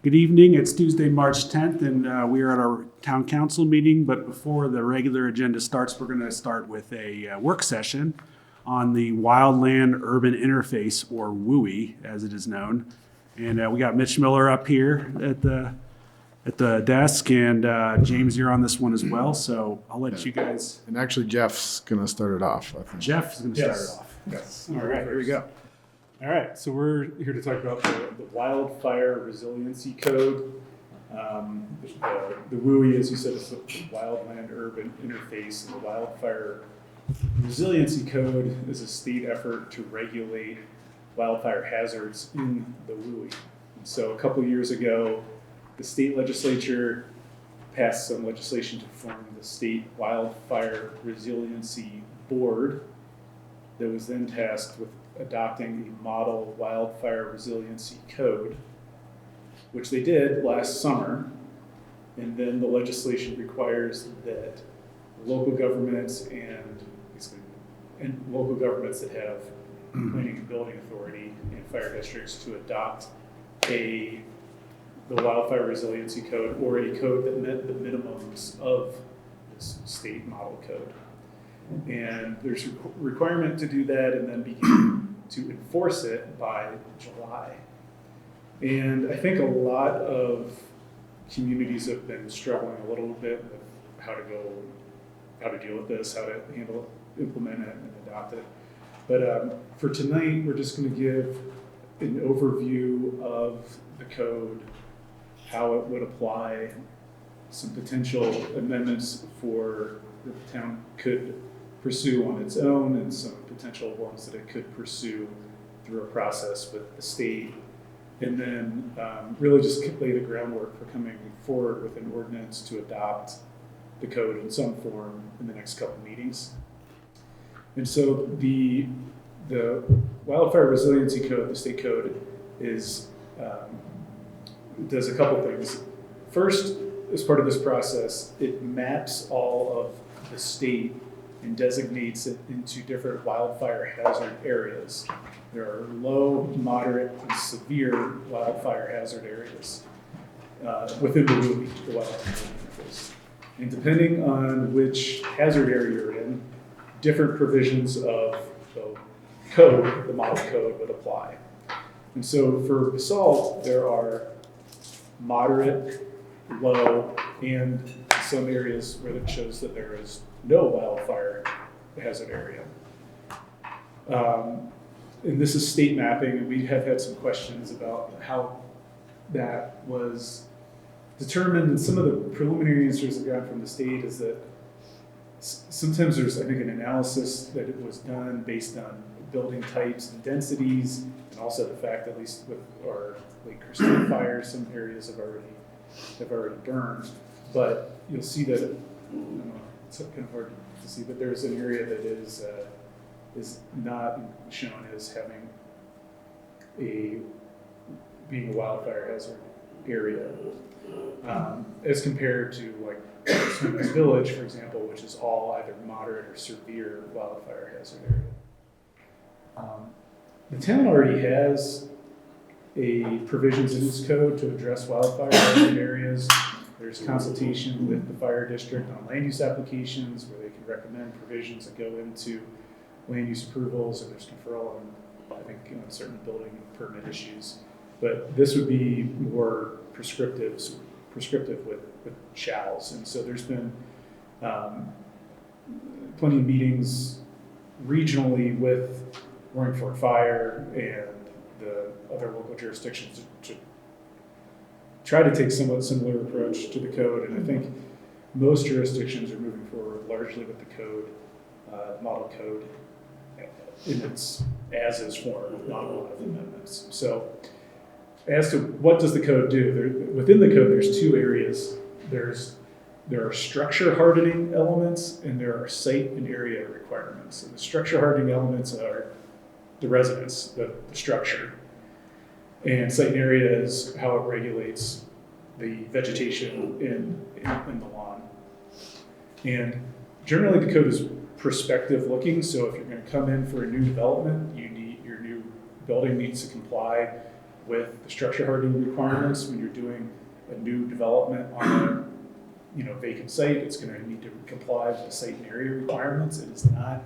Good evening. It's Tuesday, March 10th, and we are at our town council meeting. But before the regular agenda starts, we're going to start with a work session on the Wildland Urban Interface, or WUI, as it is known. And we got Mitch Miller up here at the desk, and James, you're on this one as well. So I'll let you guys. And actually, Jeff's going to start it off, I think. Jeff's going to start it off. Yes. All right, here we go. All right, so we're here to talk about the Wildfire Resiliency Code. The WUI, as you said, is the Wildland Urban Interface, and the Wildfire Resiliency Code is a state effort to regulate wildfire hazards in the WUI. And so a couple years ago, the state legislature passed some legislation to form the State Wildfire Resiliency Board that was then tasked with adopting a model wildfire resiliency code, which they did last summer. And then the legislation requires that local governments and local governments that have planning and building authority and fire districts to adopt the wildfire resiliency code, or a code that met the minimums of this state model code. And there's a requirement to do that and then begin to enforce it by July. And I think a lot of communities have been struggling a little bit with how to deal with this, how to handle it, implement it, and adopt it. But for tonight, we're just going to give an overview of the code, how it would apply, some potential amendments for that the town could pursue on its own, and some potential ones that it could pursue through a process with the state, and then really just lay the groundwork for coming forward with an ordinance to adopt the code in some form in the next couple meetings. And so the Wildfire Resiliency Code, the state code, is does a couple things. First, as part of this process, it maps all of the state and designates it into different wildfire hazard areas. There are low, moderate, and severe wildfire hazard areas within the WUI, the wildfire interface. And depending on which hazard area you're in, different provisions of the code, the model code, would apply. And so for Basalt, there are moderate, low, and some areas where it shows that there is no wildfire hazard area. And this is state mapping, and we have had some questions about how that was determined. And some of the preliminary answers that we got from the state is that sometimes there's, I think, an analysis that it was done based on building types and densities, and also the fact that at least with our Lake Christine fires, some areas have already burned. But you'll see that it's kind of hard to see, but there's an area that is not shown as having being a wildfire hazard area, as compared to like Swingers Village, for example, which is all either moderate or severe wildfire hazard area. The town already has provisions in its code to address wildfire hazard areas. There's consultation with the fire district on land use applications where they can recommend provisions that go into land use approvals, and there's conferral on, I think, certain building permit issues. But this would be more prescriptive with shalls. And so there's been plenty of meetings regionally with Roaring Fork Fire and the other local jurisdictions to try to take somewhat similar approach to the code. And I think most jurisdictions are moving forward largely with the code, model code, in its as-is form, with not a lot of amendments. So as to what does the code do, within the code there's two areas. There are structure hardening elements, and there are site and area requirements. And the structure hardening elements are the residence, the structure. And site and area is how it regulates the vegetation in the lawn. And generally the code is prospective looking, so if you're going to come in for a new development, your new building needs to comply with the structure hardening requirements. When you're doing a new development on a vacant site, it's going to need to comply with the site and area requirements. It is not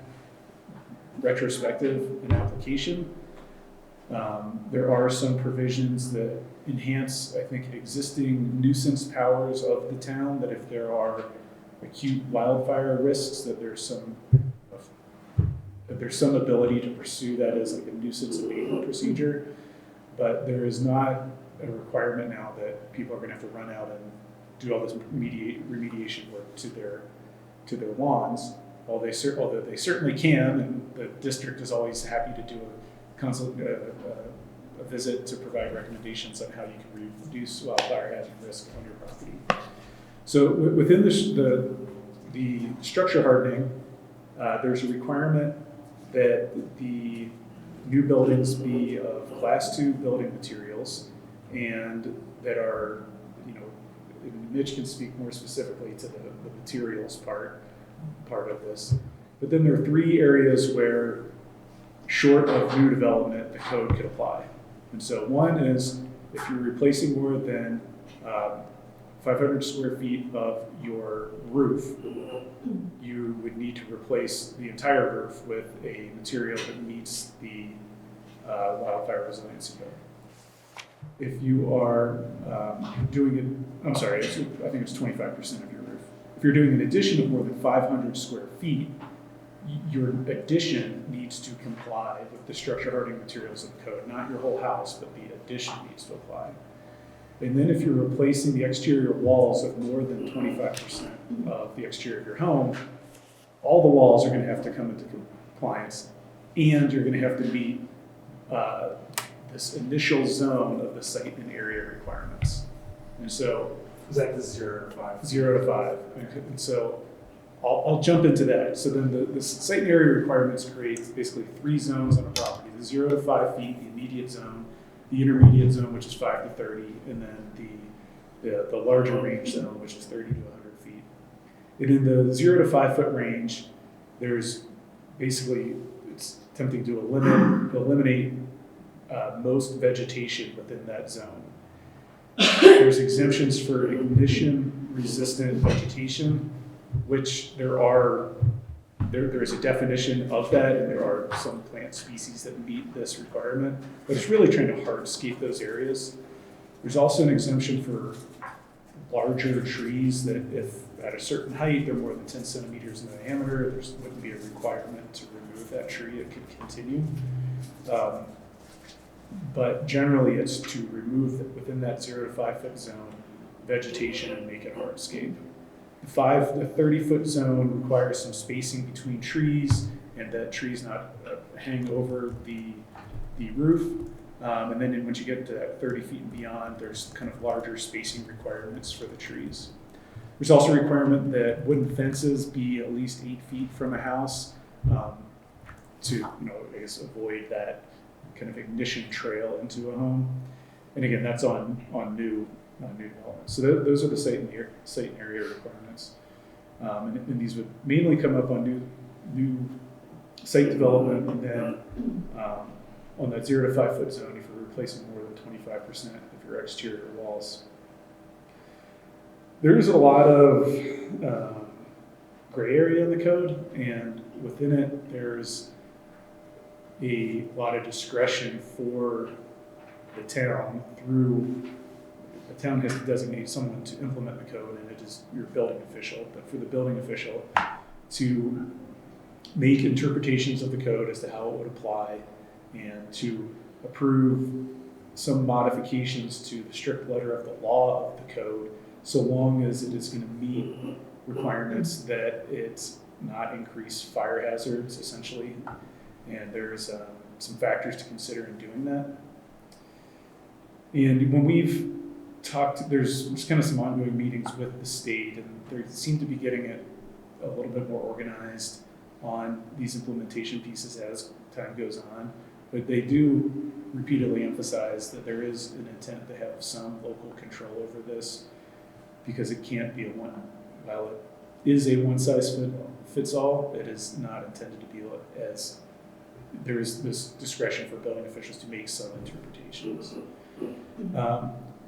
retrospective in application. There are some provisions that enhance, I think, existing nuisance powers of the town, that if there are acute wildfire risks, that there's some ability to pursue that as like a nuisance abatement procedure. But there is not a requirement now that people are going to have to run out and do all this remediation work to their lawns. Although they certainly can, and the district is always happy to do a visit to provide recommendations on how you can reduce wildfire hazard risk on your property. So within the structure hardening, there's a requirement that the new buildings be of Class 2 building materials, and that are, and Mitch can speak more specifically to the materials part of this. But then there are 3 areas where, short of new development, the code could apply. And so one is if you're replacing more than 500 square feet of your roof, you would need to replace the entire roof with a material that meets the wildfire resiliency code. If you are doing it, I think it's 25% of your roof. If you're doing an addition of more than 500 square feet, your addition needs to comply with the structure hardening materials of the code, not your whole house, but the addition needs to apply. And then if you're replacing the exterior walls of more than 25% of the exterior of your home, all the walls are going to have to come into compliance, and you're going to have to meet this initial zone of the site and area requirements. And so, Is that the 0 to 5? 0 to 5. And so I'll jump into that. So then the site and area requirements create basically 3 zones on a property: the 0 to 5 feet, the immediate zone, the intermediate zone, which is 5 to 30, and then the larger range zone, which is 30 to 100 feet. And in the 0 to 5 foot range, there's basically, it's attempting to eliminate most vegetation within that zone. There's exemptions for ignition-resistant vegetation, which there is a definition of that, and there are some plant species that meet this requirement, but it's really trying to hardscape those areas. There's also an exemption for larger trees that if at a certain height they're more than 10 centimeters in diameter, there wouldn't be a requirement to remove that tree. It could continue. But generally it's to remove within that 0 to 5 foot zone vegetation and make it hardscape. The 30-foot zone requires some spacing between trees, and that trees not hang over the roof. And then once you get to that 30 feet and beyond, there's kind of larger spacing requirements for the trees. There's also a requirement that wooden fences be at least 8 feet from a house to, I guess, avoid that kind of ignition trail into a home. And again, that's on new development. So those are the site and area requirements. And these would mainly come up on new site development, and then on that 0 to 5 foot zone if you're replacing more than 25% of your exterior walls. There's a lot of gray area in the code, and within it there's a lot of discretion for the town. The town has to designate someone to implement the code, and it is your building official. But for the building official to make interpretations of the code as to how it would apply, and to approve some modifications to the strict letter of the law of the code, so long as it is going to meet requirements that it's not increase fire hazards, essentially. And there's some factors to consider in doing that. And when we've talked, there's kind of some ongoing meetings with the state, and they seem to be getting it a little bit more organized on these implementation pieces as time goes on. But they do repeatedly emphasize that there is an intent to have some local control over this, because it can't be while it is a one-size-fits-all, it is not intended to be as, there is this discretion for building officials to make some interpretations.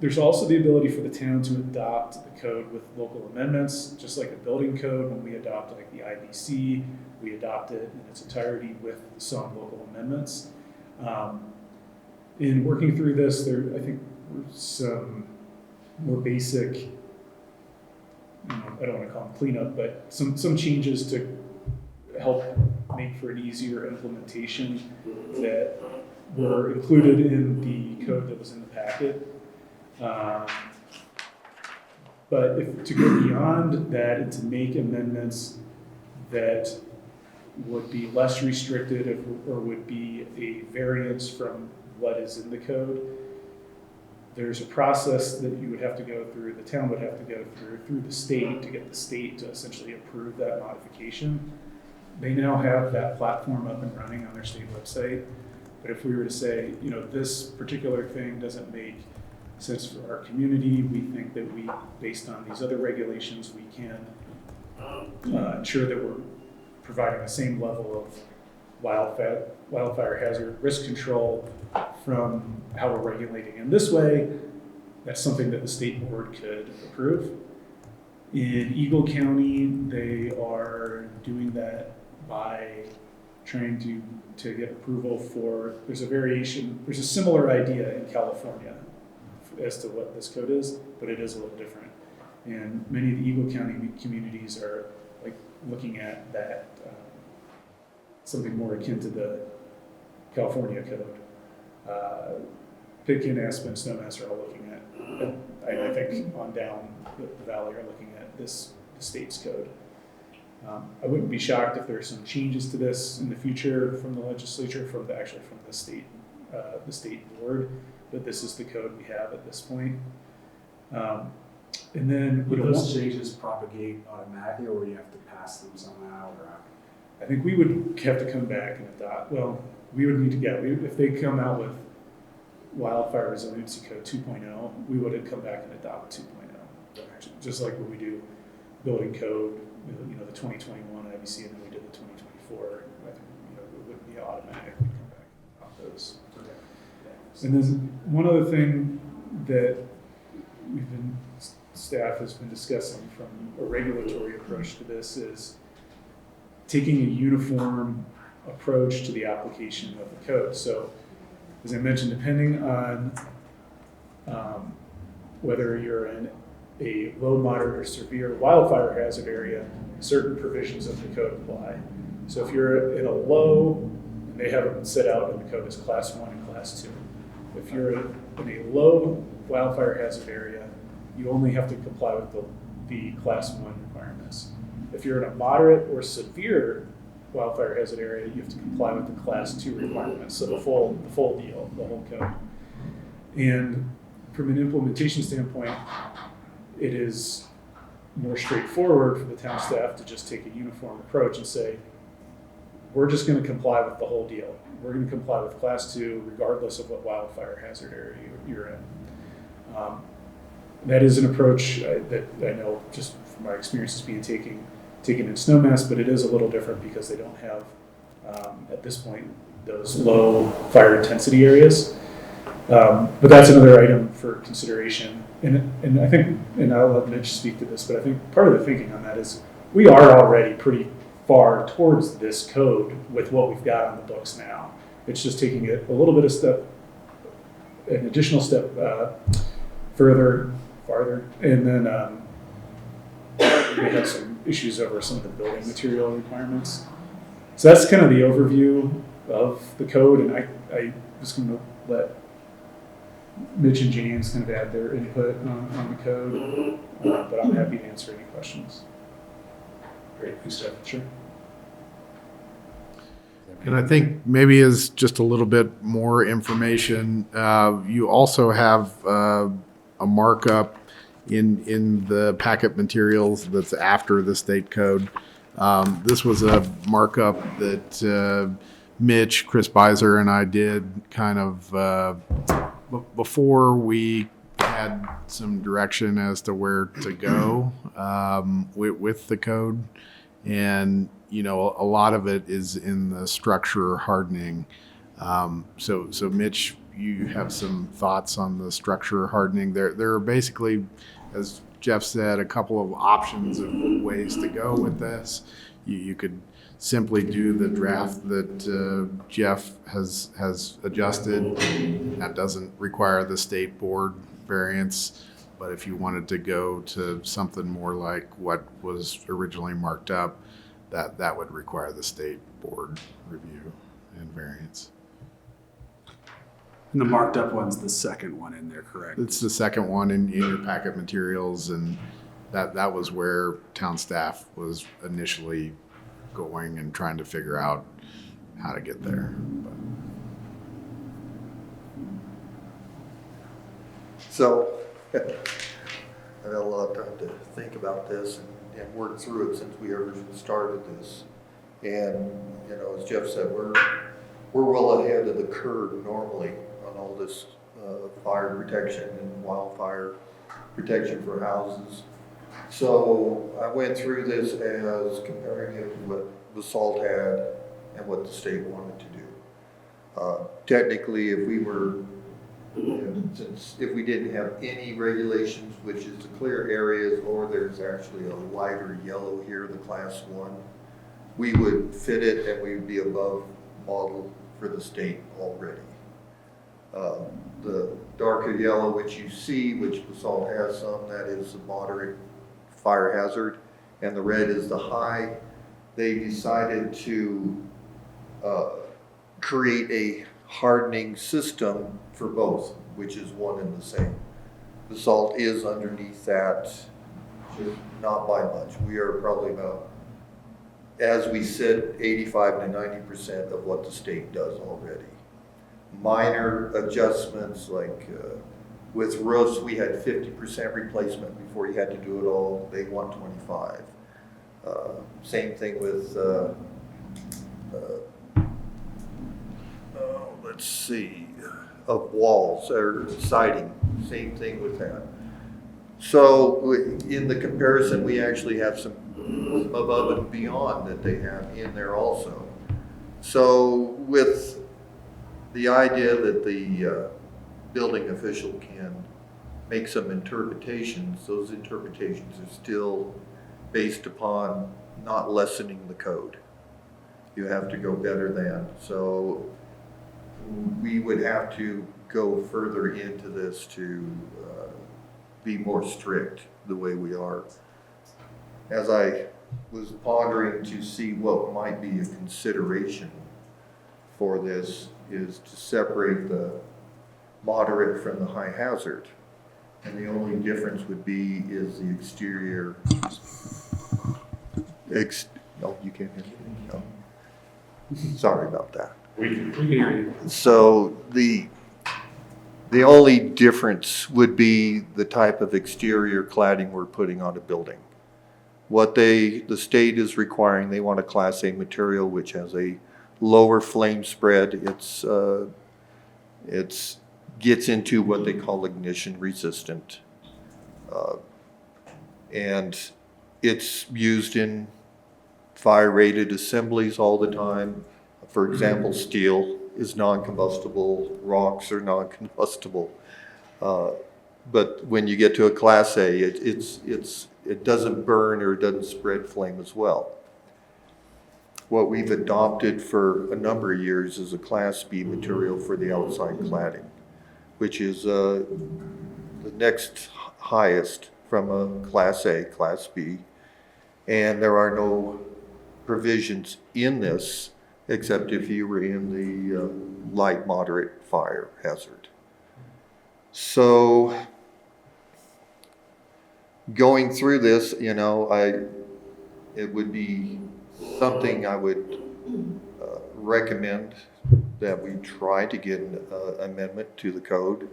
There's also the ability for the town to adopt the code with local amendments, just like a building code. When we adopt like the IBC, we adopt it in its entirety with some local amendments. In working through this, I think were some more basic, I don't want to call them cleanup, but some changes to help make for an easier implementation that were included in the code that was in the packet. But to go beyond that and to make amendments that would be less restricted or would be a variance from what is in the code, there's a process that you would have to go through, the town would have to go through the state to get the state to essentially approve that modification. They now have that platform up and running on their state website. But if we were to say, this particular thing doesn't make sense for our community, we think that based on these other regulations, we can ensure that we're providing the same level of wildfire hazard risk control from how we're regulating in this way, that's something that the state board could approve. In Eagle County, they are doing that by trying to get approval for, there's a similar idea in California as to what this code is, but it is a little different. And many of the Eagle County communities are like looking at that, something more akin to the California code. Pitkin, Aspen, Snowmass are all looking at, I think on down the valley are looking at the state's code. I wouldn't be shocked if there's some changes to this in the future from the legislature, from the state board, but this is the code we have at this point. And then Would those changes propagate automatically, or would you have to pass them somehow? Or I think we would have to come back and adopt, we would need to if they come out with Wildfire Resiliency Code 2.0, we would have come back and adopt 2.0. Just like when we do building code, the 2021 IBC, and then we did the 2024. I think it wouldn't be automatic. We'd come back and adopt those. Okay. And then one other thing that staff has been discussing from a regulatory approach to this is taking a uniform approach to the application of the code. So, as I mentioned, depending on whether you're in a low, moderate, or severe wildfire hazard area, certain provisions of the code apply. So if you're in a low, and they have it set out in the code as class 1 and class 2. If you're in a low wildfire hazard area, you only have to comply with the class 1 requirements. If you're in a moderate or severe wildfire hazard area, you have to comply with the class 2 requirements. So the full deal, the whole code. And from an implementation standpoint, it is more straightforward for the town staff to just take a uniform approach and say, we're just going to comply with the whole deal. We're going to comply with class 2 regardless of what wildfire hazard area you're in. That is an approach that I know just from my experiences being taken in Snowmass, but it is a little different because they don't have, at this point, those low fire intensity areas. But that's another item for consideration. And I think, and I'll let Mitch speak to this, but I think part of the thinking on that is we are already pretty far towards this code with what we've got on the books now. It's just taking it a little bit of an additional step farther, and then we had some issues over some of the building material requirements. So that's kind of the overview of the code, and I was going to let Mitch and James kind of add their input on the code, but I'm happy to answer any questions. Great, thanks, Jeff. Sure. And I think maybe as just a little bit more information, you also have a markup in the packet materials that's after the state code. This was a markup that Mitch, Chris Beiser, and I did kind of before we had some direction as to where to go with the code. And, a lot of it is in the structure hardening. So Mitch you have some thoughts on the structure hardening. There are basically, as Jeff said, a couple of options of ways to go with this. You could simply do the draft that Jeff has adjusted. That doesn't require the state board variance. But if you wanted to go to something more like what was originally marked up, that would require the state board review and variance. And the marked up one's the second one in there, correct? It's the second one in your packet materials, and that was where town staff was initially going and trying to figure out how to get there. But So, I've had a lot of time to think about this and work through it since we ever started this. And, you know, as Jeff said, we're well ahead of the curve normally on all this fire protection and wildfire protection for houses. So I went through this as comparing it to what Basalt had and what the state wanted to do. Technically, if we were, since if we didn't have any regulations, which is the clear areas, or there's actually a lighter yellow here, the class 1, we would fit it and we would be above model for the state already. The darker yellow, which you see, which Basalt has some, that is the moderate fire hazard, and the red is the high. They decided to create a hardening system for both, which is one and the same. Basalt is underneath that, just not by much. We are probably about, as we said, 85 to 90% of what the state does already. Minor adjustments, like with roofs, we had 50% replacement before you had to do it all. They want 25. Same thing with, let's see, of walls or siding. Same thing with that. So in the comparison, we actually have some above and beyond that they have in there also. So with the idea that the building official can make some interpretations, those interpretations are still based upon not lessening the code. You have to go better than. So we would have to go further into this to be more strict the way we are. As I was pondering to see what might be a consideration for this is to separate the moderate from the high hazard. And the only difference would be is the exterior. No, you can't hear me? No. Sorry about that. We can hear you. So the only difference would be the type of exterior cladding we're putting on a building. What the state is requiring, they want a Class A material which has a lower flame spread. It's gets into what they call ignition resistant, and it's used in fire rated assemblies all the time. For example, steel is non-combustible, rocks are non-combustible. But when you get to a Class A, it doesn't burn or it doesn't spread flame as well. What we've adopted for a number of years is a Class B material for the outside cladding, which is the next highest from a Class A, Class B. And there are no provisions in this except if you were in the light moderate fire hazard. So going through this, you know, it would be something I would recommend that we try to get an amendment to the code.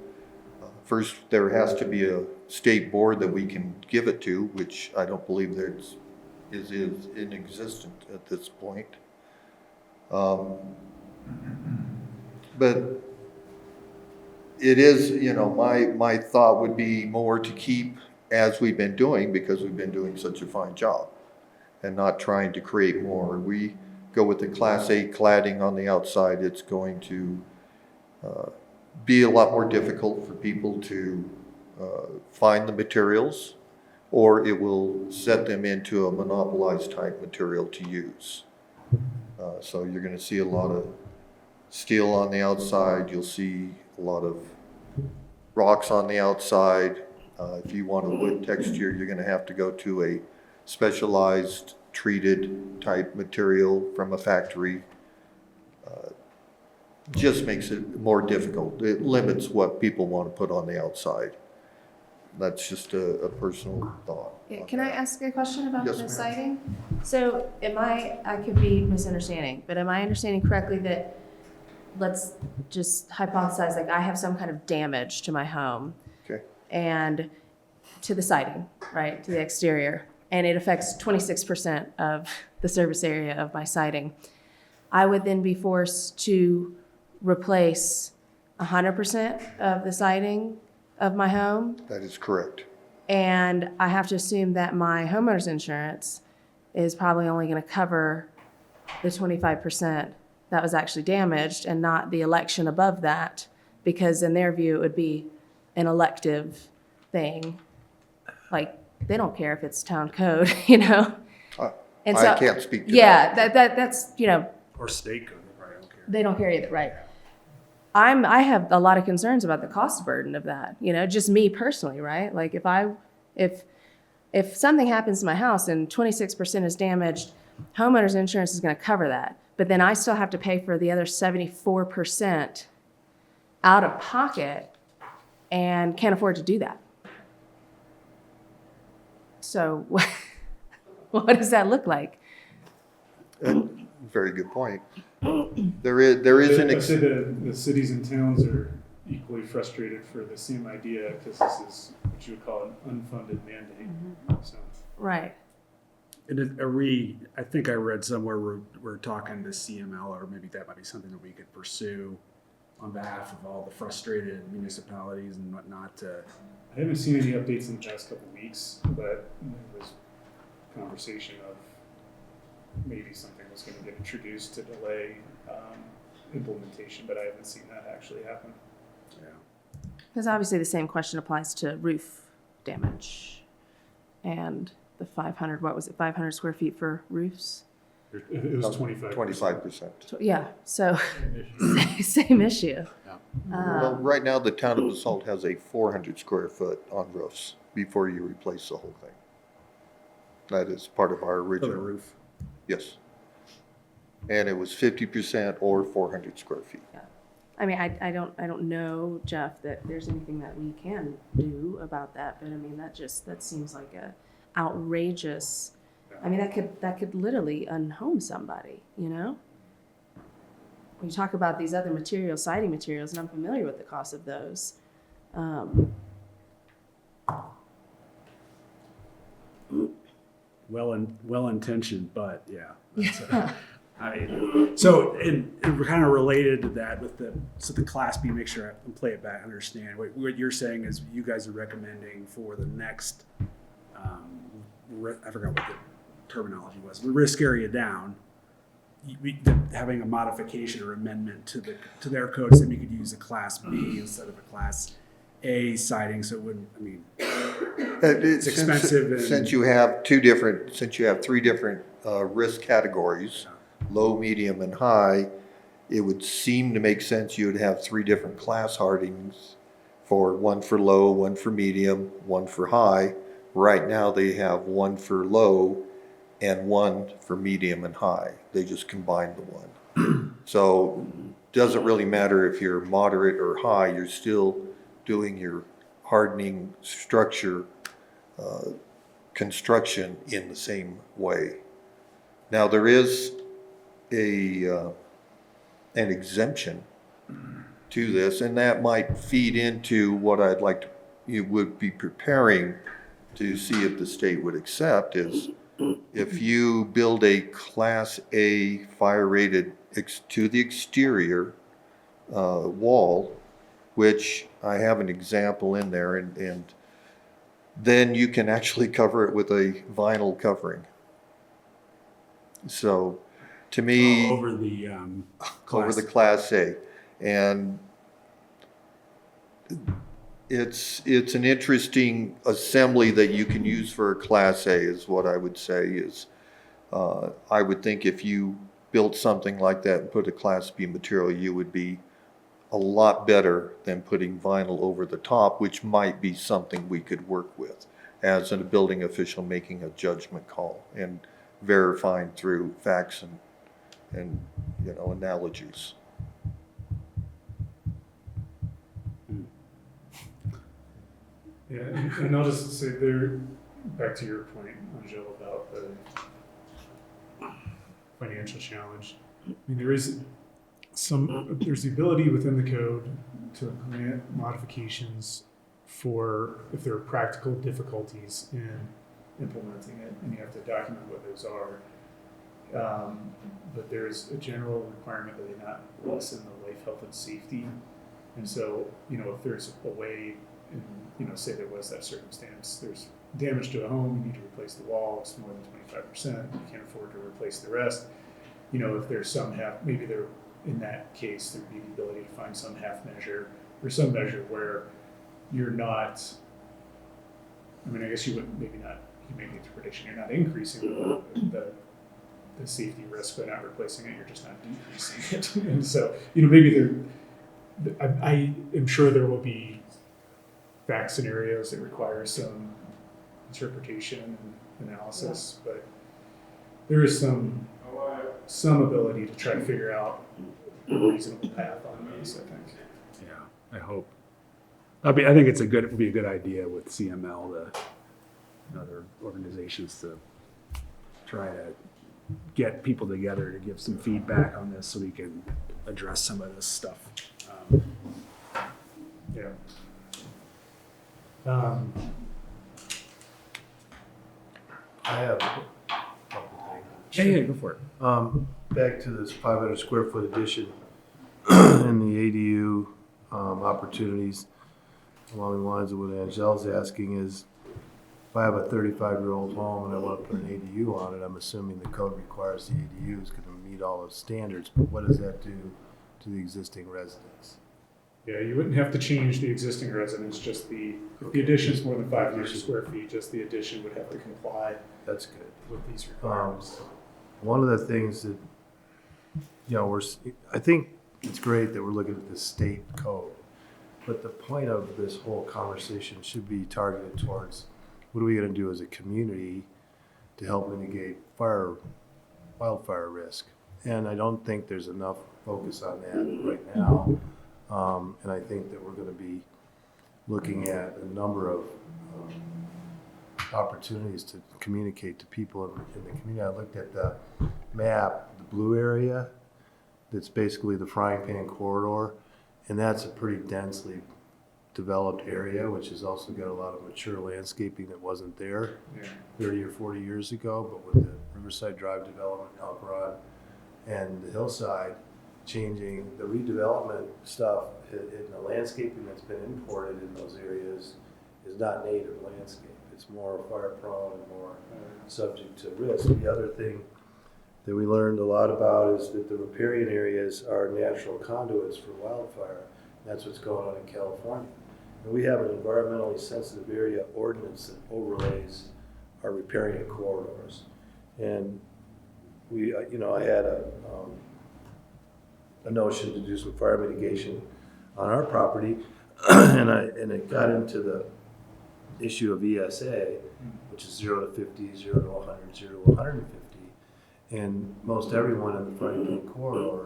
First, there has to be a state board that we can give it to, which I don't believe is in existence at this point. But it is, you know, my thought would be more to keep as we've been doing, because we've been doing such a fine job and not trying to create more. We go with the Class A cladding on the outside, it's going to be a lot more difficult for people to find the materials, or it will set them into a monopolized type material to use. So you're going to see a lot of steel on the outside. You'll see a lot of rocks on the outside. If you want a wood texture, you're going to have to go to a specialized treated type material from a factory. Just makes it more difficult. It limits what people want to put on the outside. That's just a personal thought. Yeah, can I ask a question about Yes, the ma'am. siding? So I could be misunderstanding, but am I understanding correctly that, let's just hypothesize, like I have some kind of damage to my home Okay. and to the siding, right, to the exterior, and it affects 26% of the surface area of my siding. I would then be forced to replace 100% of the siding of my home, That is correct. and I have to assume that my homeowner's insurance is probably only going to cover the 25% that was actually damaged and not the election above that, because in their view, it would be an elective thing. Like, they don't care if it's town code, you know? And I can't speak to that. Yeah, that's, you know, Or state code, they probably don't care. they don't care either, right? I have a lot of concerns about the cost burden of that, you know, just me personally, right? Like if something happens to my house and 26% is damaged, homeowner's insurance is going to cover that. But then I still have to pay for the other 74% out of pocket and can't afford to do that. So what does that look like? Very good point. There is an I'd say the cities and towns are equally frustrated for the same idea, because this is what you would call an unfunded mandate. So, Right. And I think I read somewhere we're talking to CML, or maybe that might be something that we could pursue on behalf of all the frustrated municipalities and whatnot. I haven't seen any updates in the past couple of weeks, but there was conversation of maybe something was going to get introduced to delay implementation, but I haven't seen that actually happen. Yeah. Because obviously the same question applies to roof damage and the 500, what was it, 500 square feet for roofs? It was 25%. 25%. Yeah, so same issue. Well, right now, the town of Basalt has a 400 square foot on roofs before you replace the whole thing. That is part of our For the original. roof. Yes. And it was 50% or 400 square feet. I mean, I don't know, Jeff, that there's anything that we can do about that, but I mean, that seems like a outrageous, I mean, that could literally unhome somebody, you know? When you talk about these other materials, siding materials, and I'm familiar with the cost of those. Well intentioned, but yeah. And we're kind of related to that with the Class B. Make sure I play it back. Understand what you're saying is you guys are recommending for the next. I forgot what the terminology was. The risk area down. Having a modification or amendment to their code, so we could use a Class B instead of a Class A siding. So it wouldn't. I mean, it's expensive. Since you have three different risk categories, low, medium, and high, it would seem to make sense you would have three different class hardings for one for low, one for medium, one for high. Right now they have one for low and one for medium and high. They just combined the one. So doesn't really matter if you're moderate or high, you're still doing your hardening structure construction in the same way. Now there is an exemption to this, and that might feed into what I'd like you would be preparing to see if the state would accept is if you build a Class A fire rated to the exterior wall, which I have an example in there, and then you can actually cover it with a vinyl covering. So to me, over the over the Class A. And it's an interesting assembly that you can use for a Class A is what I would say is, I would think if you built something like that and put a Class B material, you would be a lot better than putting vinyl over the top, which might be something we could work with as a building official making a judgment call and verifying through facts and analogies. Yeah, and I'll just say there, back to your point, Angel, about the financial challenge. I mean, there's the ability within the code to grant modifications for if there are practical difficulties in implementing it, and you have to document what those are. But there's a general requirement that they not lessen the life, health, and safety. And so, if there's a way, say there was that circumstance, there's damage to a home, you need to replace the wall, it's more than 25%, you can't afford to replace the rest. If there's some maybe there, in that case, there'd be the ability to find some half measure or some measure where you're not, I guess you wouldn't, maybe not, you may make the prediction, you're not increasing the safety risk by not replacing it, you're just not decreasing it. And so, maybe I am sure there will be fact scenarios that require some interpretation and analysis, but there is some ability to try to figure out a reasonable path on those, I think. Yeah, I hope. I think it would be a good idea with CML, and other organizations to try to get people together to give some feedback on this so we can address some of this stuff. Yeah. I have a couple things. Hey, go for it. Back to this 500 square foot addition and the ADU opportunities along the lines of what Angel's asking is, if I have a 35-year-old home and I want to put an ADU on it, I'm assuming the code requires the ADU is going to meet all those standards, but what does that do to the existing residents? Yeah, you wouldn't have to change the existing residence, just if the addition is more than 500 square feet, just the addition would have to comply That's good. with these requirements. One of the things that, I think it's great that we're looking at the state code, but the point of this whole conversation should be targeted towards what are we going to do as a community to help mitigate wildfire risk? And I don't think there's enough focus on that right now. And I think that we're going to be looking at a number of opportunities to communicate to people in the community. I looked at the map, the blue area, that's basically the frying pan corridor, and that's a pretty densely developed area, which has also got a lot of mature landscaping that wasn't there 30 or 40 years ago, but with the Riverside Drive development, Alcaron, and the hillside changing, the redevelopment stuff in the landscaping that's been imported in those areas is not native landscape. It's more fire prone and more subject to risk. The other thing that we learned a lot about is that the riparian areas are natural conduits for wildfire. That's what's going on in California. And we have an environmentally sensitive area ordinance that overlays our riparian corridors. And we, I had a notion to do some fire mitigation on our property, and it got into the issue of ESA, which is 0 to 50, 0 to 100, 0 to 150. And most everyone in the frying pan corridor,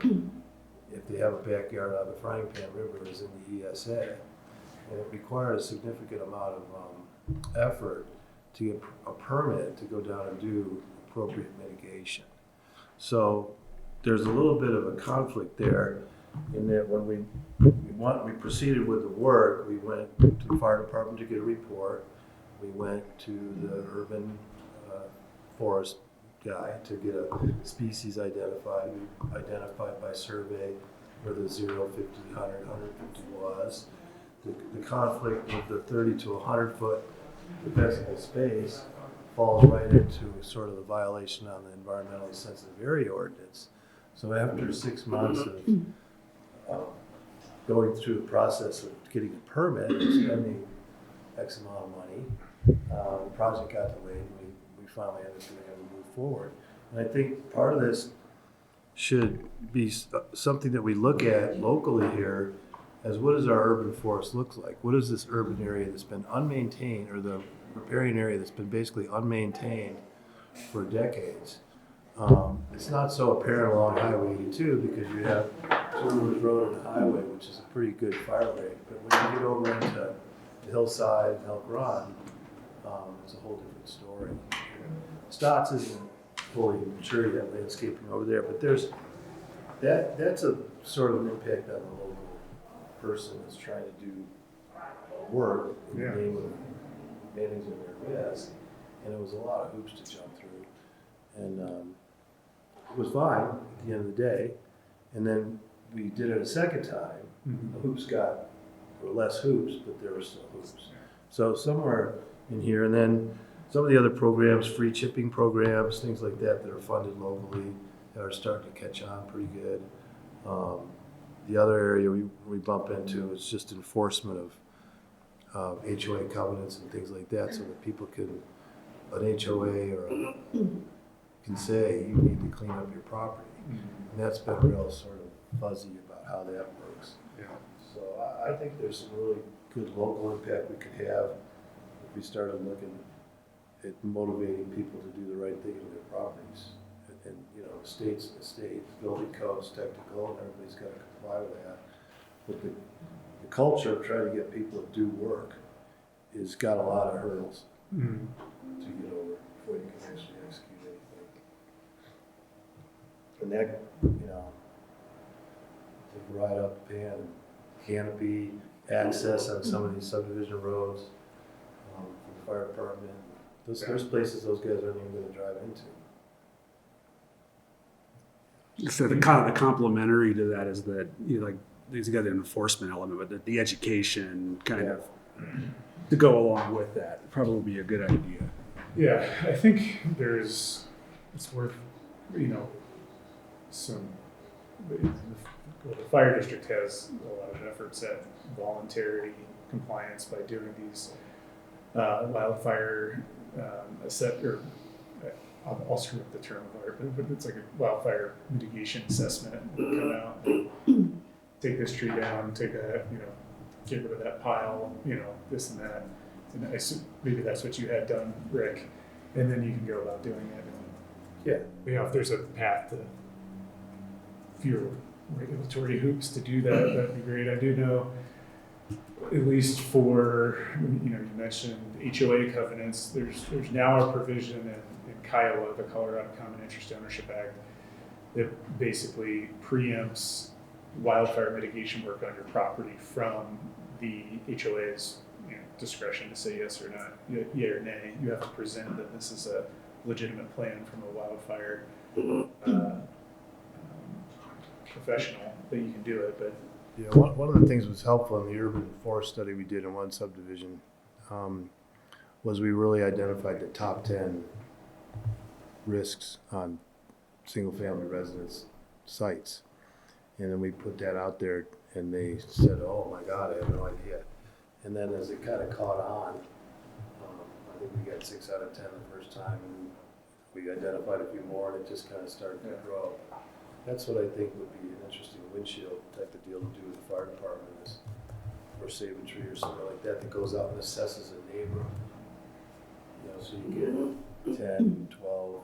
if they have a backyard on the frying pan river, is in the ESA. And it requires a significant amount of effort to get a permit to go down and do appropriate mitigation. So there's a little bit of a conflict there in that when we proceeded with the work, we went to the fire department to get a report. We went to the urban forest guy to get a species identified. We identified by survey where the 0, 50, 100, 150 was. The conflict with the 30 to 100 foot defensible space falls right into sort of the violation on the environmentally sensitive area ordinance. So after 6 months of going through the process of getting a permit and spending X amount of money. The project got delayed, and we finally ended up being able to move forward. And I think part of this should be something that we look at locally here as what does our urban forest look like? What is this urban area that's been unmaintained, or the riparian area that's been basically unmaintained for decades? It's not so apparent along Highway 82 because you have Two Rivers Road and the highway, which is a pretty good fire rate. But when you get over into the hillside and Elk Run, it's a whole different story. Stotts isn't fully mature yet, landscaping over there, but there's that's a sort of an impact on the local person that's trying to do work in the name of managing their risk, and it was a lot of hoops to jump through, and it was fine at the end of the day. And then we did it a second time. The hoops were less hoops, but there were still hoops. So somewhere in here, and then some of the other programs, free chipping programs, things like that are funded locally that are starting to catch on pretty good. The other area we bump into is just enforcement of HOA covenants and things like that, so that people an HOA can say you need to clean up your property. And that's been real sort of fuzzy about how that works. Yeah. So I think there's some really good local impact we could have if we started looking at motivating people to do the right thing in their properties. And the state's the state, building codes, technical, and everybody's got to comply with that. But the culture of trying to get people to do work has got a lot of hurdles to get over before you can actually execute anything. And that, to ride up the pan, canopy, access on some of these subdivision roads, for the fire department. There's places those guys aren't even going to drive into. So the kind of the complementary to that is that these got the enforcement element, but the education kind of to go along with that probably would be a good idea. Yeah, I think it's worth, the fire district has a lot of efforts at voluntary compliance by doing these wildfire I'll screw up the term, but it's like a wildfire mitigation assessment. Come out, and take this tree down, take that, get rid of that pile, this and that. And maybe that's what you had done, Rick, and then you can go about doing it. Yeah. If there's a path to fewer regulatory hoops to do that, that'd be great. I do know, at least for, you mentioned HOA covenants, there's now a provision in Kiowa, the Colorado Common Interest Ownership Act, that basically preempts wildfire mitigation work on your property from the HOA's discretion to say yes or not, yea or nay. You have to present that this is a legitimate plan from a wildfire professional that you can do it. But yeah, one of the things that was helpful in the urban forest study we did in one subdivision was we really identified the top 10 risks on single-family residence sites. And then we put that out there, and they said, oh my God, I have no idea. And then as it kind of caught on, I think we got 6 out of 10 the first time, and we identified a few more, and it just kind of started to grow. That's what I think would be an interesting windshield type of deal to do with the fire department, is or save a tree or something like that goes out and assesses a neighborhood. So you get 10, 12,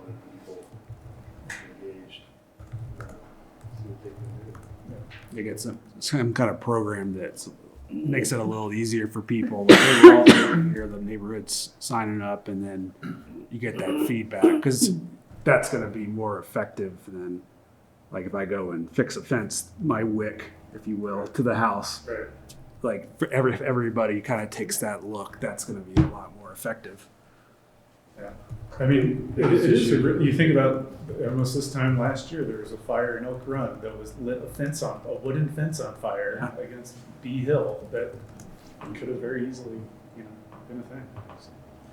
20 people engaged. See what they can do. You get some kind of program that makes it a little easier for people. Like, hey, we're all here, the neighborhood's signing up, and then you get that feedback, because that's going to be more effective than, like, if I go and fix a fence, my wick, if you will, to the house. right. Like, for everybody kind of takes that look, that's going to be a lot more effective. Yeah, I mean, it is. You think about almost this time last year, there was a fire in Oak Run that was lit a wooden fence on fire against Bee Hill that could have very easily, been a thing.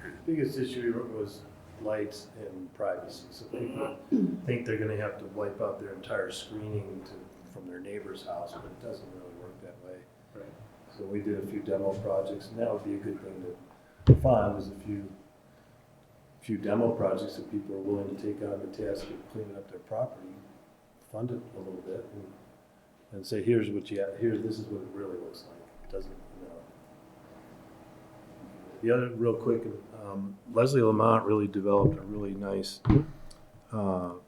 The biggest issue was lights and privacy. So people think they're going to have to wipe out their entire screening from their neighbor's house, but it doesn't really work So we did a few demo projects, and that would be a good thing to fund, is a few demo projects that people are willing to take on the task of cleaning up their property, fund it a little bit, and say, here's what you have, this is what it really looks like. It doesn't, you know. The other, real quick, Leslie Lamont really developed a really nice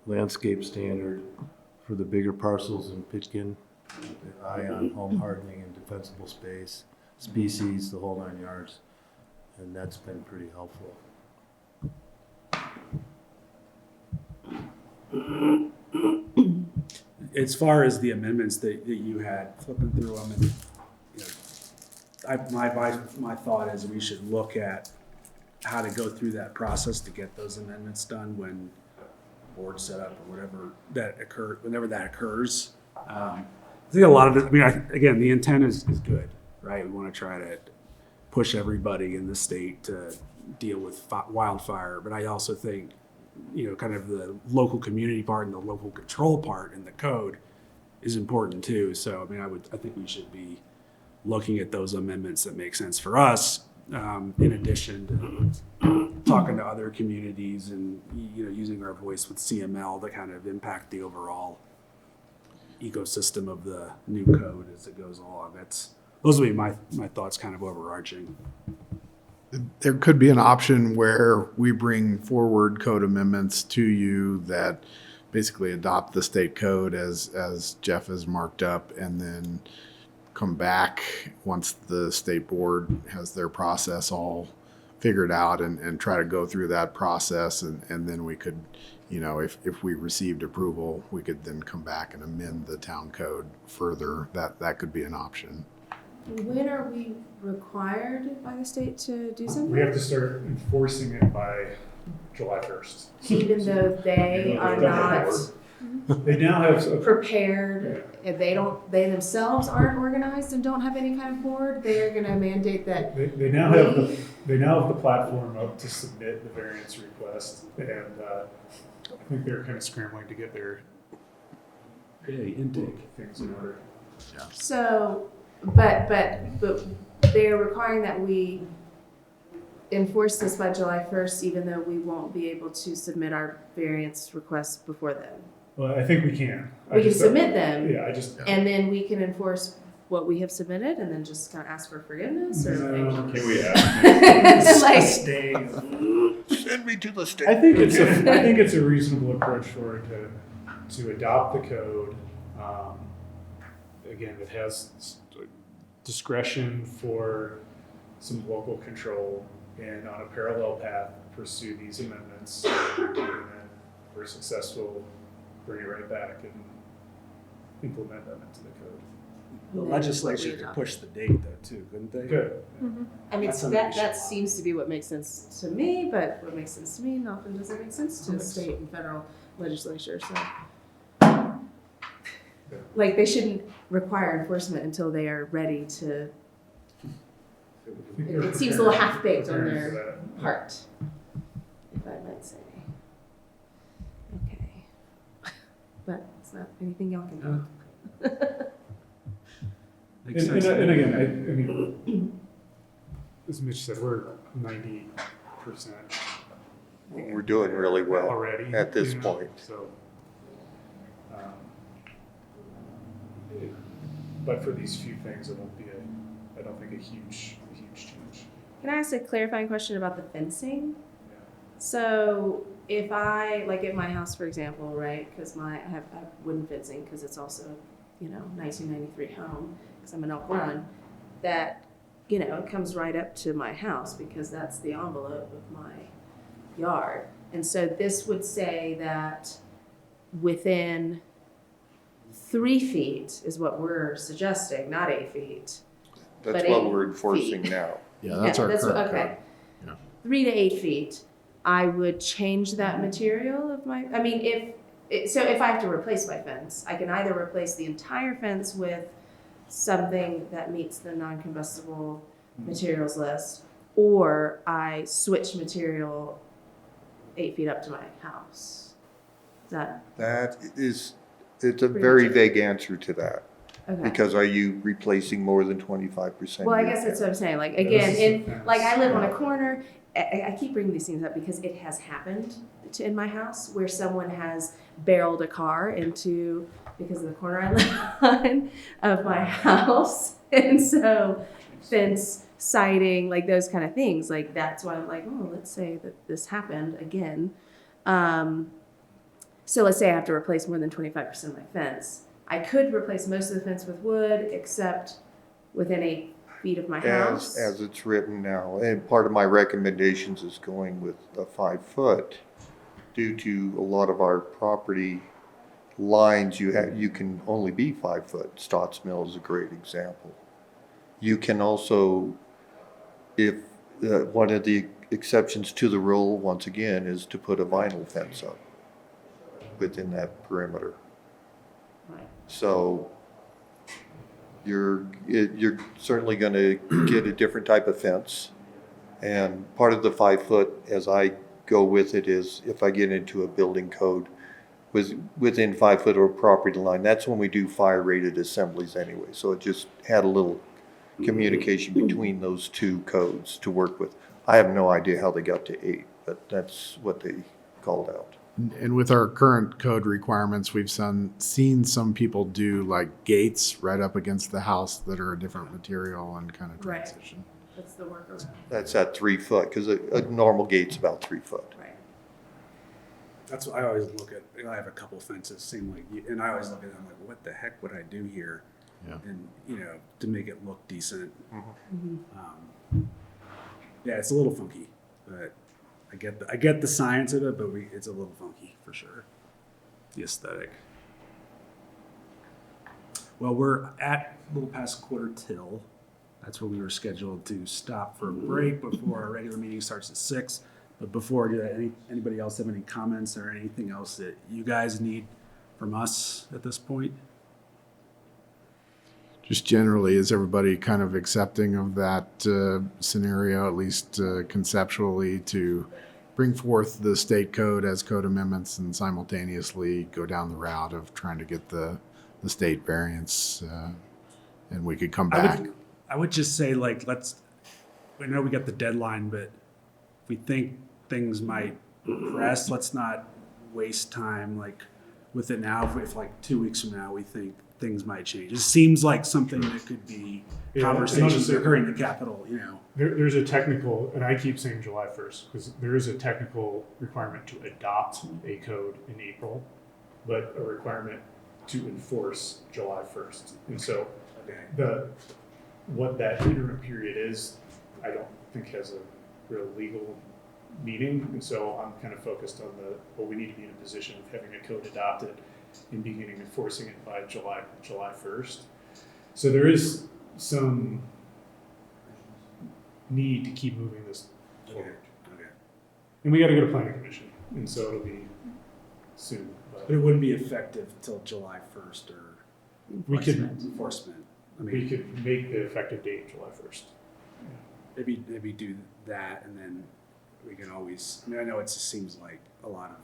landscape standard for the bigger parcels in Pitkin, with the eye on home hardening and defensible space, species, the whole 9 yards, and that's been pretty helpful. As far as the amendments that you had, flipping through them, and, you know, my thought is we should look at how to go through that process to get those amendments done when board set up or whenever that occurs. I think a lot of it, I mean, again, the intent is good, right? We want to try to push everybody in the state to deal with wildfire, but I also think, you know, kind of the local community part and the local control part in the code is important too. So, I mean, I think we should be looking at those amendments that make sense for us, in addition to talking to other communities and, you know, using our voice with CML to kind of impact the overall ecosystem of the new code as it goes along. Those would be my thoughts, kind of overarching. There could be an option where we bring forward code amendments to you that basically adopt the state code as Jeff has marked up, and then come back once the state board has their process all figured out and try to go through that process. And then we could, you know, if we received approval, we could then come back and amend the town code further. That could be an option. When are we required by the state to do something? We have to start enforcing it by July 1st. Even though they are not They now have, prepared, if they themselves aren't organized and don't have any kind of board, they are gonna mandate that. they now have the platform up to submit the variance request, and I think they're kind of scrambling to get their Intake. things in order. So, but they're requiring that we enforce this by July 1st, even though we won't be able to submit our variance requests before then. Well, I think we can. We can submit them, Yeah, and then we can enforce what we have submitted, and then just kind of ask for forgiveness, or like. Can we ask? Like, Send me to the state. I think it's a reasonable approach for it to adopt the code. Again, it has discretion for some local control, and on a parallel path, pursue these amendments, and then if we're successful, bring it right back and implement them into the code. The legislature could push the date though too, couldn't they? Good. I mean, That's something we should that follow. seems to be what makes sense to me, but what makes sense to me often doesn't make sense to the state and federal legislature, so. Like, they shouldn't require enforcement until they are ready to, it seems a little half-baked on their part, if I might say. Okay. But it's not anything y'all can do. Makes sense. And again, I mean, as Mitch said, we're 90%. We're doing really well already at this you know, point. So, but for these few things, it won't be I don't think a huge change. Can I ask a clarifying question about the fencing? Yeah. So if I, like at my house, for example, right, because I have wooden fencing, because it's also, 1993 home, because I'm an Elk Run, that, it comes right up to my house because that's the envelope of my yard. And so this would say that within 3 feet is what we're suggesting, not 8 feet. That's but what 8 we're enforcing feet. now. Yeah, that's our current okay. code. Yeah. 3 to 8 feet. I would change that material of my. I mean, if I have to replace my fence, I can either replace the entire fence with something that meets the non-combustible materials list, or I switch material 8 feet up to my house. Is that It's a very vague answer to that. Okay. Because are you replacing more than 25%? Well, I guess that's what I'm saying. Like, again, like I live on a corner. I keep bringing these things up because it has happened in my house where someone has barreled a car into, because of the corner I live on, of my house. And so fence, siding, like those kind of things. Like, that's why I'm like, oh, let's say that this happened again. So let's say I have to replace more than 25% of my fence. I could replace most of the fence with wood, except within 8 feet of my house. As it's written now, and part of my recommendations is going with a 5 foot. Due to a lot of our property lines, you can only be 5 foot. Stotts Mill is a great example. You can also, if one of the exceptions to the rule, once again, is to put a vinyl fence up within that perimeter. Right. So you're certainly going to get a different type of fence. And part of the 5 foot, as I go with it, is if I get into a building code within 5 foot of a property line, that's when we do fire rated assemblies anyway. So it just had a little communication between those two codes to work with. I have no idea how they got to 8, but that's what they called out. And with our current code requirements, we've seen some people do like gates right up against the house that are a different material and kind of Right. transition. That's the workaround. That's at 3 foot, because a normal gate's about 3 foot. Right. That's what I always look at. I have a couple fences, seem like, and I always look at them like, what the heck would I do here? Yeah. And, to make it look decent. Mm-hmm. Yeah, it's a little funky, but I get the science of it, but it's a little funky for sure. The aesthetic. Well, we're at a little past quarter till. That's where we were scheduled to stop for a break before our regular meeting starts at 6. But before I do that, anybody else have any comments or anything else that you guys need from us at this point? Just generally, is everybody kind of accepting of that scenario, at least conceptually, to bring forth the state code as code amendments and simultaneously go down the route of trying to get the state variance, and we could come back? I would just say, like, I know we got the deadline, but if we think things might progress, let's not waste time, like, with it now. If like 2 weeks from now, we think things might change. It seems like something that could be conversations occurring in the Capitol, There's a technical, and I keep saying July 1st, because there is a technical requirement to adopt a code in April, but a requirement to enforce July 1st. And so what that interim period is, I don't think has a real legal meaning. And so I'm kind of focused on we need to be in a position of having a code adopted and beginning enforcing it by July 1st. So there is some need to keep moving this forward. Okay. And we got to go to planning commission, and so it'll be soon. But it wouldn't be effective till July 1st or We could enforcement. I we mean, could make the effective date July 1st. maybe do that, and then we can always. I know it just seems like a lot of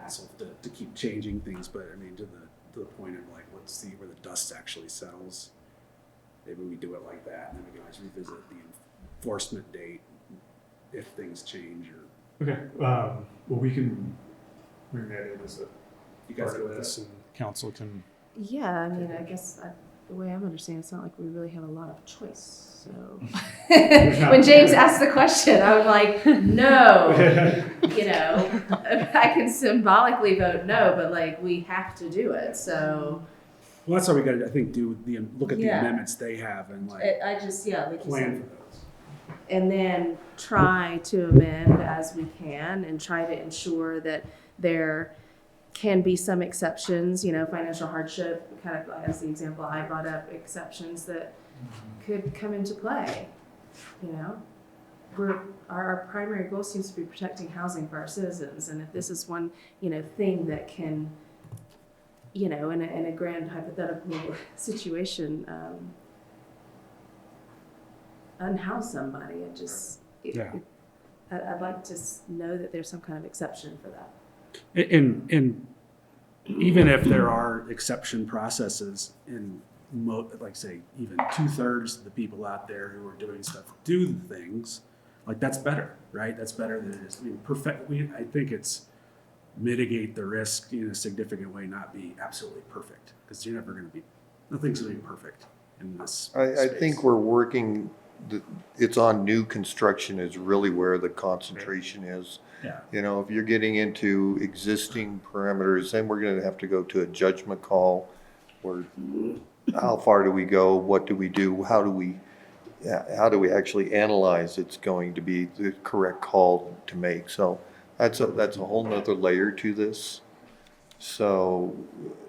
hassle to keep changing things, but I mean to the point of like, let's see where the dust actually settles. Maybe we do it like that, and then we can always revisit the enforcement date if things change or. Okay. Well, we can bring that in as a You guys part go of with this, us? and council can. Yeah, I mean, I guess the way I'm understanding, it's not like we really have a lot of choice. So not. when James asked the question, I was like, no. I can symbolically vote no, but like we have to do it. So Well, that's why we got to, I think, look at the Yeah. amendments they have and like I just like you plan said, for those. and then try to amend as we can and try to ensure that there can be some exceptions, financial hardship, kind of as the example I brought up, exceptions that could come into play. Our primary goal seems to be protecting housing for our citizens, and if this is one, thing that can, in a grand hypothetical situation, unhouse somebody, I'd like to know that there's some kind of exception for that. And even if there are exception processes in like say even 2/3 of the people out there who are doing stuff do the things, like that's better, right? That's better than it is. I mean, I think it's mitigate the risk in a significant way, not be absolutely perfect, because you're never going to be, nothing's going to be perfect in this I space. think we're working, it's on new construction is really where the concentration is. Yeah. You know, if you're getting into existing parameters, then we're gonna have to go to a judgment call where how far do we go? What do we do? How do we actually analyze it's going to be the correct call to make? So that's a whole nother layer to this. So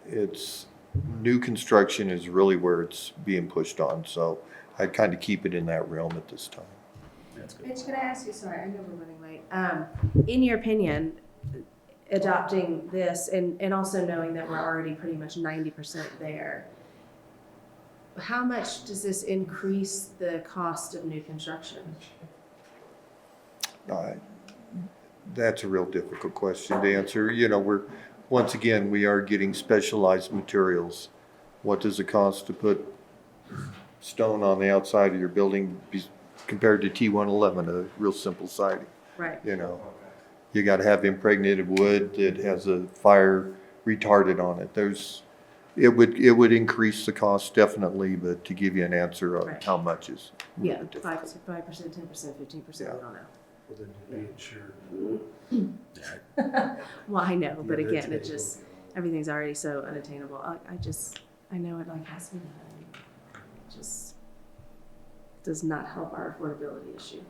it's, new construction is really where it's being pushed on. So I'd kind of keep it in that realm at this time. That's good. Mitch, can I ask you, sorry, I know we're running late. In your opinion, adopting this and also knowing that we're already pretty much 90% there, how much does this increase the cost of new construction? That's a real difficult question to answer. You know, once again, we are getting specialized materials. What does it cost to put stone on the outside of your building compared to T111, a real simple siding? Right. You know, you got to have impregnated wood that has a fire retardant on it. It would increase the cost definitely, but to give you an answer on Right. how much is really Yeah, difficult. 5%, 10%, 15%, Yeah. I don't know. Well, then be insured. Well, I know, but Yeah, again, that's it just, everything's already so unattainable. I know it like has to be done. It just does not help our affordability issue.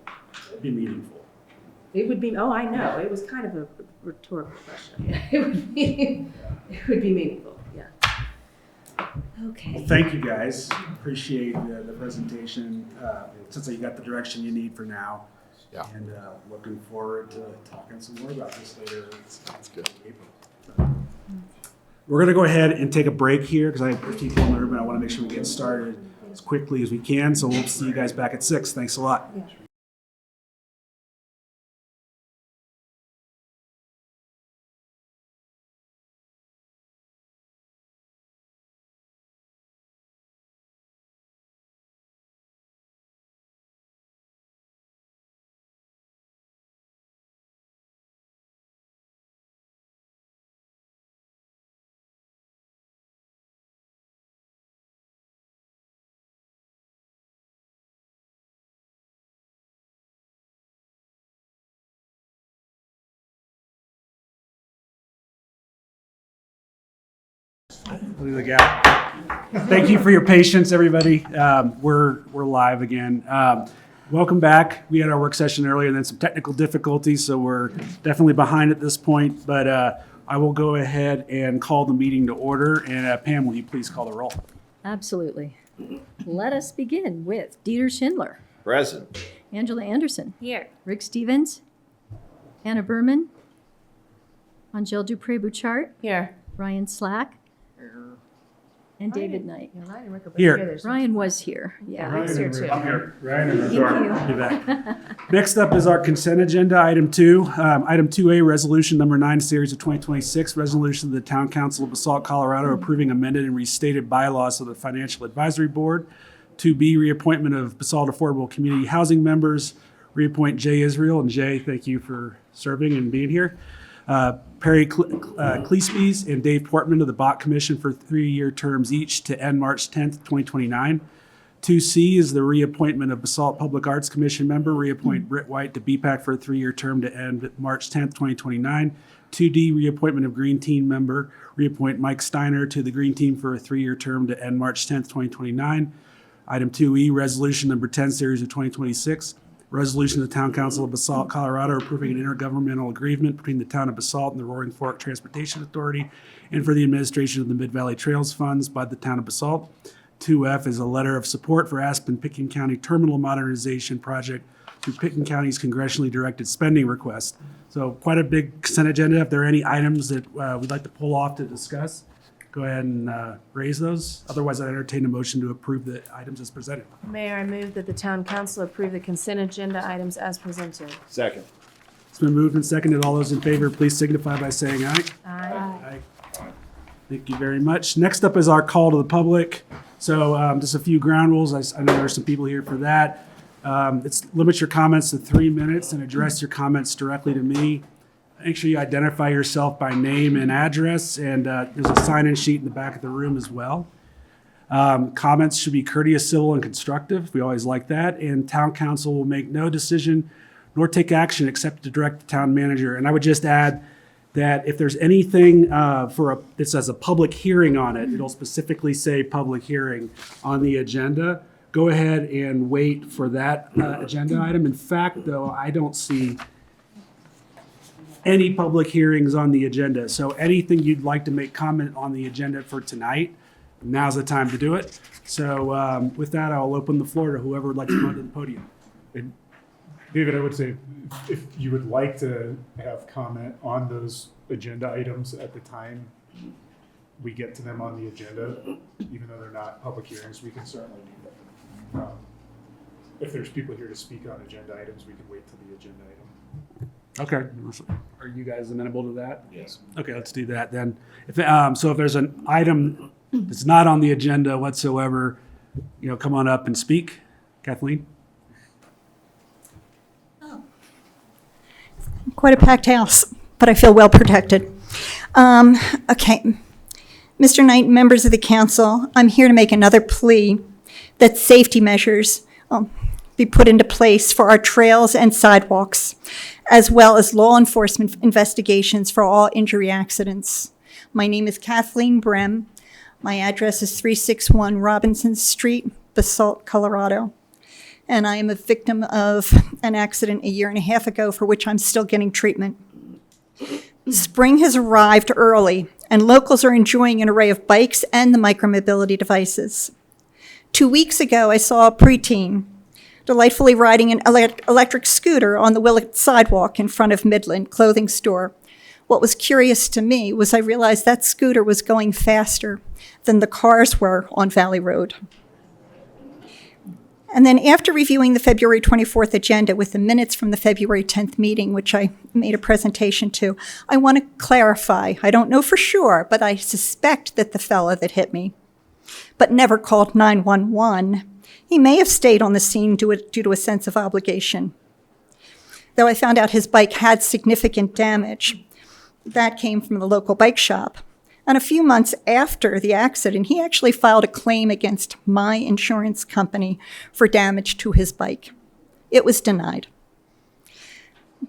It'd be meaningful. It would be, oh, I know, it was kind of a rhetorical question. Yeah, it would be meaningful, yeah. Well, Okay. thank you guys. Appreciate the presentation. Since you got the direction you need for now. Yeah. And looking forward to talking some more about this later. That's good. April. We're going to go ahead and take a break here because I have people in the room and I want to make sure we get started as quickly as we can. So we'll see you guys back at 6. Thanks a lot. Yeah. Look at the gap. Thank you for your patience, everybody. We're live again. Welcome back. We had our work session earlier and then some technical difficulties, so we're definitely behind at this point. But I will go ahead and call the meeting to order. And Pam, will you please call the roll? Absolutely. Let us begin with Dieter Schindler, Present. Angela Anderson, Here. Rick Stevens, Anna Berman, Angel Dupré-Bouchard, Here. Ryan Slack, and David Knight. Yeah, Ryan and Rick are both Here. There's- Ryan was here, yeah. Rick's here too. Thank you. Be back. Next up is our consent agenda, item 2. Item 2A, resolution number 9, series of 2026, resolution of the Town Council of Basalt, Colorado, approving amended and restated bylaws of the Financial Advisory Board. 2B, reappointment of Basalt Affordable Community Housing members. Reappoint Jay Israel. And Jay, thank you for serving and being here. Perry Cleespies and Dave Portman of the Bach Commission for 3-year terms each to end March 10th, 2029. 2C is the reappointment of Basalt Public Arts Commission member. Reappoint Britt White to BPAC for a 3-year term to end March 10th, 2029. 2D, reappointment of Green Team member. Reappoint Mike Steiner to the Green Team for a 3-year term to end March 10th, 2029. Item 2E, resolution number 10, series of 2026. Resolution of the Town Council of Basalt, Colorado, approving an intergovernmental agreement between the Town of Basalt and the Roaring Fork Transportation Authority and for the administration of the Mid-Valley Trails Funds by the Town of Basalt. 2F is a letter of support for Aspen-Pitkin County Terminal Modernization Project through Pitkin County's congressionally directed spending request. So quite a big consent agenda. If there are any items that we'd like to pull off to discuss, go ahead and raise those. Otherwise, I entertain a motion to approve the items as presented. Mayor, I move that the town council approve the consent agenda items as presented. Second. It's been moved and seconded. All those in favor, please signify by saying aye. Aye. Aye. Thank you very much. Next up is our call to the public. So just a few ground rules. I know there are some people here for that. It's limit your comments to 3 minutes and address your comments directly to me. Make sure you identify yourself by name and address, and there's a sign-in sheet in the back of the room as well. Comments should be courteous, civil, and constructive. We always like that. And town council will make no decision nor take action except to direct the town manager. And I would just add that if there's anything that says a public hearing on it, it'll specifically say public hearing on the agenda. Go ahead and wait for that agenda item. In fact, though, I don't see any public hearings on the agenda. So anything you'd like to make comment on the agenda for tonight, now's the time to do it. So with that, I'll open the floor to whoever would like to come to the podium. And David, I would say if you would like to have comment on those agenda items at the time we get to them on the agenda, even though they're not public hearings, we can certainly do that. If there's people here to speak on agenda items, we can wait till the agenda item. Okay. Are you guys amenable to that? Yes. Okay, let's do that then. So if there's an item that's not on the agenda whatsoever, come on up and speak. Kathleen? Quite a packed house, but I feel well protected. Okay. Mr. Knight, members of the council, I'm here to make another plea that safety measures be put into place for our trails and sidewalks, as well as law enforcement investigations for all injury accidents. My name is Kathleen Brem. My address is 361 Robinson Street, Basalt, Colorado. And I am a victim of an accident 1.5 years ago for which I'm still getting treatment. Spring has arrived early, and locals are enjoying an array of bikes and the micromobility devices. 2 weeks ago, I saw a preteen delightfully riding an electric scooter on the Willett sidewalk in front of Midland Clothing Store. What was curious to me was I realized that scooter was going faster than the cars were on Valley Road. And then after reviewing the February 24th agenda with the minutes from the February 10th meeting, which I made a presentation to, I want to clarify. I don't know for sure, but I suspect that the fella that hit me, but never called 911, he may have stayed on the scene due to a sense of obligation. Though I found out his bike had significant damage. That came from the local bike shop. And a few months after the accident, he actually filed a claim against my insurance company for damage to his bike. It was denied.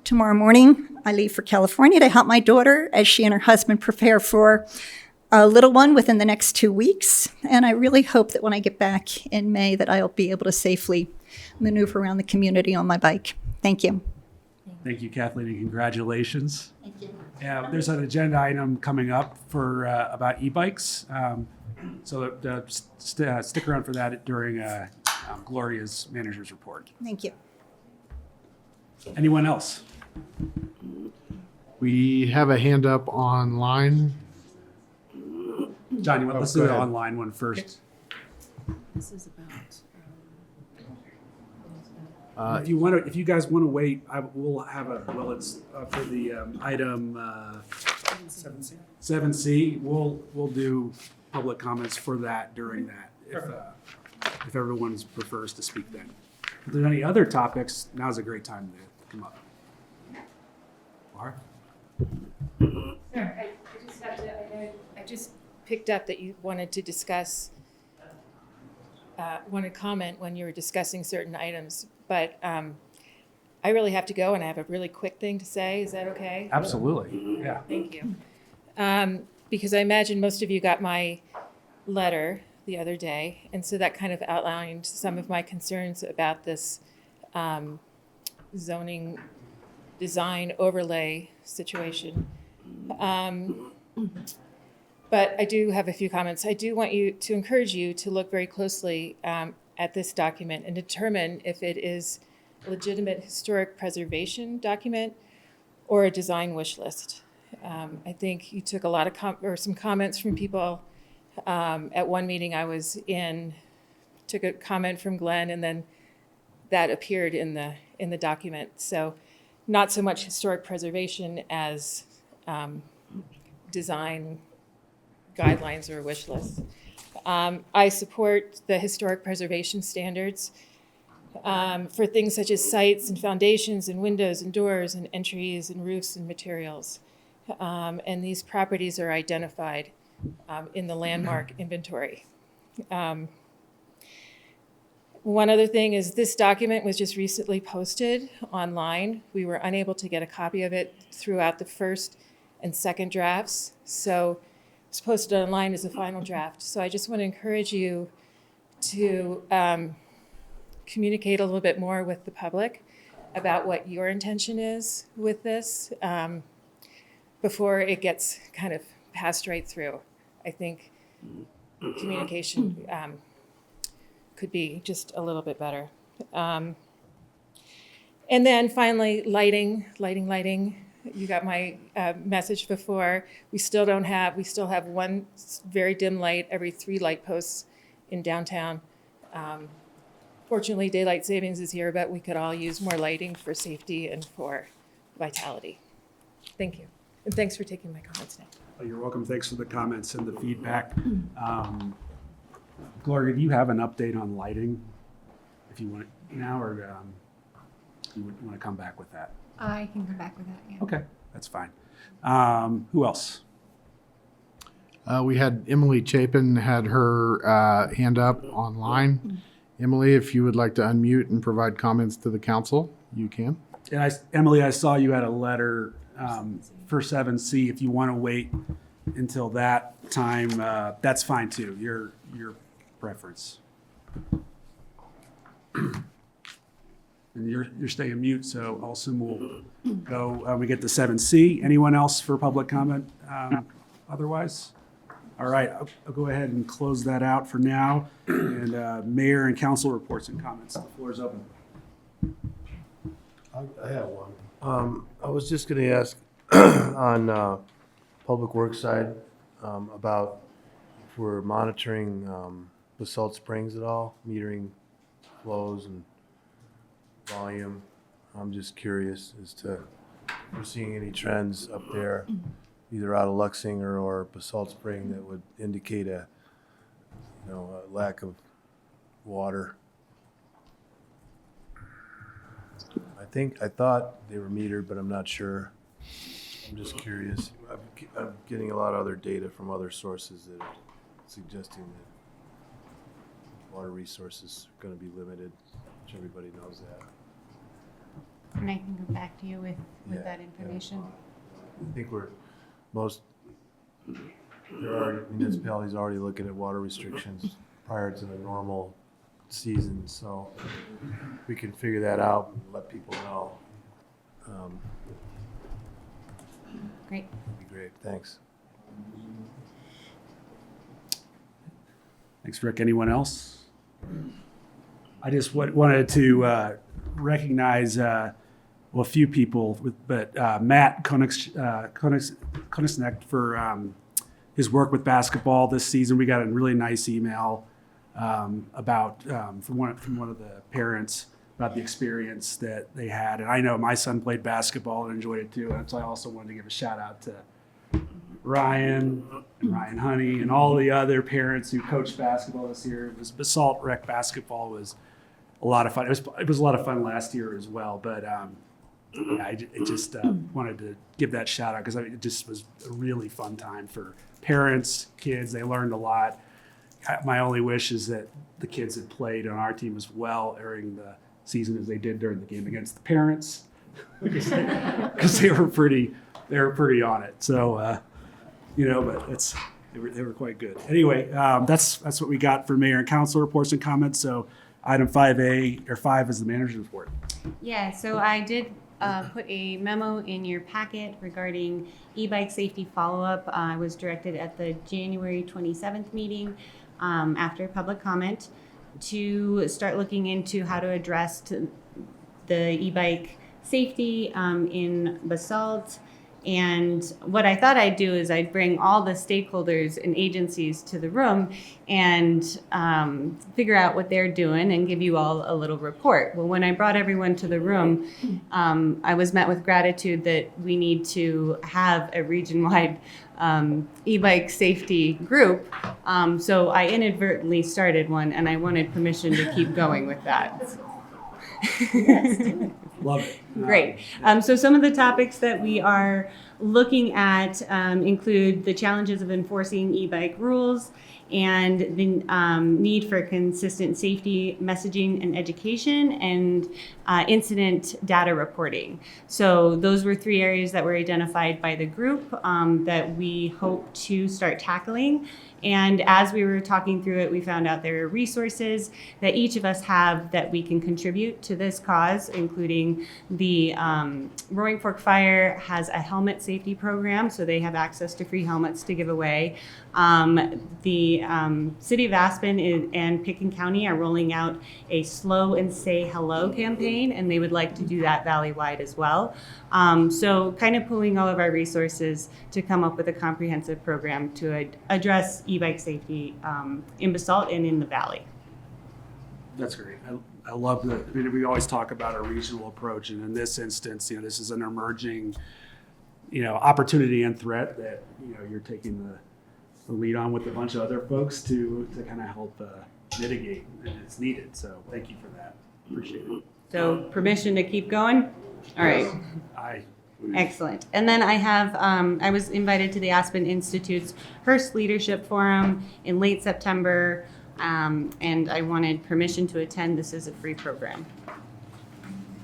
Tomorrow morning, I leave for California to help my daughter as she and her husband prepare for a little one within the next 2 weeks. And I really hope that when I get back in May that I'll be able to safely maneuver around the community on my bike. Thank you. Thank you, Kathleen, and congratulations. Thank you. Yeah, there's an agenda item coming up for about e-bikes. So stick around for that during Gloria's manager's report. Thank you. Anyone else? We have a hand up online. John, let's do the online one first. This is about. If you guys want to wait, we'll have it's for the item 7C. We'll do public comments for that during that if everyone prefers to speak then. If there's any other topics, now's a great time to come up. Laura? Sure, I just picked up that you wanted to discuss, wanted to comment when you were discussing certain items, but I really have to go and I have a really quick thing to say. Is that okay? Absolutely, yeah. Thank you. Because I imagine most of you got my letter the other day, and so that kind of outlined some of my concerns about this zoning design overlay situation. But I do have a few comments. I do want to encourage you to look very closely at this document and determine if it is a legitimate historic preservation document or a design wish list. I think you took a lot of some comments from people. At one meeting I was in, took a comment from Glenn, and then that appeared in the document. So not so much historic preservation as design guidelines or a wish list. I support the historic preservation standards for things such as sites and foundations and windows and doors and entries and roofs and materials. And these properties are identified in the landmark inventory. One other thing is this document was just recently posted online. We were unable to get a copy of it throughout the first and second drafts. So it's posted online as a final draft. So I just want to encourage you to communicate a little bit more with the public about what your intention is with this before it gets kind of passed right through. I think communication could be just a little bit better. And then finally, lighting. You got my message before. We still have one very dim light every 3 light posts in downtown. Fortunately, daylight savings is here, but we could all use more lighting for safety and for vitality. Thank you. And thanks for taking my comments now. Oh, you're welcome. Thanks for the comments and the feedback. Gloria, do you have an update on lighting? If you want it now, or you would want to come back with that? I can come back with that, yeah. Okay, that's fine. Who else? We had Emily Chapin had her hand up online. Emily, if you would like to unmute and provide comments to the council, you can. And Emily, I saw you had a letter for 7C. If you want to wait until that time, that's fine too. Your preference. And you're staying mute, so I'll assume we'll go. We get to 7C. Anyone else for public comment? Otherwise, all right. I'll go ahead and close that out for now. And mayor and council reports and comments. The floor is open. I have one. I was just going to ask on public works side about if we're monitoring Basalt Springs at all, metering flows and volume. I'm just curious as to if we're seeing any trends up there, either out of Luxinger or Basalt Spring, that would indicate a lack of water. I thought they were metered, but I'm not sure. I'm just curious. I'm getting a lot of other data from other sources that are suggesting that water resources are going to be limited, which everybody knows that. And I can come back to you with that information. I think there are municipalities already looking at water restrictions prior to the normal season, so we can figure that out and let people know. Great. That'd be great. Thanks. Thanks, Rick. Anyone else? I just wanted to recognize a few people, but Matt Koenigsnecht for his work with basketball this season. We got a really nice email about from one of the parents about the experience that they had. And I know my son played basketball and enjoyed it too. And so I also wanted to give a shout out to Ryan and Ryan Honey and all the other parents who coached basketball this year. It was Basalt Rec basketball was a lot of fun. It was a lot of fun last year as well. But I just wanted to give that shout out because it just was a really fun time for parents, kids. They learned a lot. My only wish is that the kids had played on our team as well during the season as they did during the game against the parents, because they were pretty on it. So, but they were quite good. Anyway, that's what we got for mayor and council reports and comments. So, item 5A or 5 is the manager's report. Yeah, so I did put a memo in your packet regarding e-bike safety follow-up. I was directed at the January 27th meeting after public comment to start looking into how to address the e-bike safety in Basalt And what I thought I'd do is I'd bring all the stakeholders and agencies to the room and figure out what they're doing and give you all a little report. Well, when I brought everyone to the room, I was met with gratitude that we need to have a region-wide e-bike safety group. So I inadvertently started one, and I wanted permission to keep going with that. Love it. Great. So some of the topics that we are looking at include the challenges of enforcing e-bike rules and the need for consistent safety messaging and education and incident data reporting. So those were 3 areas that were identified by the group that we hope to start tackling. And as we were talking through it, we found out there are resources that each of us have that we can contribute to this cause, including the Roaring Fork Fire has a helmet safety program, so they have access to free helmets to give away. The City of Aspen and Pickens County are rolling out a Slow and Say Hello campaign, and they would like to do that valley-wide as well. So kind of pooling all of our resources to come up with a comprehensive program to address e-bike safety in Basalt and in the valley. That's great. I love that. I mean, we always talk about a regional approach, and in this instance, this is an emerging, opportunity and threat that, you're taking the lead on with a bunch of other folks to kind of help mitigate, and it's needed. So thank you for that. Appreciate it. So permission to keep going? All right. Excellent. And then I have, I was invited to the Aspen Institute's Hearst Leadership Forum in late September, and I wanted permission to attend. This is a free program.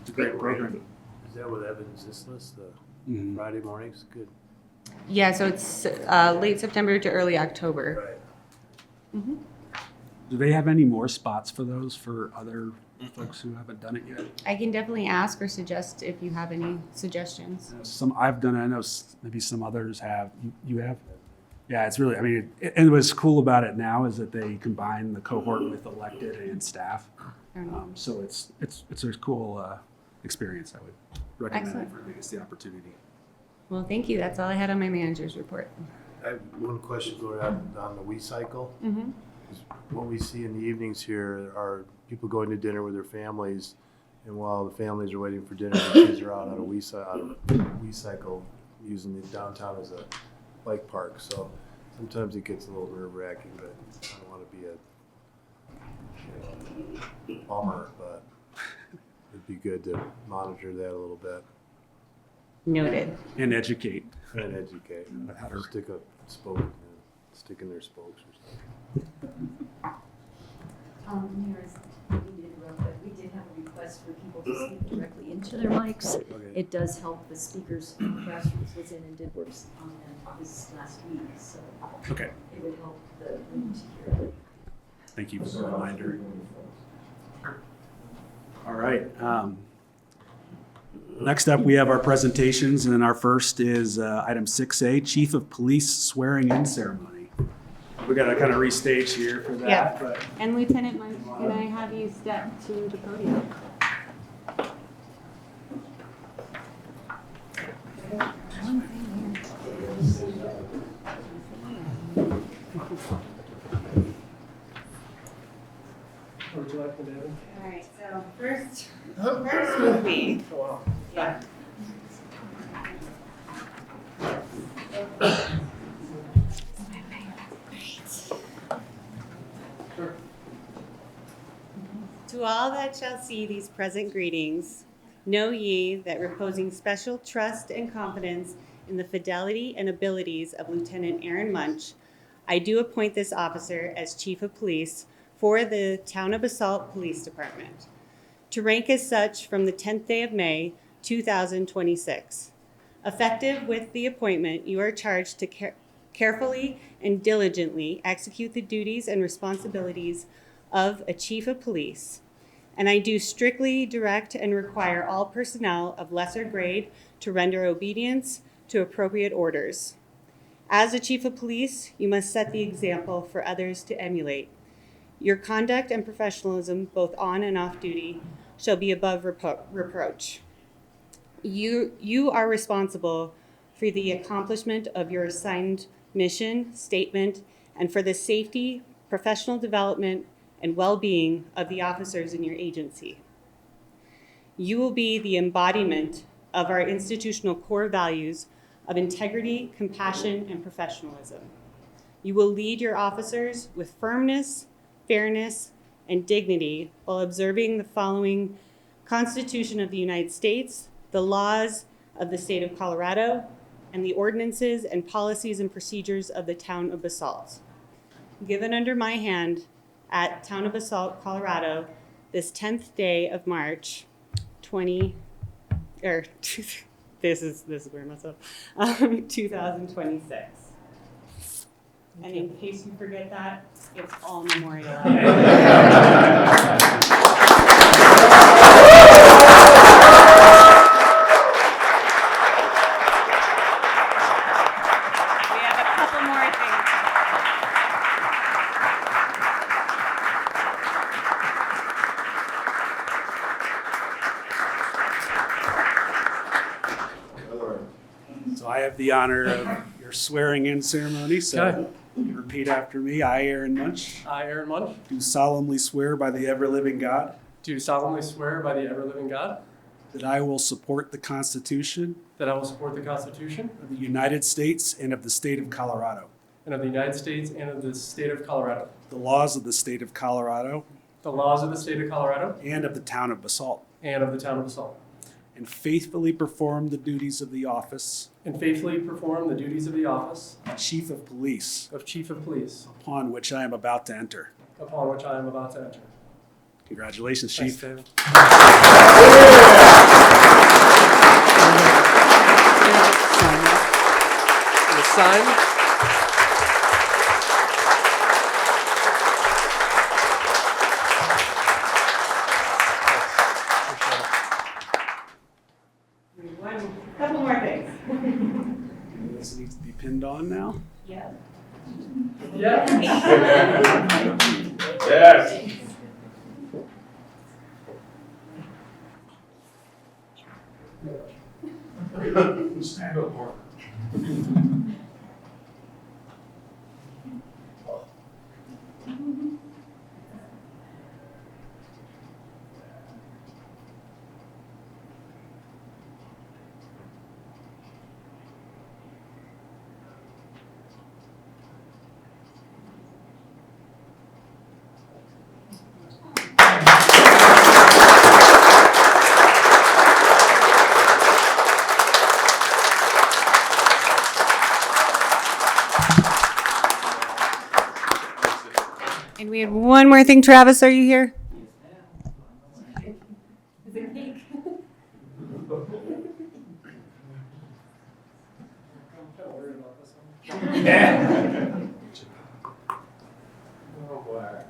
It's a great program. Is that what Evans Isthmus, the Friday mornings? Good. Yeah, so it's late September to early October. Right. Do they have any more spots for those for other folks who haven't done it yet? I can definitely ask or suggest if you have any suggestions. Some I've done it. I know maybe some others have. You have? Yeah, it's really, and what's cool about it now is that they combine the cohort with elected and staff. So it's a cool experience. I would recommend Excellent. it for if it's the opportunity. Well, thank you. That's all I had on my manager's report. I have one question going on the We Cycle. Mm-hmm. What we see in the evenings here are people going to dinner with their families, and while the families are waiting for dinner, the kids are out on a We Cycle using the downtown as a bike park. So sometimes it gets a little nerve-wracking, but I don't want to be a bummer, but it'd be good to monitor that a little bit. Noted. And educate. And educate. Stick a spoke, stick in their spokes or something. Mayor, I didn't interrupt, but we did have a request for people to speak directly into their mics. Okay. It does help the speakers. Grassroots was in and did work on that this last week, so Okay. it would help the room to hear. Thank you for the reminder. All right. Next up, we have our presentations, and our first is item 6A, Chief of Police Swearing-In Ceremony. We got to kind of restage here for that. Yeah. But And Lieutenant Mike, can I have you step to the podium? Would you like to do? All right, so first with me. Yeah. To all that shall see these present greetings, know ye that reposing special trust and confidence in the fidelity and abilities of Lieutenant Aaron Munch, I do appoint this officer as Chief of Police for the Town of Basalt Police Department, to rank as such from the 10th day of May, 2026. Effective with the appointment, you are charged to carefully and diligently execute the duties and responsibilities of a Chief of Police, and I do strictly direct and require all personnel of lesser grade to render obedience to appropriate orders. As a Chief of Police, you must set the example for others to emulate. Your conduct and professionalism, both on and off duty, shall be above reproach. You are responsible for the accomplishment of your assigned mission, statement, and for the safety, professional development, and well-being of the officers in your agency. You will be the embodiment of our institutional core values of integrity, compassion, and professionalism. You will lead your officers with firmness, fairness, and dignity while observing the following Constitution of the United States, the laws of the state of Colorado, and the ordinances and policies and procedures of the town of Basalt. Given under my hand at Town of Basalt, Colorado, this 10th day of March, this is where I mess up, 2026. And in case you forget that, it's all memorialized. We have a couple more things. So I have the honor of your swearing-in ceremony, so you repeat after me. I, Aaron Munch, I, Aaron Munch, do solemnly swear by the ever-living God do solemnly swear by the ever-living God that I will support the Constitution that I will support the Constitution of the United States and of the state of Colorado, and of the United States and of the state of Colorado, the laws of the state of Colorado the laws of the state of Colorado and of the town of Basalt, and of the town of Basalt, and faithfully perform the duties of the office and faithfully perform the duties of the office of Chief of Police, of Chief of Police, upon which I am about to enter. upon which I am about to enter. Congratulations, Thanks, Chief. David. The sign. Couple more things. This needs to be pinned on now. Yeah. Yes. And we had one more thing. Travis, are you here? Is it cake? Oh, boy.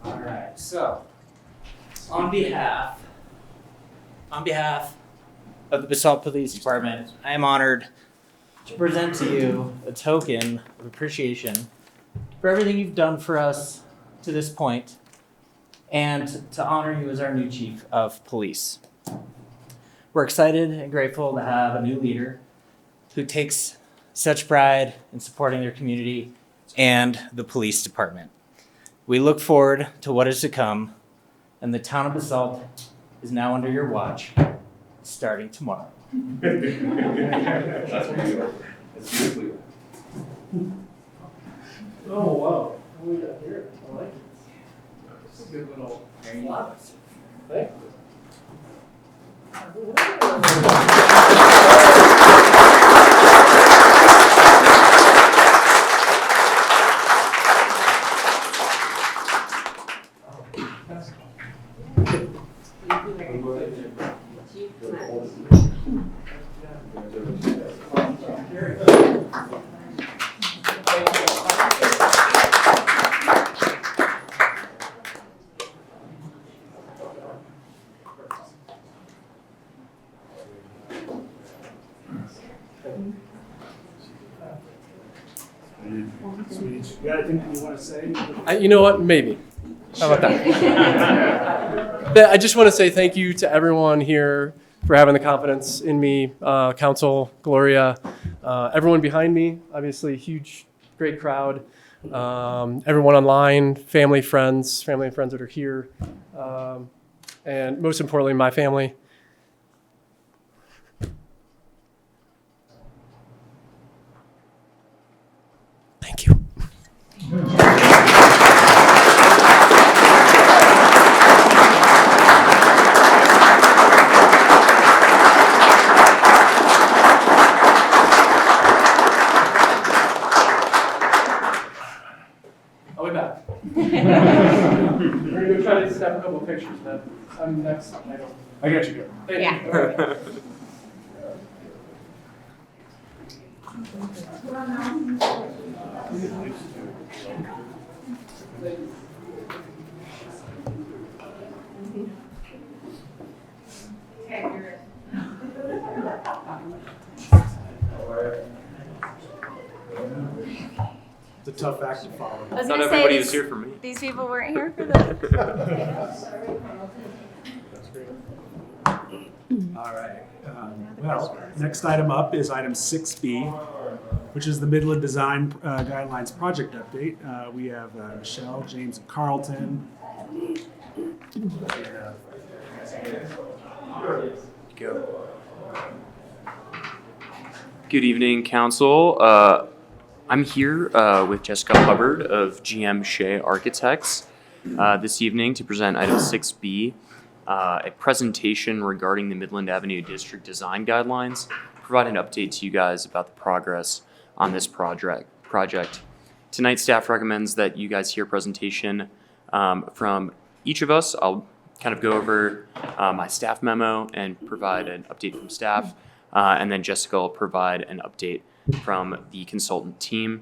All right, so On behalf of the Basalt Police Department, I am honored to present to you a token of appreciation for everything you've done for us to this point, and to honor you as our new Chief of Police. We're excited and grateful to have a new leader who takes such pride in supporting their community and the police department. We look forward to what is to come, and the town of Basalt is now under your watch, starting tomorrow. that's beautiful. That's beautifully. Oh wow! What do we got here? I like it. It's a good little lot. Thank you. Sweet. You got anything that you want to say? You know what? Maybe. How about that? I just want to say thank you to everyone here for having the confidence in me, Council, Gloria, everyone behind me, obviously huge, great crowd, everyone online, family and friends that are here, and most importantly, my family. Thank you. I'll be back. We're gonna go try to snap a couple of pictures, man. I'm next. I got you. Thank Yeah. you. All right. It's a tough act to follow. I was Not gonna say, everybody was here for me. these people weren't here for the. All right. Well, next item up is item 6B, which is the Midland Design Guidelines Project Update. We have Michelle, James, and Carlton. Go. Good evening, Council. I'm here with Jessica Hubbard of GM Shea Architects this evening to present item 6B, a presentation regarding the Midland Avenue District Design Guidelines, provide an update to you guys about the progress on this project. Tonight, staff recommends that you guys hear a presentation from each of us. I'll kind of go over my staff memo and provide an update from staff, and then Jessica will provide an update from the consultant team.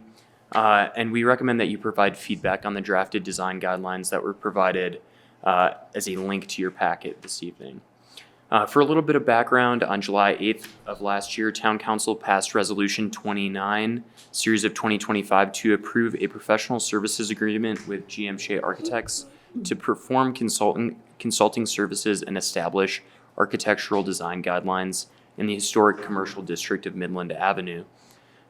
And we recommend that you provide feedback on the drafted design guidelines that were provided as a link to your packet this evening. For a little bit of background, on July 8th of last year, Town Council passed Resolution 29, Series of 2025, to approve a professional services agreement with GM Shea Architects to perform consulting services and establish architectural design guidelines in the historic commercial district of Midland Avenue.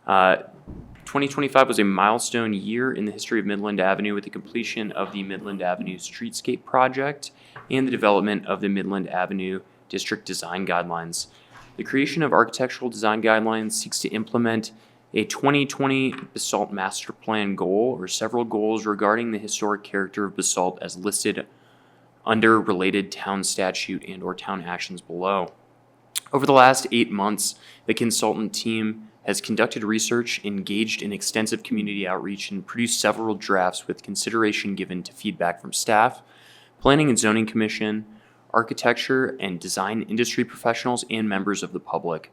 2025 was a milestone year in the history of Midland Avenue with the completion of the Midland Avenue Streetscape project and the development of the Midland Avenue District Design Guidelines. The creation of architectural design guidelines seeks to implement a 2020 Basalt Master Plan goal or several goals regarding the historic character of Basalt as listed under related town statute and or town actions below. Over the last 8 months, the consultant team has conducted research, engaged in extensive community outreach, and produced several drafts with consideration given to feedback from staff, Planning and Zoning Commission, architecture and design industry professionals, and members of the public.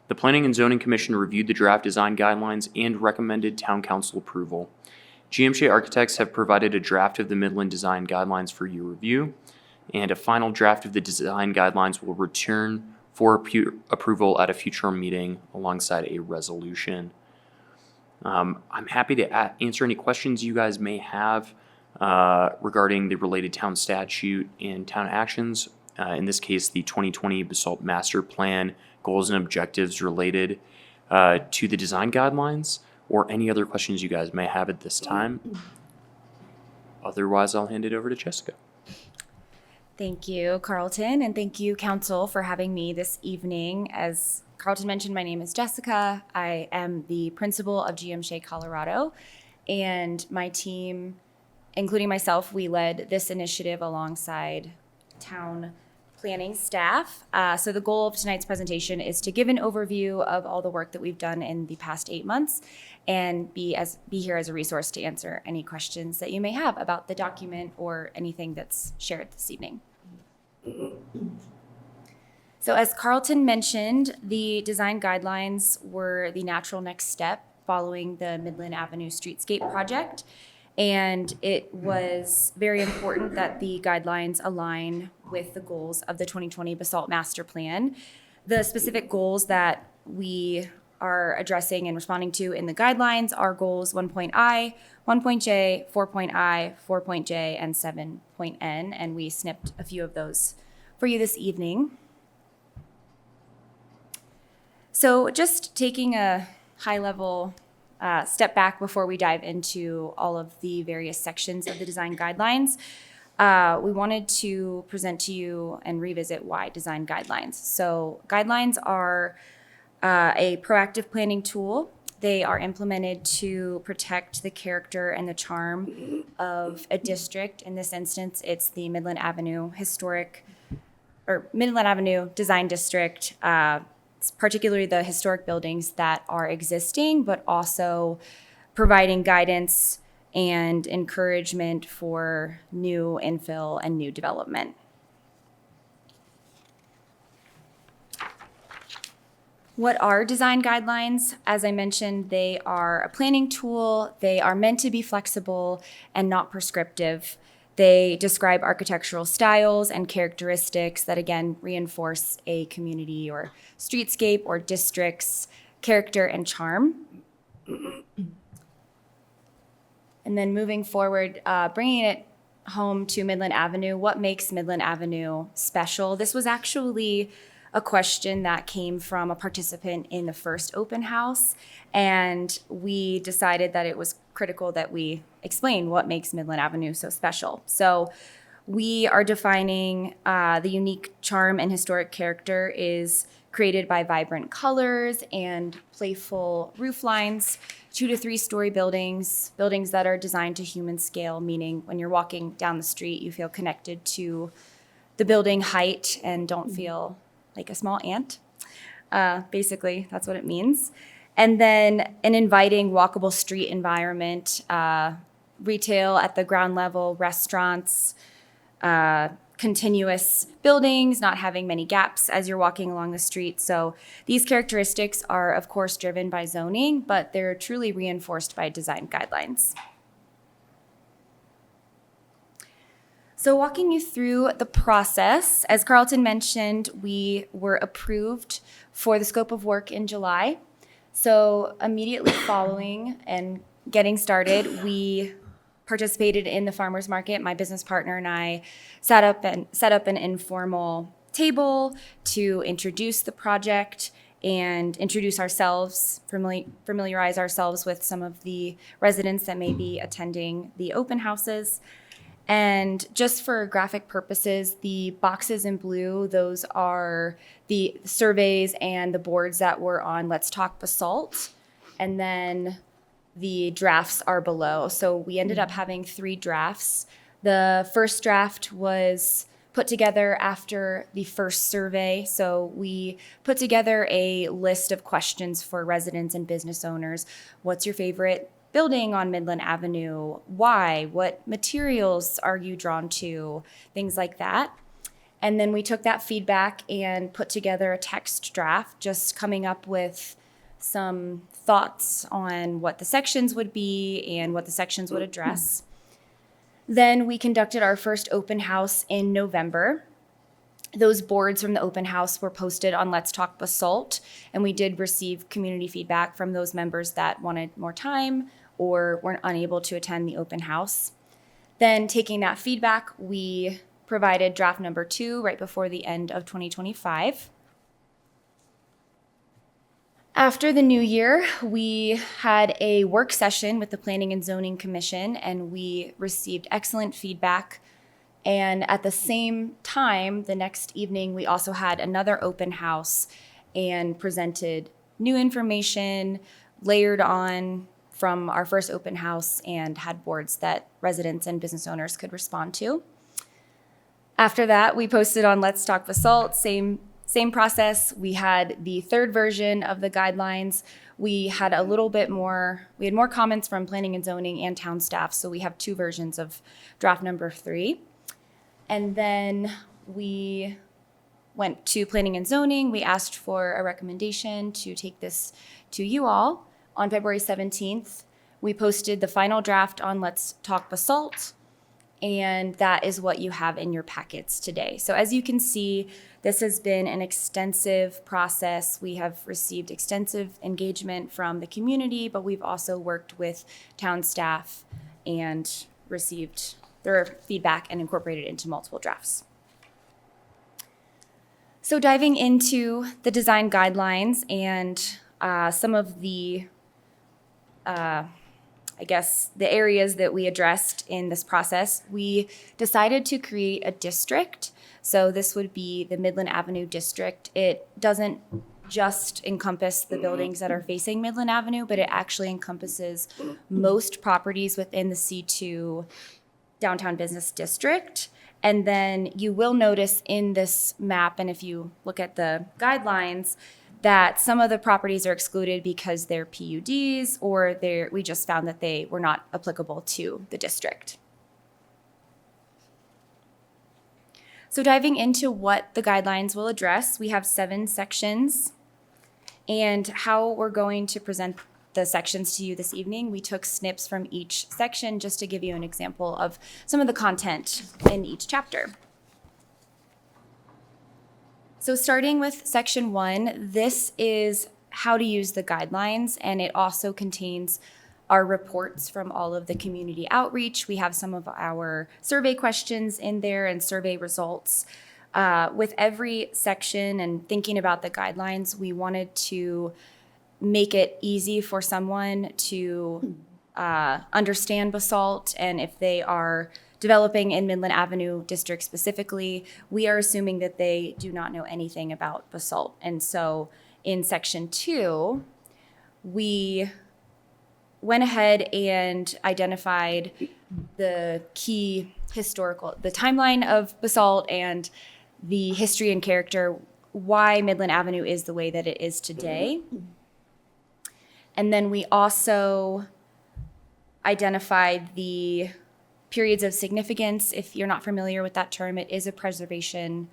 The Planning and Zoning Commission reviewed the draft design guidelines and recommended Town Council approval. GM Shea Architects have provided a draft of the Midland Design Guidelines for your review, and a final draft of the design guidelines will return for approval at a future meeting alongside a resolution. I'm happy to answer any questions you guys may have regarding the related town statute and town actions. In this case, the 2020 Basalt Master Plan goals and objectives related to the design guidelines, or any other questions you guys may have at this time. Otherwise, I'll hand it over to Jessica. Thank you, Carlton, and thank you, Council, for having me this evening. As Carlton mentioned, my name is Jessica. I am the principal of GM Shea Colorado, and my team, including myself, we led this initiative alongside town planning staff. So the goal of tonight's presentation is to give an overview of all the work that we've done in the past 8 months and be here as a resource to answer any questions that you may have about the document or anything that's shared this evening. So as Carlton mentioned, the design guidelines were the natural next step following the Midland Avenue Streetscape project. And it was very important that the guidelines align with the goals of the 2020 Basalt Master Plan. The specific goals that we are addressing and responding to in the guidelines are goals 1.I, 1.J, 4.I, 4.J, and 7.N, and we snipped a few of those for you this evening. So just taking a high level step back before we dive into all of the various sections of the design guidelines, we wanted to present to you and revisit why design guidelines. So guidelines are a proactive planning tool. They are implemented to protect the character and the charm of a district. In this instance, it's the Midland Avenue Design District, particularly the historic buildings that are existing, but also providing guidance and encouragement for new infill and new development. What are design guidelines? As I mentioned, they are a planning tool. They are meant to be flexible and not prescriptive. They describe architectural styles and characteristics that, again, reinforce a community or streetscape or district's character and charm. And then moving forward, bringing it home to Midland Avenue, what makes Midland Avenue special? This was actually a question that came from a participant in the first open house, and we decided that it was critical that we explain what makes Midland Avenue so special. So we are defining the unique charm and historic character is created by vibrant colors and playful roof lines, 2 to 3 story buildings that are designed to human scale, meaning when you're walking down the street, you feel connected to the building height and don't feel like a small ant. Basically, that's what it means. And then an inviting, walkable street environment, retail at the ground level, restaurants, continuous buildings, not having many gaps as you're walking along the street. So these characteristics are, of course, driven by zoning, but they're truly reinforced by design guidelines. So walking you through the process, as Carlton mentioned, we were approved for the scope of work in July. So immediately following and getting started, we participated in the farmers market. My business partner and I set up an informal table to introduce the project and introduce ourselves, familiarize ourselves with some of the residents that may be attending the open houses. And just for graphic purposes, the boxes in blue, those are the surveys and the boards that were on Let's Talk Basalt. And then the drafts are below. So we ended up having 3 drafts. The first draft was put together after the first survey. So we put together a list of questions for residents and business owners. What's your favorite building on Midland Avenue? Why? What materials are you drawn to? Things like that. And then we took that feedback and put together a text draft, just coming up with some thoughts on what the sections would be and what the sections would address. Then we conducted our first open house in November. Those boards from the open house were posted on Let's Talk Basalt, and we did receive community feedback from those members that wanted more time or weren't unable to attend the open house. Then taking that feedback, we provided draft number 2 right before the end of 2025. After the new year, we had a work session with the Planning and Zoning Commission, and we received excellent feedback. And at the same time, the next evening, we also had another open house and presented new information layered on from our first open house and had boards that residents and business owners could respond to. After that, we posted on Let's Talk Basalt, same process. We had the 3rd version of the guidelines. We had more comments from planning and zoning and town staff, so we have 2 versions of draft number 3. And then we went to planning and zoning. We asked for a recommendation to take this to you all. On February 17th, we posted the final draft on Let's Talk Basalt, and that is what you have in your packets today. So as you can see, this has been an extensive process. We have received extensive engagement from the community, but we've also worked with town staff and received their feedback and incorporated it into multiple drafts. So diving into the design guidelines and some of the, the areas that we addressed in this process, we decided to create a district. So this would be the Midland Avenue District. It doesn't just encompass the buildings that are facing Midland Avenue, but it actually encompasses most properties within the C2 Downtown Business District. And then you will notice in this map, and if you look at the guidelines, that some of the properties are excluded because they're PUDs or we just found that they were not applicable to the district. So diving into what the guidelines will address, we have 7 sections. And how we're going to present the sections to you this evening, we took snips from each section just to give you an example of some of the content in each chapter. So starting with section 1, this is how to use the guidelines, and it also contains our reports from all of the community outreach. We have some of our survey questions in there and survey results. With every section and thinking about the guidelines, we wanted to make it easy for someone to understand Basalt, and if they are developing in Midland Avenue District specifically, we are assuming that they do not know anything about Basalt. And so in section 2, we went ahead and identified the key the timeline of Basalt and the history and character, why Midland Avenue is the way that it is today. And then we also identified the periods of significance. If you're not familiar with that term, it is a preservation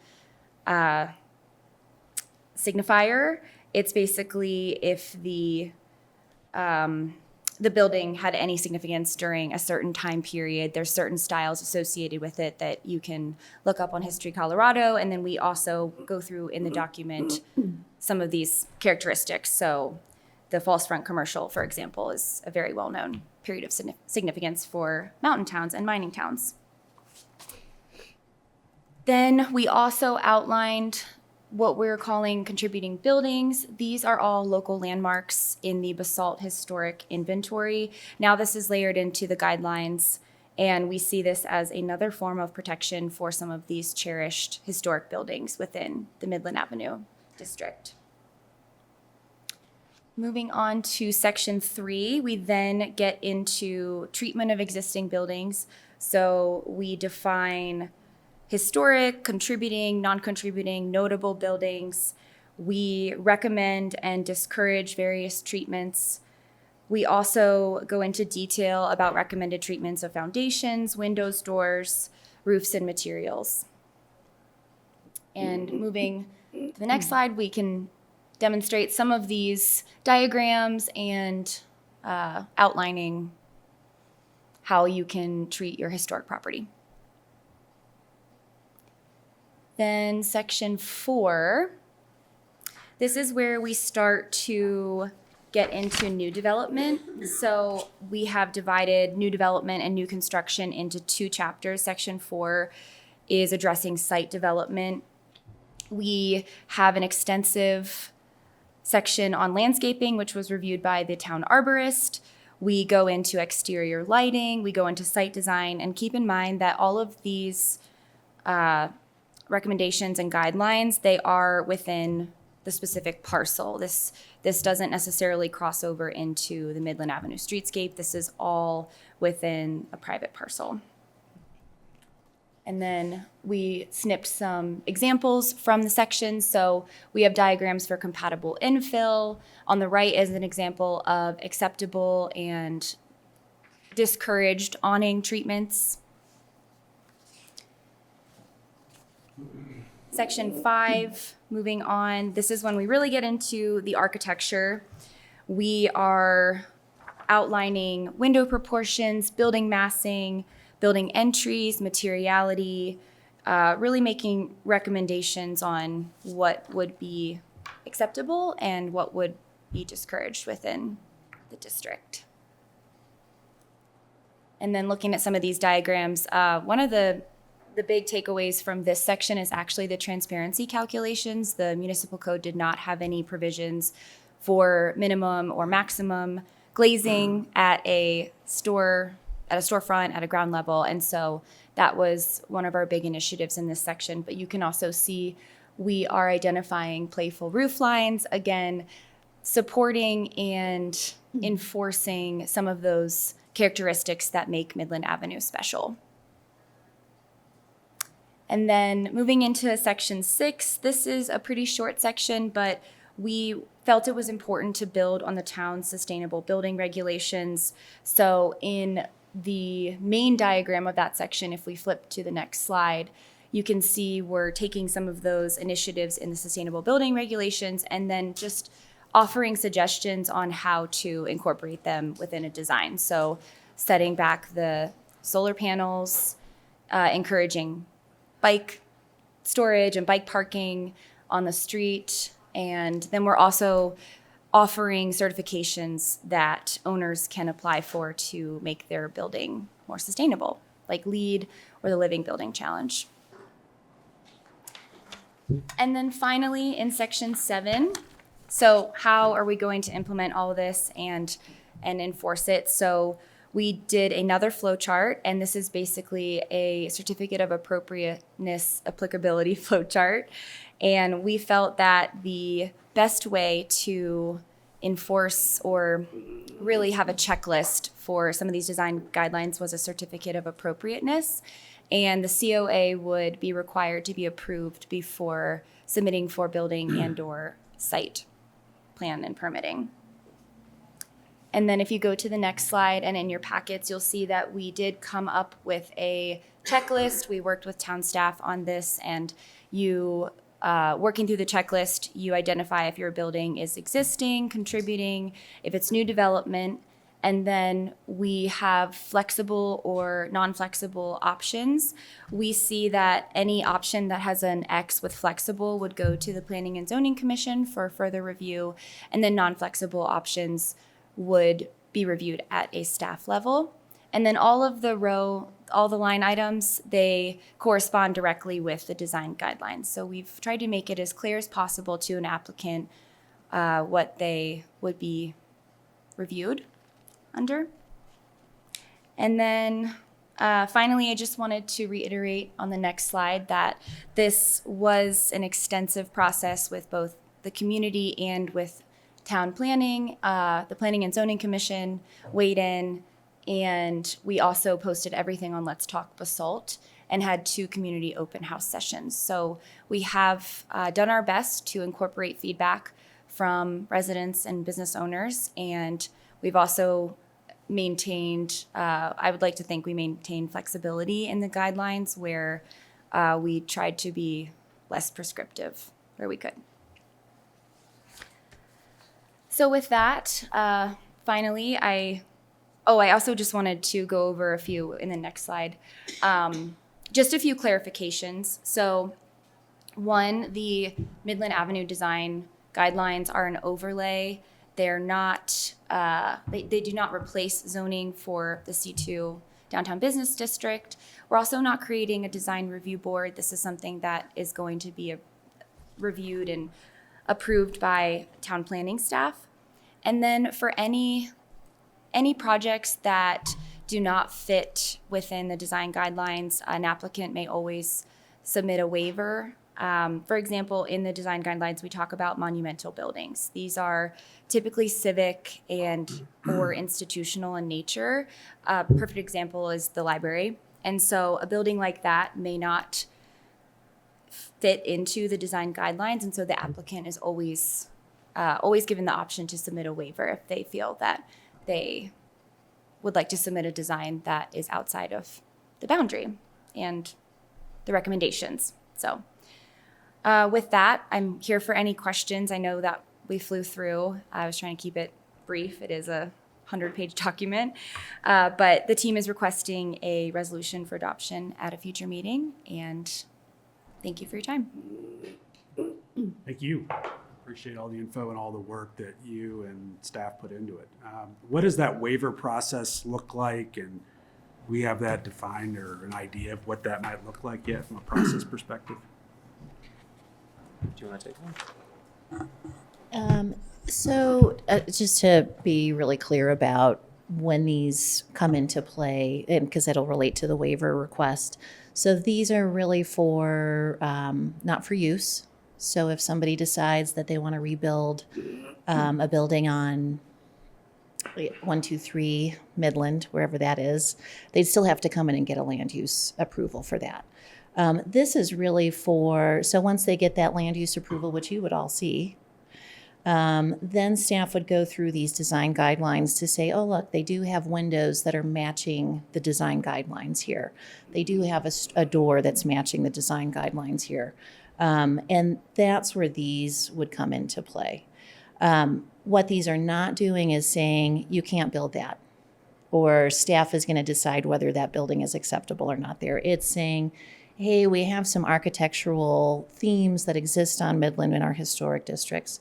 signifier. It's basically if the building had any significance during a certain time period. There's certain styles associated with it that you can look up on History Colorado, and then we also go through in the document some of these characteristics. So the false front commercial, for example, is a very well-known period of significance for mountain towns and mining towns. Then we also outlined what we're calling contributing buildings. These are all local landmarks in the Basalt Historic Inventory. Now this is layered into the guidelines, and we see this as another form of protection for some of these cherished historic buildings within the Midland Avenue District. Moving on to section 3, we then get into treatment of existing buildings. So we define historic, contributing, non-contributing, notable buildings. We recommend and discourage various treatments. We also go into detail about recommended treatments of foundations, windows, doors, roofs, and materials. And moving to the next slide, we can demonstrate some of these diagrams and outlining how you can treat your historic property. Then section 4, this is where we start to get into new development. So we have divided new development and new construction into 2 chapters. Section 4 is addressing site development. We have an extensive section on landscaping, which was reviewed by the town arborist. We go into exterior lighting, we go into site design, and keep in mind that all of these recommendations and guidelines, they are within the specific parcel. This doesn't necessarily cross over into the Midland Avenue streetscape. This is all within a private parcel. And then we snipped some examples from the sections. So we have diagrams for compatible infill. On the right is an example of acceptable and discouraged awning treatments. Section 5, moving on, this is when we really get into the architecture. We are outlining window proportions, building massing, building entries, materiality, really making recommendations on what would be acceptable and what would be discouraged within the district. And then looking at some of these diagrams, one of the the big takeaways from this section is actually the transparency calculations. The municipal code did not have any provisions for minimum or maximum glazing at a storefront, at a ground level. And so that was one of our big initiatives in this section. But you can also see we are identifying playful roof lines, again, supporting and enforcing some of those characteristics that make Midland Avenue special. And then moving into section 6, this is a pretty short section, but we felt it was important to build on the town's sustainable building regulations. So in the main diagram of that section, if we flip to the next slide, you can see we're taking some of those initiatives in the sustainable building regulations and then just offering suggestions on how to incorporate them within a design. So setting back the solar panels, encouraging bike storage and bike parking on the street. And then we're also offering certifications that owners can apply for to make their building more sustainable, like LEED or the Living Building Challenge. And then finally, in section 7, so how are we going to implement all of this and enforce it? So we did another flow chart, and this is basically a certificate of appropriateness applicability flow chart. And we felt that the best way to enforce or really have a checklist for some of these design guidelines was a certificate of appropriateness. And the COA would be required to be approved before submitting for building and/or site plan and permitting. And then if you go to the next slide and in your packets, you'll see that we did come up with a checklist. We worked with town staff on this, and you, working through the checklist, you identify if your building is existing, contributing, if it's new development, and then we have flexible or non-flexible options. We see that any option that has an X with flexible would go to the Planning and Zoning Commission for further review, and then non-flexible options would be reviewed at a staff level. And then all the line items, they correspond directly with the design guidelines. So we've tried to make it as clear as possible to an applicant what they would be reviewed under. And then finally, I just wanted to reiterate on the next slide that this was an extensive process with both the community and with town planning. The Planning and Zoning Commission weighed in, and we also posted everything on Let's Talk Basalt and had 2 community open house sessions. So we have done our best to incorporate feedback from residents and business owners, and we've also maintained, I would like to think we maintained flexibility in the guidelines where we tried to be less prescriptive where we could. So with that, finally, I also just wanted to go over a few in the next slide. Just a few clarifications. So one, the Midland Avenue design guidelines are an overlay. They're not, they do not replace zoning for the C2 Downtown Business District. We're also not creating a design review board. This is something that is going to be reviewed and approved by town planning staff. And then for any projects that do not fit within the design guidelines, an applicant may always submit a waiver. For example, in the design guidelines, we talk about monumental buildings. These are typically civic and or institutional in nature. A perfect example is the library. And so a building like that may not fit into the design guidelines. And so the applicant is always given the option to submit a waiver if they feel that they would like to submit a design that is outside of the boundary and the recommendations. So with that, I'm here for any questions. I know that we flew through. I was trying to keep it brief. It is a 100-page document, but the team is requesting a resolution for adoption at a future meeting, and thank you for your time. Thank you. Appreciate all the info and all the work that you and staff put into it. What does that waiver process look like, and we have that defined or an idea of what that might look like yet from a process perspective? Do you want to take one? So just to be really clear about when these come into play, because it'll relate to the waiver request. So these are really for, not for use. So if somebody decides that they want to rebuild a building on 123 Midland, wherever that is, they'd still have to come in and get a land use approval for that. This is really for, so once they get that land use approval, which you would all see, then staff would go through these design guidelines to say, oh, look, they do have windows that are matching the design guidelines here. They do have a door that's matching the design guidelines here. And that's where these would come into play. What these are not doing is saying, you can't build that, or staff is going to decide whether that building is acceptable or not there. It's saying, hey, we have some architectural themes that exist on Midland in our historic districts.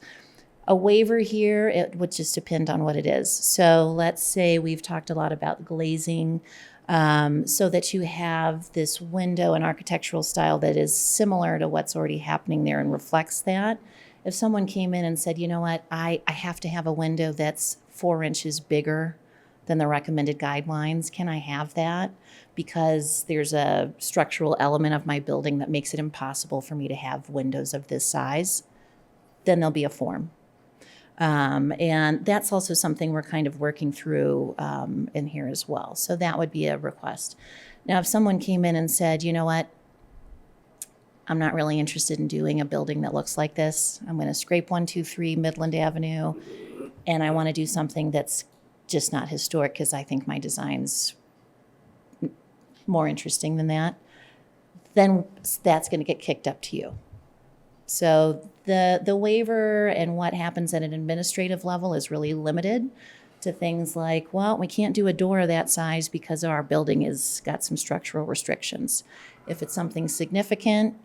A waiver here, it would just depend on what it is. So let's say we've talked a lot about glazing, so that you have this window and architectural style that is similar to what's already happening there and reflects that. If someone came in and said, you know what, I have to have a window that's 4 inches bigger than the recommended guidelines, can I have that? Because there's a structural element of my building that makes it impossible for me to have windows of this size, then there'll be a form. And that's also something we're kind of working through in here as well. So that would be a request. Now, if someone came in and said, you know what, I'm not really interested in doing a building that looks like this. I'm going to scrape 123 Midland Avenue, and I want to do something that's just not historic because I think my design's more interesting than that, then that's going to get kicked up to you. So the waiver and what happens at an administrative level is really limited to things like, well, we can't do a door that size because our building has got some structural restrictions. If it's something significant,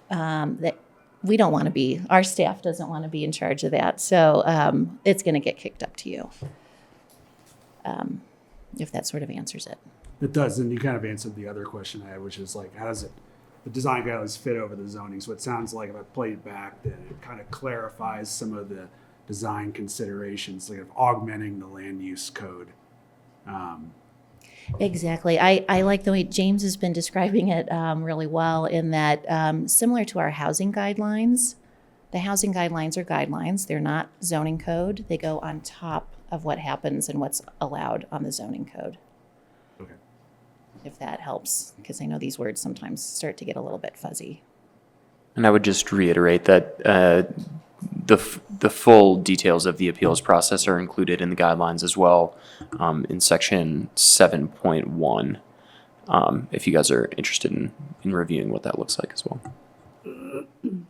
that we don't want to be, our staff doesn't want to be in charge of that. So it's going to get kicked up to you, if that sort of answers it. It does, and you kind of answered the other question I had, which is like, how does the design guidelines fit over the zoning? So it sounds like, if I played it back, that it kind of clarifies some of the design considerations, like of augmenting the land use code. Exactly. I like the way James has been describing it really well, in that similar to our housing guidelines, the housing guidelines are guidelines. They're not zoning code. They go on top of what happens and what's allowed on the zoning code. Okay. If that helps, because I know these words sometimes start to get a little bit fuzzy. And I would just reiterate that the full details of the appeals process are included in the guidelines as well, in section 7.1, if you guys are interested in reviewing what that looks like as well.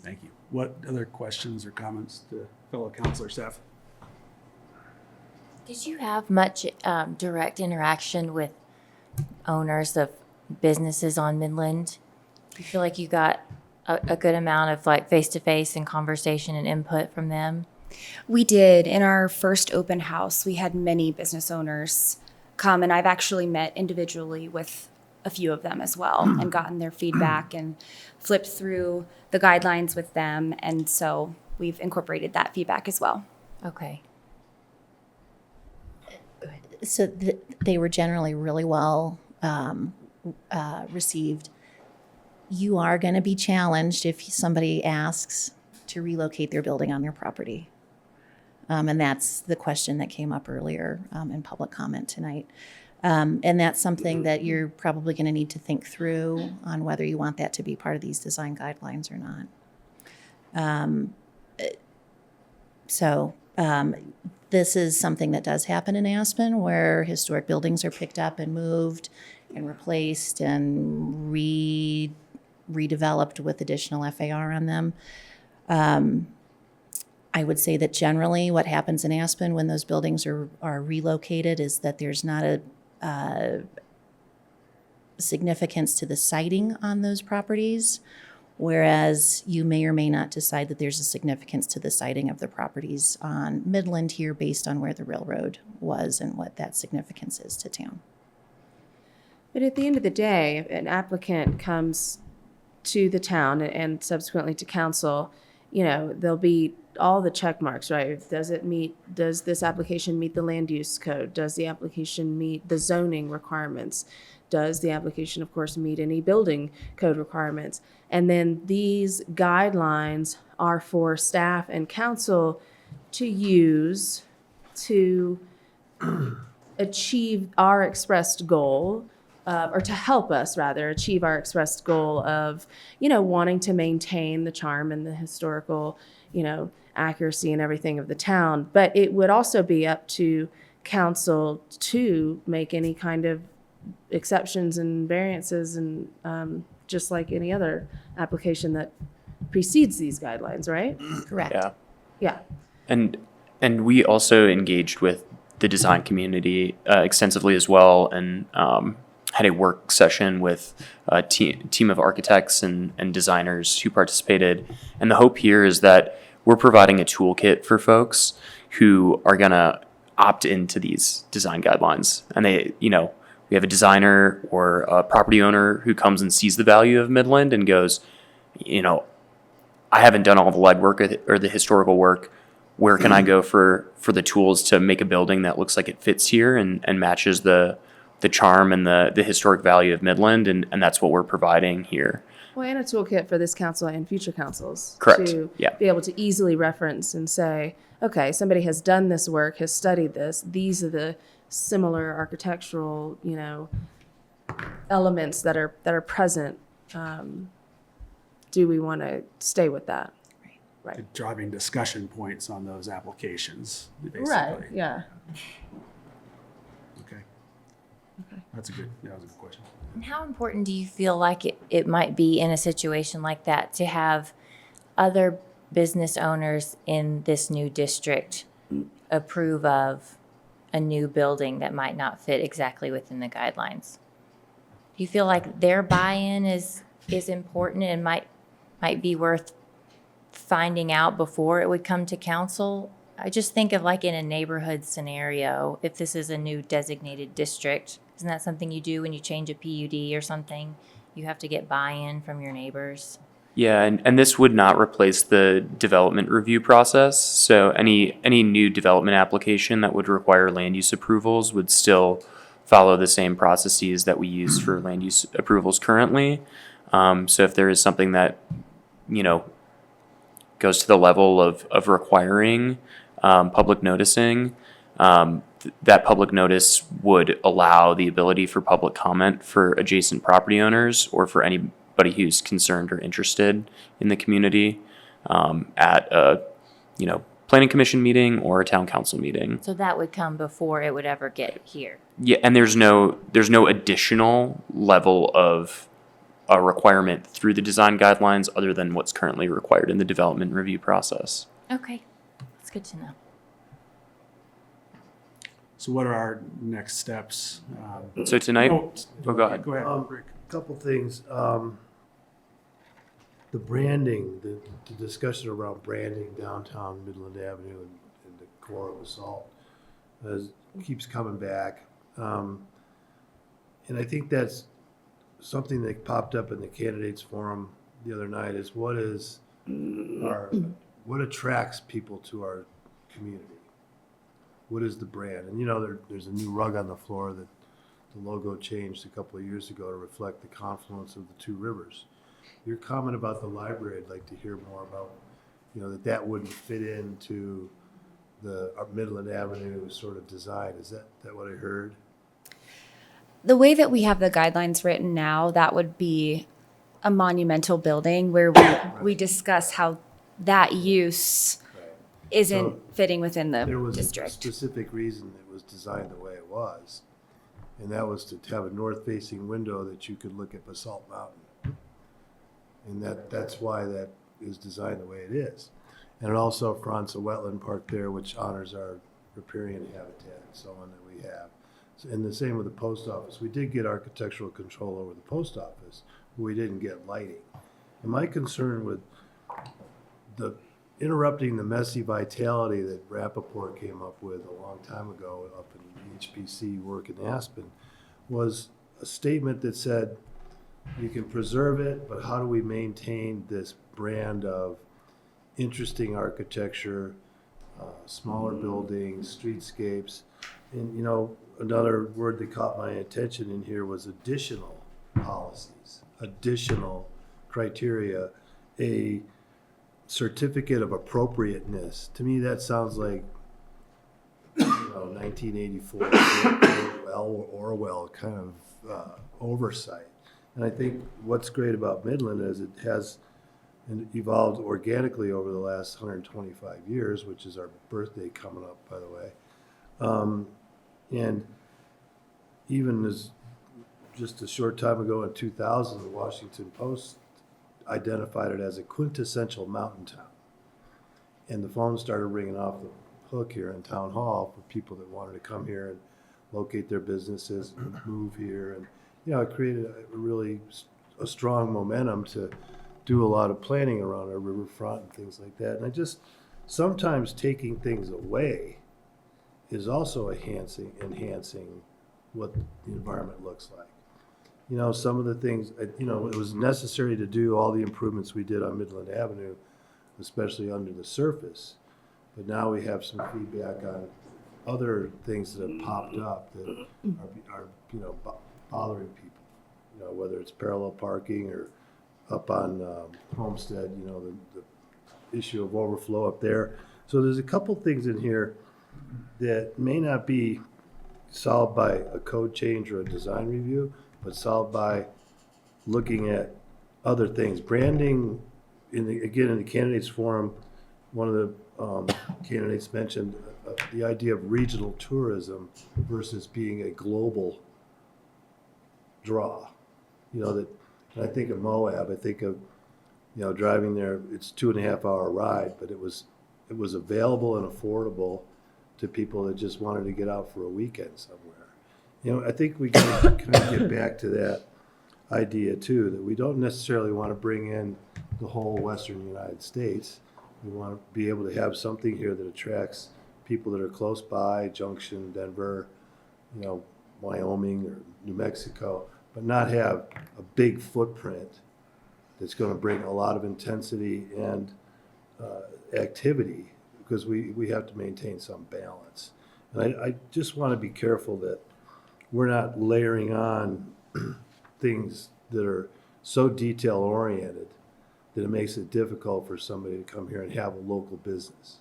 Thank you. What other questions or comments to fellow counselor staff? Did you have much direct interaction with owners of businesses on Midland? Do you feel like you got a good amount of like face-to-face and conversation and input from them? We did. In our first open house, we had many business owners come, and I've actually met individually with a few of them as well and gotten their feedback and flipped through the guidelines with them. And so we've incorporated that feedback as well. Okay. So they were generally really well received. You are going to be challenged if somebody asks to relocate their building on their property. And that's the question that came up earlier in public comment tonight. And that's something that you're probably going to need to think through on whether you want that to be part of these design guidelines or not. This is something that does happen in Aspen, where historic buildings are picked up and moved and replaced and redeveloped with additional FAR on them. I would say that generally what happens in Aspen when those buildings are relocated is that there's not a significance to the siting on those properties, whereas you may or may not decide that there's a significance to the siting of the properties on Midland here based on where the railroad was and what that significance is to town. But at the end of the day, if an applicant comes to the town and subsequently to council, you know, there'll be all the check marks, right? Does this application meet the land use code? Does the application meet the zoning requirements? Does the application, of course, meet any building code requirements? And then these guidelines are for staff and council to use to achieve our expressed goal, or to help us rather achieve our expressed goal of, you know, wanting to maintain the charm and the historical, you know, accuracy and everything of the town. But it would also be up to council to make any kind of exceptions and variances, and just like any other application that precedes these guidelines, right? Correct. Yeah. Yeah. And we also engaged with the design community extensively as well, and had a work session with a team of architects and designers who participated. And the hope here is that we're providing a toolkit for folks who are going to opt into these design guidelines. And they, you know, we have a designer or a property owner who comes and sees the value of Midland and goes, you know, I haven't done all the legwork or the historical work. Where can I go for the tools to make a building that looks like it fits here and matches the charm and the historic value of Midland? And that's what we're providing here. Well, and a toolkit for this council and future councils. Correct. To Yeah. be able to easily reference and say, okay, somebody has done this work, has studied this. These are the similar architectural, you know, elements that are present. Do we want to stay with that? Right. Driving discussion points on those applications, basically. Right. Yeah. Okay. That was a good question. And how important do you feel like it might be in a situation like that to have other business owners in this new district approve of a new building that might not fit exactly within the guidelines? Do you feel like their buy-in is important and might be worth finding out before it would come to council? I just think of like in a neighborhood scenario, if this is a new designated district, isn't that something you do when you change a PUD or something? You have to get buy-in from your neighbors. Yeah, and this would not replace the development review process. So any new development application that would require land use approvals would still follow the same processes that we use for land use approvals currently. So if there is something that, you know, goes to the level of requiring public noticing, that public notice would allow the ability for public comment for adjacent property owners or for anybody who's concerned or interested in the community at a, you know, planning commission meeting or a town council meeting. So that would come before it would ever get here. Yeah, and there's no additional level of a requirement through the design guidelines other than what's currently required in the development review process. Okay, that's good to know. So what are our next steps? So tonight, go ahead. Go ahead, Rick. Couple things. The branding, the discussion around branding downtown Midland Avenue and the core of Basalt keeps coming back. And I think that's something that popped up in the candidates forum the other night is what attracts people to our community? What is the brand? And you know, there's a new rug on the floor that the logo changed a couple of years ago to reflect the confluence of the two rivers. Your comment about the library, I'd like to hear more about, you know, that wouldn't fit into the Midland Avenue sort of design. Is that what I heard? The way that we have the guidelines written now, that would be a monumental building where we discuss how that use isn't fitting within the There was district. a specific reason it was designed the way it was, and that was to have a north-facing window that you could look at Basalt Mountain. And that's why that is designed the way it is. And it also fronts a wetland park there, which honors our riparian habitat and so on that we have. And the same with the post office. We did get architectural control over the post office, but we didn't get lighting. And my concern with the interrupting the messy vitality that Rappaport came up with a long time ago up in the HPC work in Aspen was a statement that said, you can preserve it, but how do we maintain this brand of interesting architecture, smaller buildings, streetscapes? And, you know, another word that caught my attention in here was additional policies, additional criteria, a certificate of appropriateness. To me, that sounds like, you know, 1984 Orwell kind of oversight. And I think what's great about Midland is it has evolved organically over the last 125 years, which is our birthday coming up, by the way. And even as just a short time ago in 2000, the Washington Post identified it as a quintessential mountain town. And the phone started ringing off the hook here in Town Hall for people that wanted to come here and locate their businesses and move here. And, you know, it created a strong momentum to do a lot of planning around our riverfront and things like that. And I just, sometimes taking things away is also enhancing what the environment looks like. You know, some of the things, you know, it was necessary to do all the improvements we did on Midland Avenue, especially under the surface. But now we have some feedback on other things that have popped up that are you know, bothering people. You know, whether it's parallel parking or up on Homestead, you know, the issue of overflow up there. So there's a couple things in here that may not be solved by a code change or a design review, but solved by looking at other things. Branding, in the candidates forum, one of the candidates mentioned the idea of regional tourism versus being a global draw. You know, that when I think of Moab, I think of, you know, driving there, it's 2.5 hour ride, but it was available and affordable to people that just wanted to get out for a weekend somewhere. You know, I think we can kind of get back to that idea too, that we don't necessarily want to bring in the whole Western United States. We want to be able to have something here that attracts people that are close by, Junction, Denver, you know, Wyoming or New Mexico, but not have a big footprint that's going to bring a lot of intensity and activity, because we have to maintain some balance. And I just want to be careful that we're not layering on things that are so detail oriented that it makes it difficult for somebody to come here and have a local business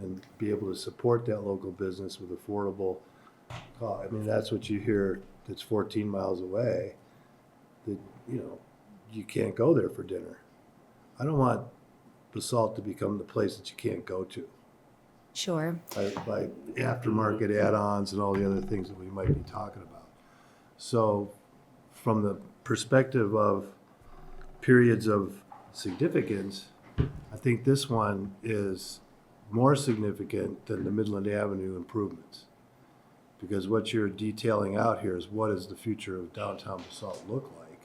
and be able to support that local business with affordable cost. I mean, that's what you hear that's 14 miles away, that, you know, you can't go there for dinner. I don't want Basalt to become the place that you can't go to. Sure. By aftermarket add-ons and all the other things that we might be talking about. So from the perspective of periods of significance, I think this one is more significant than the Midland Avenue improvements. Because what you're detailing out here is what does the future of downtown Basalt look like?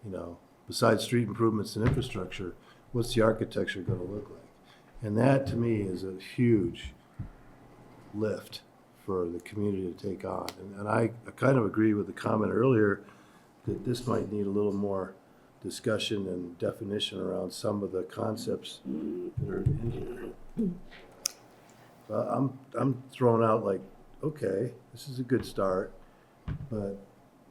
You know, besides street improvements and infrastructure, what's the architecture going to look like? And that, to me, is a huge lift for the community to take on. And I kind of agree with the comment earlier that this might need a little more discussion and definition around some of the concepts that are in here. I'm throwing out like, okay, this is a good start, but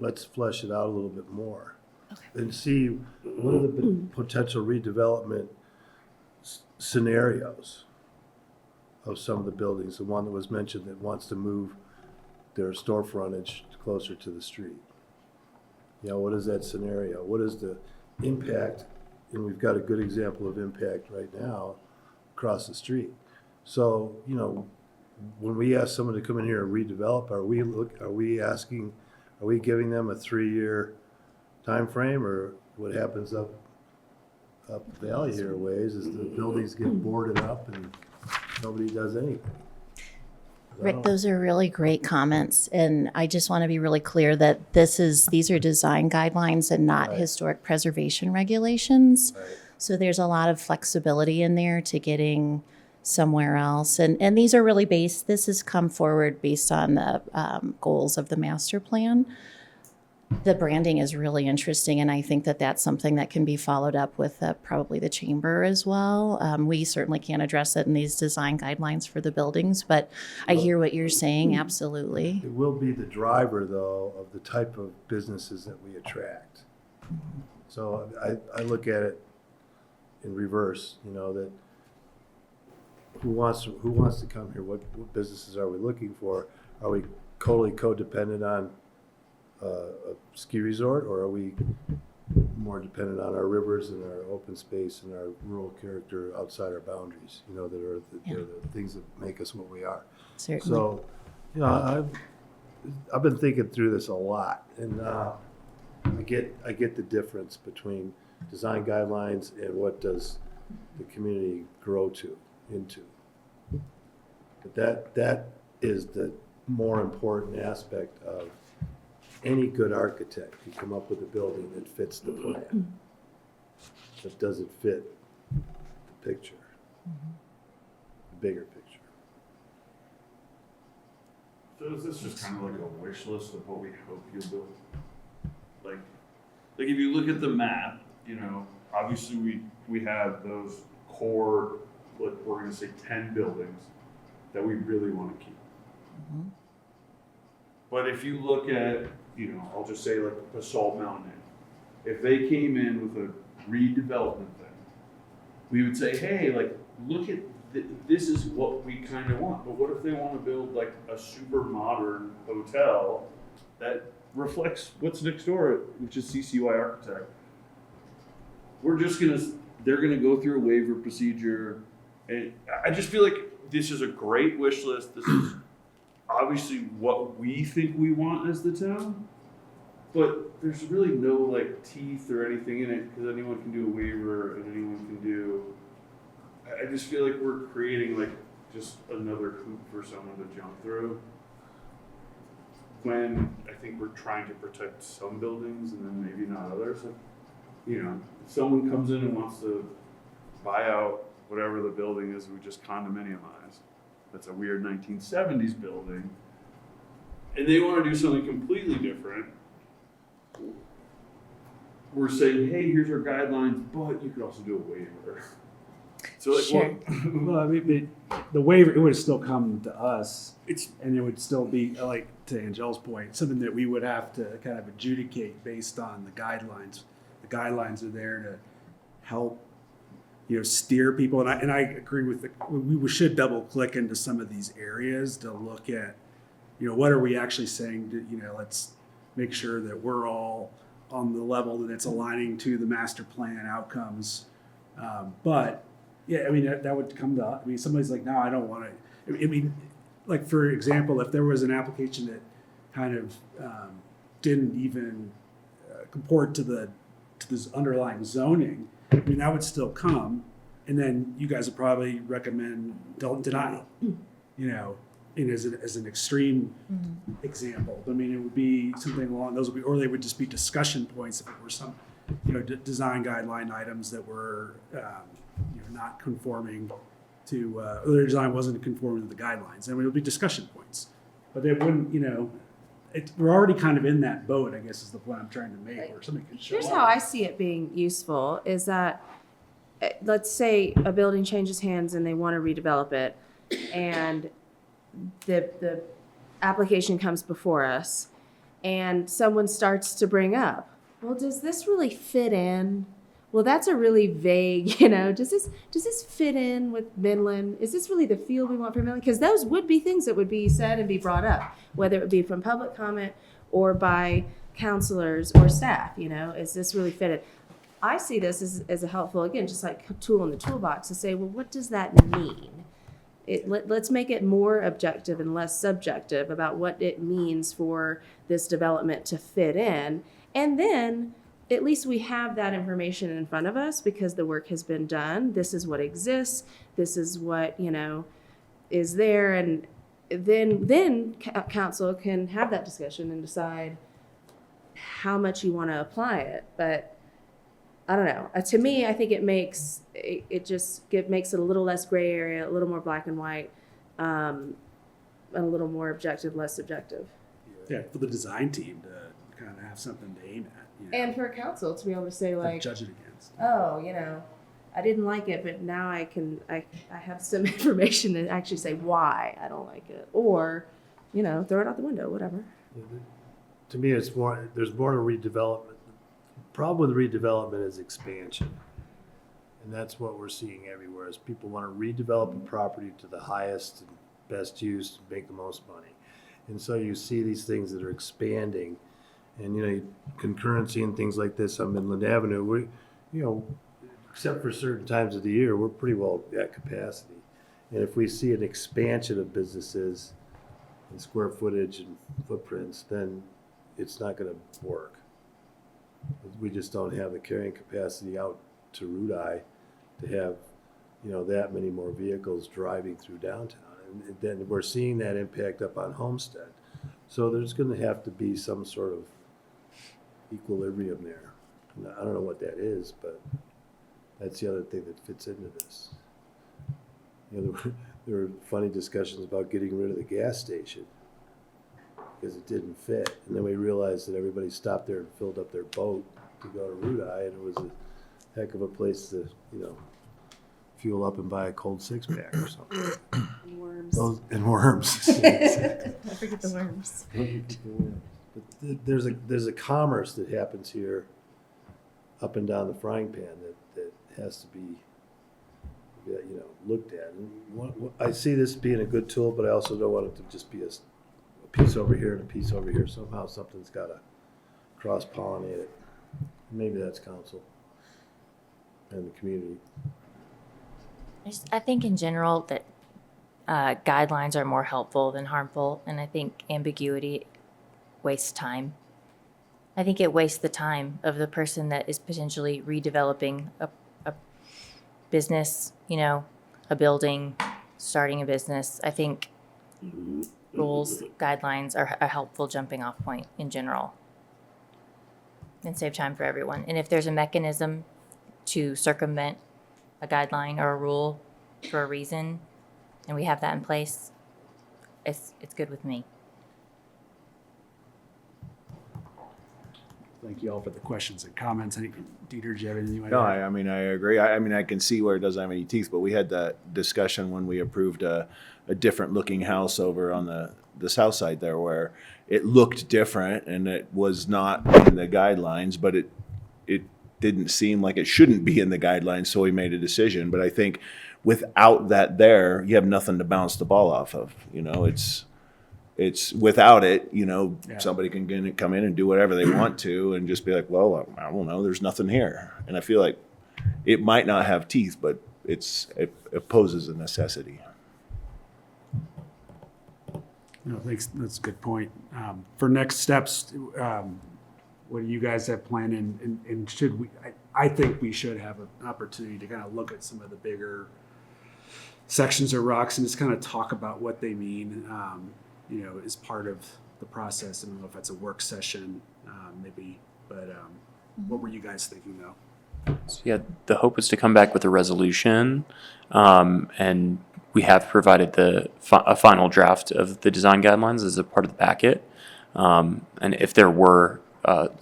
let's flesh it out a little bit more. Okay. And see what are the potential redevelopment scenarios of some of the buildings. The one that was mentioned that wants to move their store frontage closer to the street. You know, what is that scenario? What is the impact? And we've got a good example of impact right now across the street. So, you know, when we ask someone to come in here and redevelop, are we giving them a 3-year time frame, or what happens up the valley here a ways is the buildings get boarded up and nobody does anything. Rick, those are really great comments, and I just want to be really clear that these are design guidelines and not Right. historic preservation regulations. Right. So there's a lot of flexibility in there to getting somewhere else, and these are really this has come forward based on the goals of the master plan. The branding is really interesting, and I think that that's something that can be followed up with probably the chamber as well. We certainly can't address it in these design guidelines for the buildings, but I hear what you're saying, absolutely. It will be the driver, though, of the type of businesses that we attract. So I look at it in reverse, you know, that who wants to come here? What businesses are we looking for? Are we totally codependent on a ski resort, or are we more dependent on our rivers and our open space and our rural character outside our boundaries? You know, that are the things that make us what we are. Certainly. So, you know, I've been thinking through this a lot, and I get the difference between design guidelines and what does the community grow into. But that is the more important aspect of any good architect can come up with a building that fits the plan, that doesn't fit the picture, the bigger picture. So is this just kind of like a wish list of what we hope you'll build? Like if you look at the map, you know, obviously we have those core, what we're gonna say 10 buildings that we really want to keep. Mm-hmm. But if you look at, you know, I'll just say like Basalt Mountain, if they came in with a redevelopment thing, we would say, hey, like, look at, this is what we kind of want. But what if they want to build like a super modern hotel that reflects what's next door, which is CCY Architect? They're gonna go through a waiver procedure. And I just feel like this is a great wish list. This is obviously what we think we want as the town, but there's really no like teeth or anything in it because anyone can do a waiver and anyone can do. I just feel like we're creating like just another hoop for someone to jump through. When I think we're trying to protect some buildings and then maybe not others. Like, you know, if someone comes in and wants to buy out whatever the building is we just condominiumized, that's a weird 1970s building, and they want to do something completely different, we're saying, hey, here's our guidelines, but you could also do a waiver. So like, Sure. Well, I mean, the waiver, it would still come to us, and it would still be, like, to Angel's point, something that we would have to kind of adjudicate based on the guidelines. The guidelines are there to help, you know, steer people. And I agree with we should double click into some of these areas to look at, you know, what are we actually saying to, you know, let's make sure that we're all on the level that it's aligning to the master plan outcomes. But yeah, I mean, that would come to, I mean, somebody's like, no, I don't want to. I mean, like, for example, if there was an application that kind of didn't even comport to this underlying zoning, I mean, that would still come, and then you guys would probably recommend denial, you know, as an extreme example. I mean, it would be something along those, or they would just be discussion points if it were some, you know, design guideline items that were, you know, not conforming to, or their design wasn't conforming to the guidelines. And it would be discussion points, but they wouldn't, you know. We're already kind of in that boat, I guess, is the point I'm trying to make, where somebody could show Here's up. how I see it being useful is that, let's say a building changes hands and they want to redevelop it, and the application comes before us, and someone starts to bring up, well, does this really fit in? Well, that's a really vague, you know, does this fit in with Midland? Is this really the feel we want for Midland? Because those would be things that would be said and be brought up, whether it would be from public comment or by counselors or staff, you know, is this really fitted? I see this as a helpful, again, just like a tool in the toolbox to say, well, what does that mean? Let's make it more objective and less subjective about what it means for this development to fit in. And then at least we have that information in front of us because the work has been done. This is what exists. This is what, you know, is there. And then council can have that discussion and decide how much you want to apply it. But I don't know. To me, I think it makes it makes it a little less gray area, a little more black and white, and a little more objective, less subjective. Yeah, for the design team to kind of have something to aim at. You know, And for council to be able to say to like, judge it against. oh, you know, I didn't like it, but now I have some information to actually say why I don't like it, or, you know, throw it out the window, whatever. To me, it's more, there's more to redevelopment. The problem with redevelopment is expansion. And that's what we're seeing everywhere, is people want to redevelop a property to the highest and best use to make the most money. And so you see these things that are expanding, and, you know, concurrency and things like this on Midland Avenue, we, you know, except for certain times of the year, we're pretty well at capacity. And if we see an expansion of businesses and square footage and footprints, then it's not gonna work. We just don't have the carrying capacity out to Route I to have, you know, that many more vehicles driving through downtown. And then we're seeing that impact up on Homestead. So there's gonna have to be some sort of equilibrium there. And I don't know what that is, but that's the other thing that fits into this. You know, there were funny discussions about getting rid of the gas station because it didn't fit. And then we realized that everybody stopped there and filled up their boat to go to Route I, and it was a heck of a place to, you know, fuel up and buy a cold six-pack or something. And worms. And worms. I forget the worms. But there's a commerce that happens here up and down the frying pan that has to be, you know, looked at. And I see this being a good tool, but I also don't want it to just be a piece over here and a piece over here. Somehow something's got to cross-pollinate it. Maybe that's council and the community. I think in general that guidelines are more helpful than harmful, and I think ambiguity wastes time. I think it wastes the time of the person that is potentially redeveloping a business, you know, a building, starting a business. I think rules, guidelines are a helpful jumping off point in general and save time for everyone. And if there's a mechanism to circumvent a guideline or a rule for a reason, and we have that in place, it's good with me. Thank you all for the questions and comments. Dieter, do you have anything you want to No, add? I mean, I agree. I mean, I can see where it doesn't have any teeth, but we had that discussion when we approved a different looking house over on the south side there where it looked different and it was not in the guidelines, but it didn't seem like it shouldn't be in the guidelines, so we made a decision. But I think without that there, you have nothing to bounce the ball off of. You know, it's without it, you know, Yeah. somebody can come in and do whatever they want to and just be like, well, I don't know, there's nothing here. And I feel like it might not have teeth, but it poses a necessity. No, thanks. That's a good point. For next steps, what do you guys have planned? And should we? I think we should have an opportunity to kind of look at some of the bigger sections of rocks and just kind of talk about what they mean. You know, as part of the process. I don't know if that's a work session, maybe, but what were you guys thinking though? So yeah, the hope was to come back with a resolution, and we have provided a final draft of the design guidelines as a part of the packet. And if there were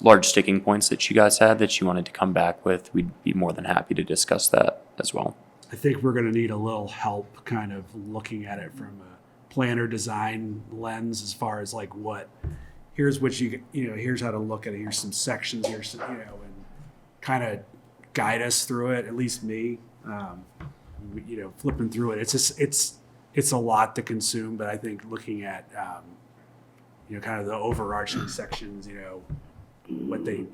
large sticking points that you guys had that you wanted to come back with, we'd be more than happy to discuss that as well. I think we're going to need a little help kind of looking at it from a planner design lens as far as like here's what here's how to look at it. Here's some sections, here's some, and kind of guide us through it, at least me, flipping through it. It's just, it's a lot to consume, but I think looking at, kind of the overarching sections, what they,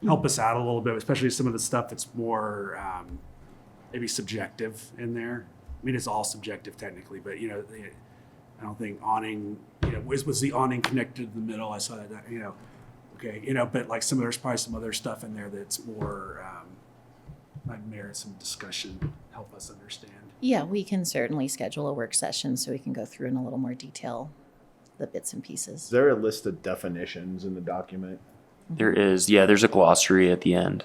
help us out a little bit, especially some of the stuff that's more, maybe subjective in there. I mean, it's all subjective technically, but I don't think awning, was the awning connected to the middle? I saw that, okay, but like there's probably some other stuff in there that's more, might merit some discussion, help us understand. Yeah, we can certainly schedule a work session so we can go through in a little more detail the bits and pieces. Is there a list of definitions in the document? There is, there's a glossary at the end.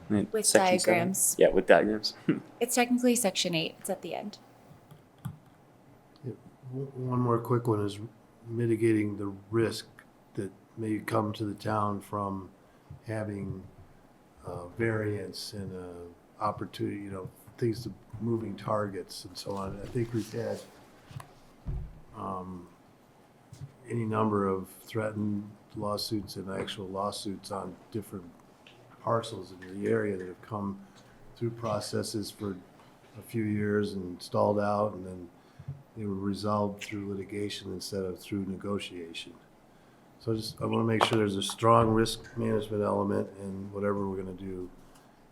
With Section diagrams. 7. Yeah, with diagrams. It's technically section 8. It's at the end. One more quick one is mitigating the risk that may come to the town from having variance and opportunity, things to moving targets and so on. I think we've had any number of threatened lawsuits and actual lawsuits on different parcels in the area that have come through processes for a few years and stalled out, and then they were resolved through litigation instead of through negotiation. So I want to make sure there's a strong risk management element in whatever we're going to do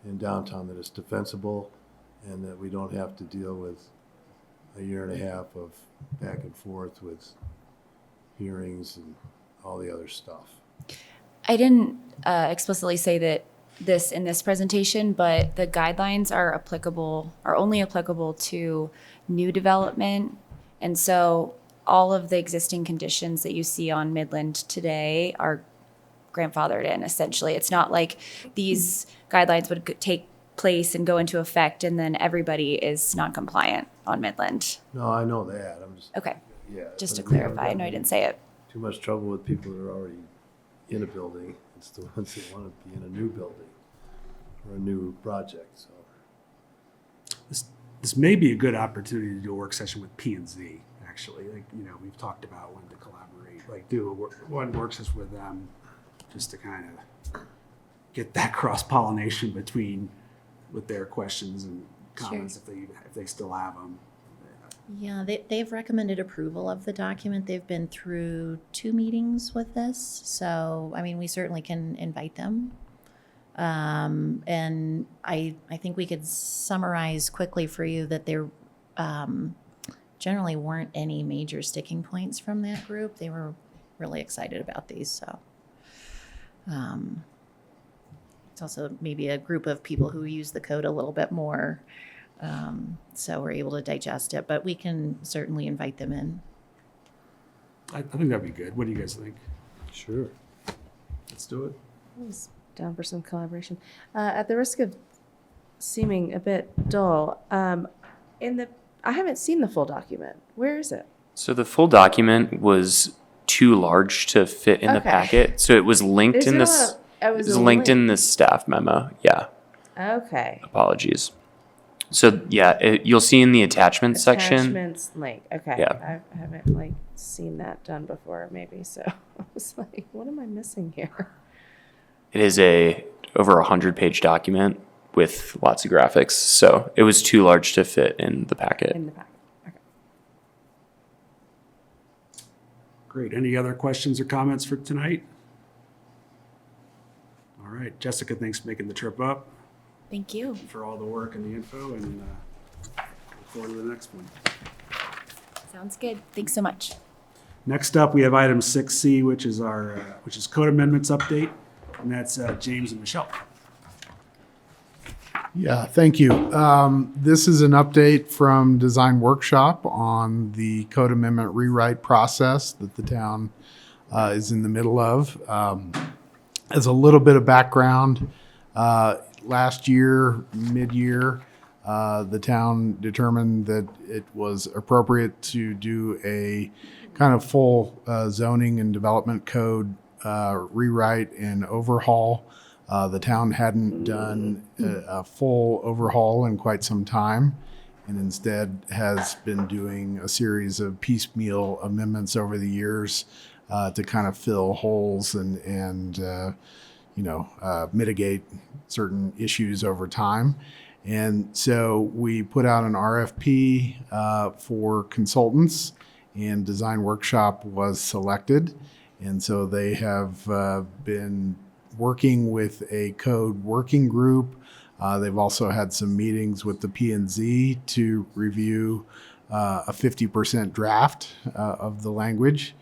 in downtown, that it's defensible and that we don't have to deal with a year and a half of back and forth with hearings and all the other stuff. I didn't explicitly say that this in this presentation, but the guidelines are only applicable to new development. And so all of the existing conditions that you see on Midland today are grandfathered in, essentially. It's not like these guidelines would take place and go into effect and then everybody is non-compliant on Midland. No, I know that. I'm just Okay. Yeah. Just to but we haven't clarify, I know I didn't say it. Too much trouble with people that are already in a building. It's the ones that want to be in a new building or a new project. So This may be a good opportunity to do a work session with P&Z, actually. Like, we've talked about when to collaborate, like do one work session with them just to kind of get that cross-pollination with their questions and comments if they still have them. Yeah, they've recommended approval of the document. They've been through 2 meetings with this. So, I mean, we certainly can invite them. And I think we could summarize quickly for you that there generally weren't any major sticking points from that group. They were really excited about these. So it's also maybe a group of people who use the code a little bit more. So we're able to digest it, but we can certainly invite them in. I think that'd be good. What do you guys think? sure, let's do it. I was down for some collaboration. At the risk of seeming a bit dull, I haven't seen the full document. Where is it? So the full document was too large to fit in the Okay. packet. So it was linked in this. It It was was a linked in link. this staff memo. Yeah. Okay. Apologies. So yeah, you'll see in the attachments section. Attachments link. Okay. Yeah. I haven't seen that done before, maybe. So I was like, what am I missing here? It is over 100-page document with lots of graphics. So it was too large to fit in the packet. In the packet. Okay. Great. Any other questions or comments for tonight? All right. Jessica, thanks for making the trip up, Thank you. for all the work and the info, and look forward to the next one. Sounds good. Thanks so much. Next up, we have item 6C, which is code amendments update, and that's James and Michelle. Yeah, thank you. This is an update from Design Workshop on the code amendment rewrite process that the town is in the middle of. As a little bit of background, last year, mid-year, the town determined that it was appropriate to do a kind of full zoning and development code rewrite and overhaul. The town hadn't done a full overhaul in quite some time, and instead has been doing a series of piecemeal amendments over the years to kind of fill holes and mitigate certain issues over time. And so we put out an RFP for consultants, and Design Workshop was selected. And so they have been working with a code working group. They've also had some meetings with the P&Z to review a 50% draft of the language.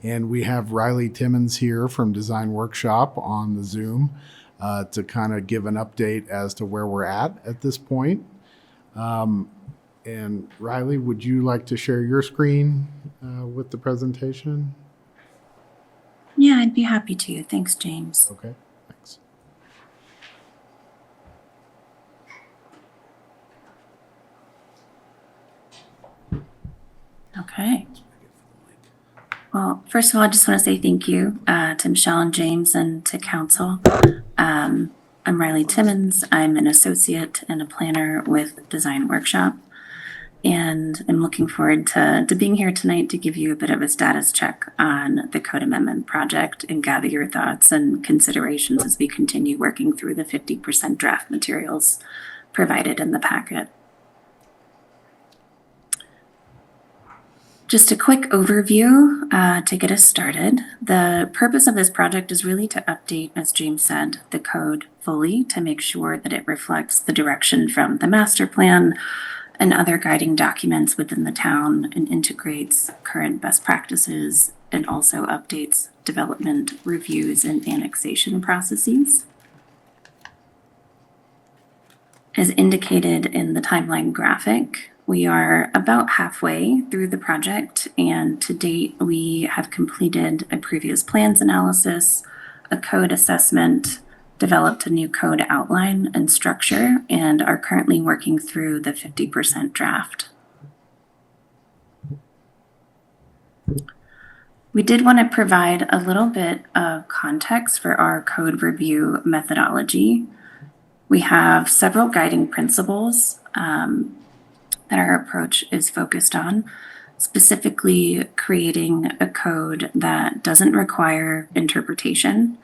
And we have Riley Timmons here from Design Workshop on the Zoom to kind of give an update as to where we're at this point. And Riley, would you like to share your screen with the presentation? Yeah, I'd be happy to. Thanks, James. Okay, thanks. Okay. Well, first of all, I just want to say thank you to Michelle and James and to council. I'm Riley Timmons. I'm an associate and a planner with Design Workshop. And I'm looking forward to being here tonight to give you a bit of a status check on the code amendment project and gather your thoughts and considerations as we continue working through the 50% draft materials provided in the packet. Just a quick overview to get us started. The purpose of this project is really to update, as James said, the code fully to make sure that it reflects the direction from the master plan and other guiding documents within the town and integrates current best practices and also updates development reviews and annexation processes. As indicated in the timeline graphic, we are about halfway through the project, and to date, we have completed a previous plans analysis, a code assessment, developed a new code outline and structure, and are currently working through the 50% draft. We did want to provide a little bit of context for our code review methodology. We have several guiding principles that our approach is focused on, specifically creating a code that doesn't require interpretation.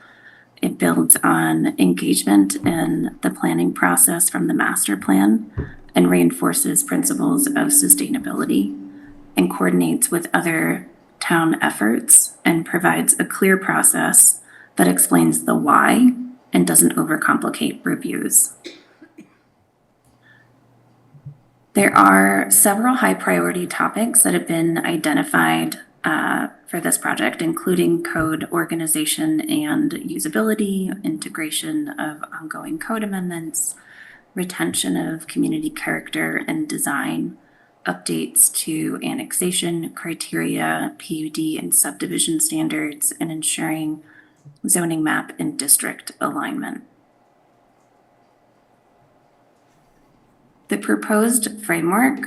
It builds on engagement in the planning process from the master plan and reinforces principles of sustainability and coordinates with other town efforts and provides a clear process that explains the why and doesn't overcomplicate reviews. There are several high priority topics that have been identified for this project, including code organization and usability, integration of ongoing code amendments, retention of community character and design, updates to annexation criteria, PUD and subdivision standards, and ensuring zoning map and district alignment. The proposed framework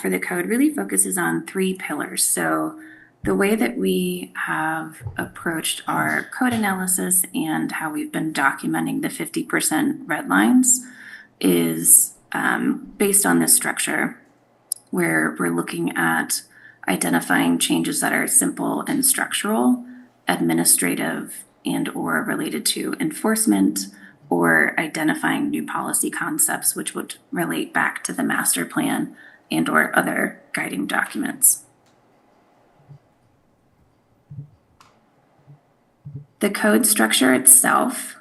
for the code really focuses on 3 pillars. So the way that we have approached our code analysis and how we've been documenting the 50% red lines is based on this structure, where we're looking at identifying changes that are simple and structural, administrative, and or related to enforcement, or identifying new policy concepts which would relate back to the master plan and or other guiding documents. The code structure itself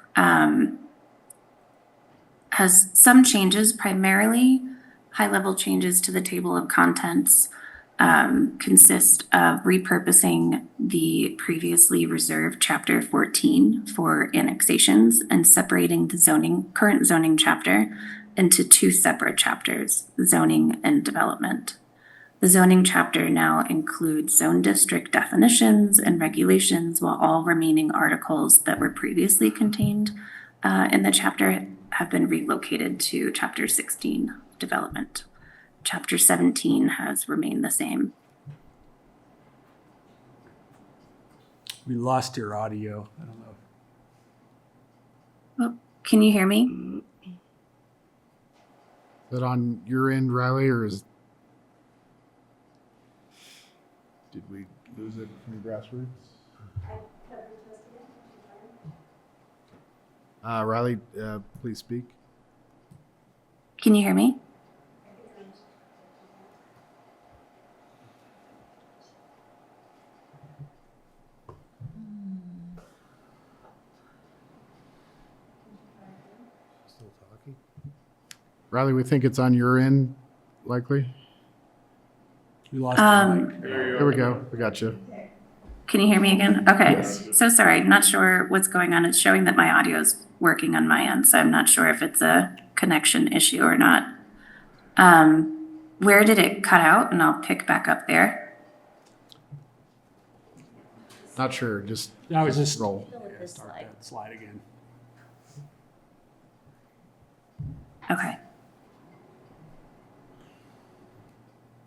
has some changes, primarily high-level changes to the table of contents, consist of repurposing the previously reserved Chapter 14 for annexations and separating the current zoning chapter into 2 separate chapters, zoning and development. The zoning chapter now includes zone district definitions and regulations, while all remaining articles that were previously contained in the chapter have been relocated to Chapter 16, development. Chapter 17 has remained the same. We lost your audio. I don't know. Oh, can you hear me? Is that on your end, Riley, or did we lose it from grassroots? Riley, please speak. Can you hear me? Still talking? Riley, we think it's on your end, likely. We lost the mic. There we go. We got you. Can you hear me again? Okay. Yes. So sorry, not sure what's going on. It's showing that my audio is working on my end, so I'm not sure if it's a connection issue or not. Where did it cut out? And I'll pick back up there. Not sure. Just roll. Yeah, start that slide again. Okay.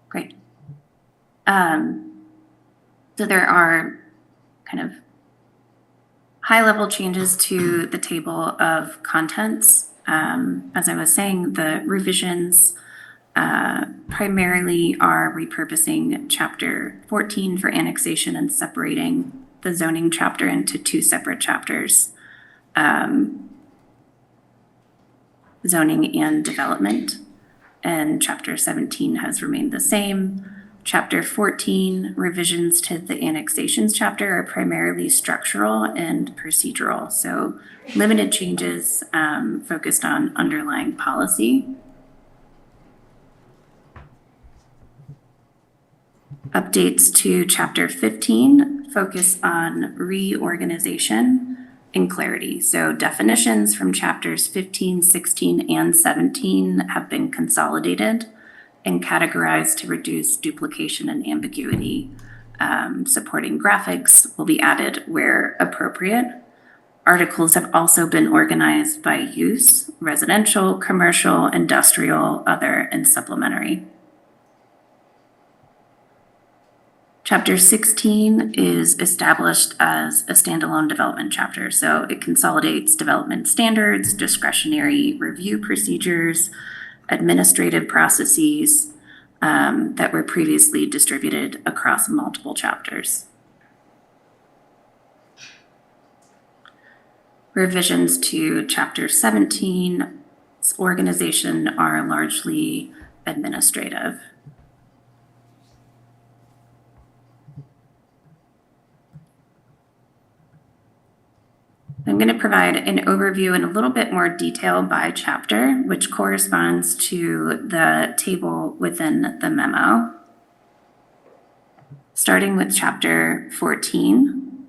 Great. So there are kind of high-level changes to the table of contents. As I was saying, the revisions primarily are repurposing Chapter 14 for annexation and separating the zoning chapter into two separate chapters, zoning and development. And Chapter 17 has remained the same. Chapter 14, revisions to the annexations chapter, are primarily structural and procedural. So limited changes focused on underlying policy. Updates to Chapter 15 focus on reorganization and clarity. So definitions from Chapters 15, 16, and 17 have been consolidated and categorized to reduce duplication and ambiguity. Supporting graphics will be added where appropriate. Articles have also been organized by use: residential, commercial, industrial, other, and supplementary. Chapter 16 is established as a standalone development chapter, so it consolidates development standards, discretionary review procedures, administrative processes that were previously distributed across multiple chapters. Revisions to Chapter 17's organization are largely administrative. I'm going to provide an overview in a little bit more detail by chapter, which corresponds to the table within the memo. Starting with Chapter 14.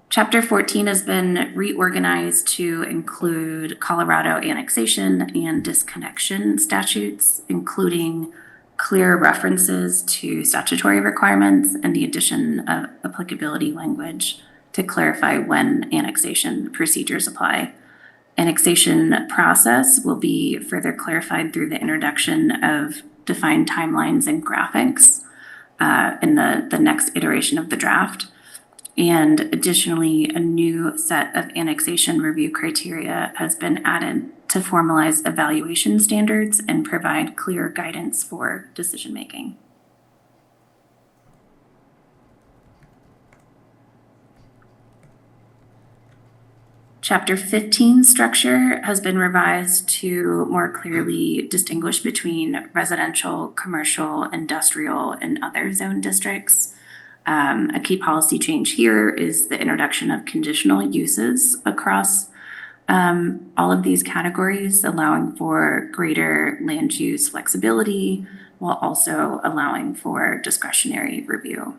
Chapter 14 has been reorganized to include Colorado annexation and disconnection statutes, including clear references to statutory requirements and the addition of applicability language to clarify when annexation procedures apply. Annexation process will be further clarified through the introduction of defined timelines and graphics in the next iteration of the draft. And additionally, a new set of annexation review criteria has been added to formalize evaluation standards and provide clear guidance for decision-making. Chapter 15 structure has been revised to more clearly distinguish between residential, commercial, industrial, and other zone districts. A key policy change here is the introduction of conditional uses across all of these categories, allowing for greater land use flexibility while also allowing for discretionary review.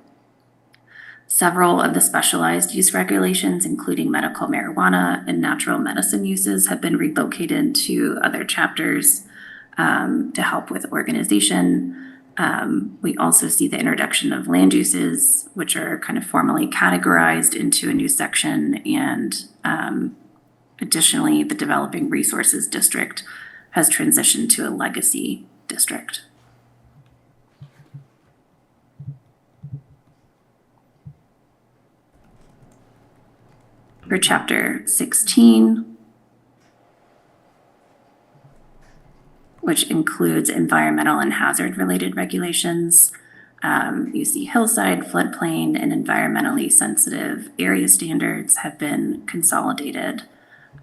Several of the specialized use regulations, including medical marijuana and natural medicine uses, have been relocated to other chapters to help with organization. We also see the introduction of land uses, which are kind of formally categorized into a new section, and additionally, the Developing Resources District has transitioned to a legacy district. For Chapter 16, which includes environmental and hazard-related regulations, you see hillside, floodplain, and environmentally sensitive area standards have been consolidated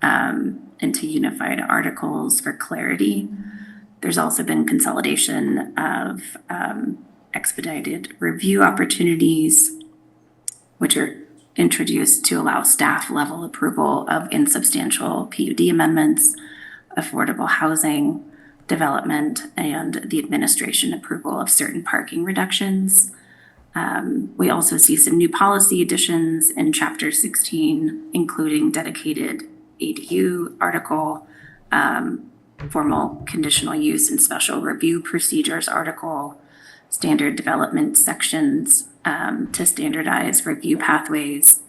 into unified articles for clarity. There's also been consolidation of expedited review opportunities, which are introduced to allow staff level approval of insubstantial PUD amendments, affordable housing development, and the administration approval of certain parking reductions. We also see some new policy additions in Chapter 16, including dedicated ADU article, formal conditional use and special review procedures article, standard development sections to standardize review pathways,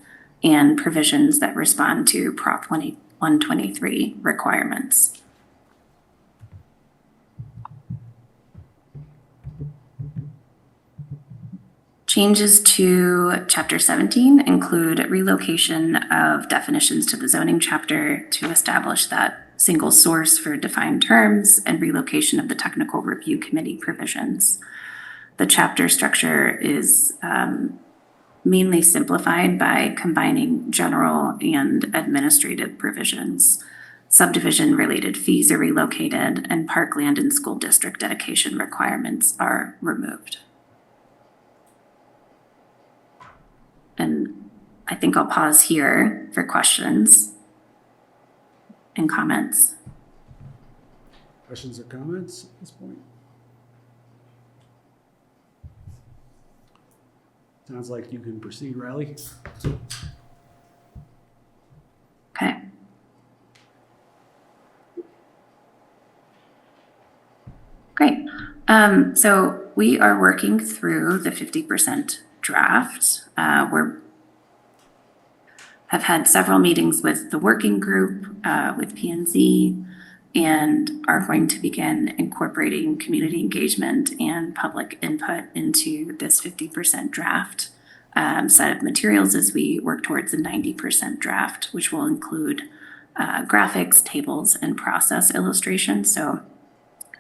and provisions that respond to Prop 123 requirements. Changes to Chapter 17 include relocation of definitions to the zoning chapter to establish that single source for defined terms and relocation of the technical review committee provisions. The chapter structure is mainly simplified by combining general and administrative provisions. Subdivision-related fees are relocated, and parkland and school district dedication requirements are removed. And I think I'll pause here for questions and comments. Questions or comments at this point? Sounds like you can proceed, Riley. Okay. Great. So we are working through the 50% draft. Have had several meetings with the working group, with P&Z, and are going to begin incorporating community engagement and public input into this 50% draft set of materials as we work towards a 90% draft, which will include graphics, tables, and process illustrations. So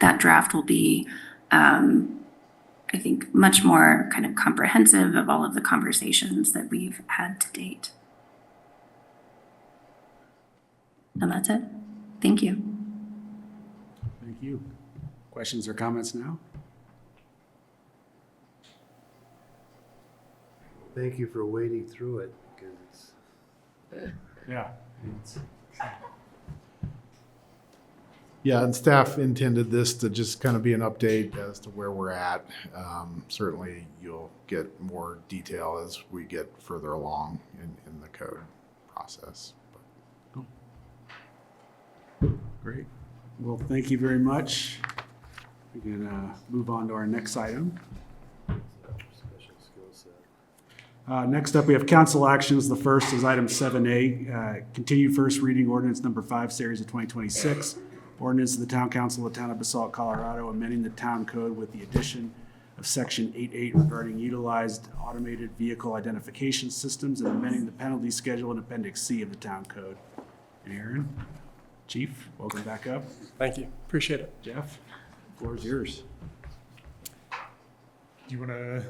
that draft will be, I think, much more kind of comprehensive of all of the conversations that we've had to date. And that's it. Thank you. Thank you. Questions or comments now? Thank you for wading through it, because it's Yeah. Yeah, and staff intended this to just kind of be an update as to where we're at. Certainly, you'll get more detail as we get further along in the code process. Cool. Great. Well, thank you very much. We can move on to our next item. special skill set. Next up, we have council actions. The first is item 7A, continue first reading ordinance number 5, series of 2026. Ordinance of the Town Council of the Town of Basalt, Colorado, amending the town code with the addition of section 8.8 regarding utilized automated vehicle identification systems and amending the penalty schedule in appendix C of the town code. Aaron, Chief, welcome back up. Thank you. Appreciate it. Jeff, the floor is yours. Do you want to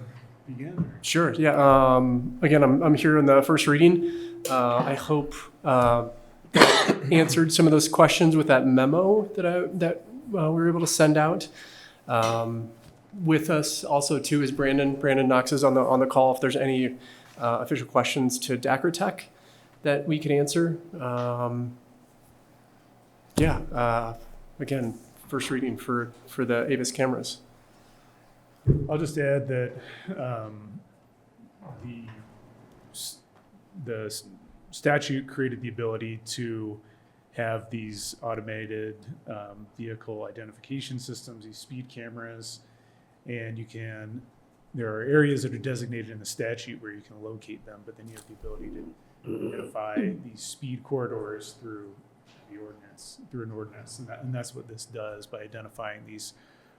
begin? Or? Sure. Yeah. Again, I'm here in the first reading. I hope answered some of those questions with that memo that we were able to send out. With us also too is Brandon. Brandon Knox is on the call if there's any official questions to Dacratech that we can answer. Again, first reading for the Avis cameras. I'll just add that the statute created the ability to have these automated vehicle identification systems, these speed cameras, and there are areas that are designated in the statute where you can locate them, but then you have the ability to identify these speed corridors through an ordinance, and that's what this does by identifying these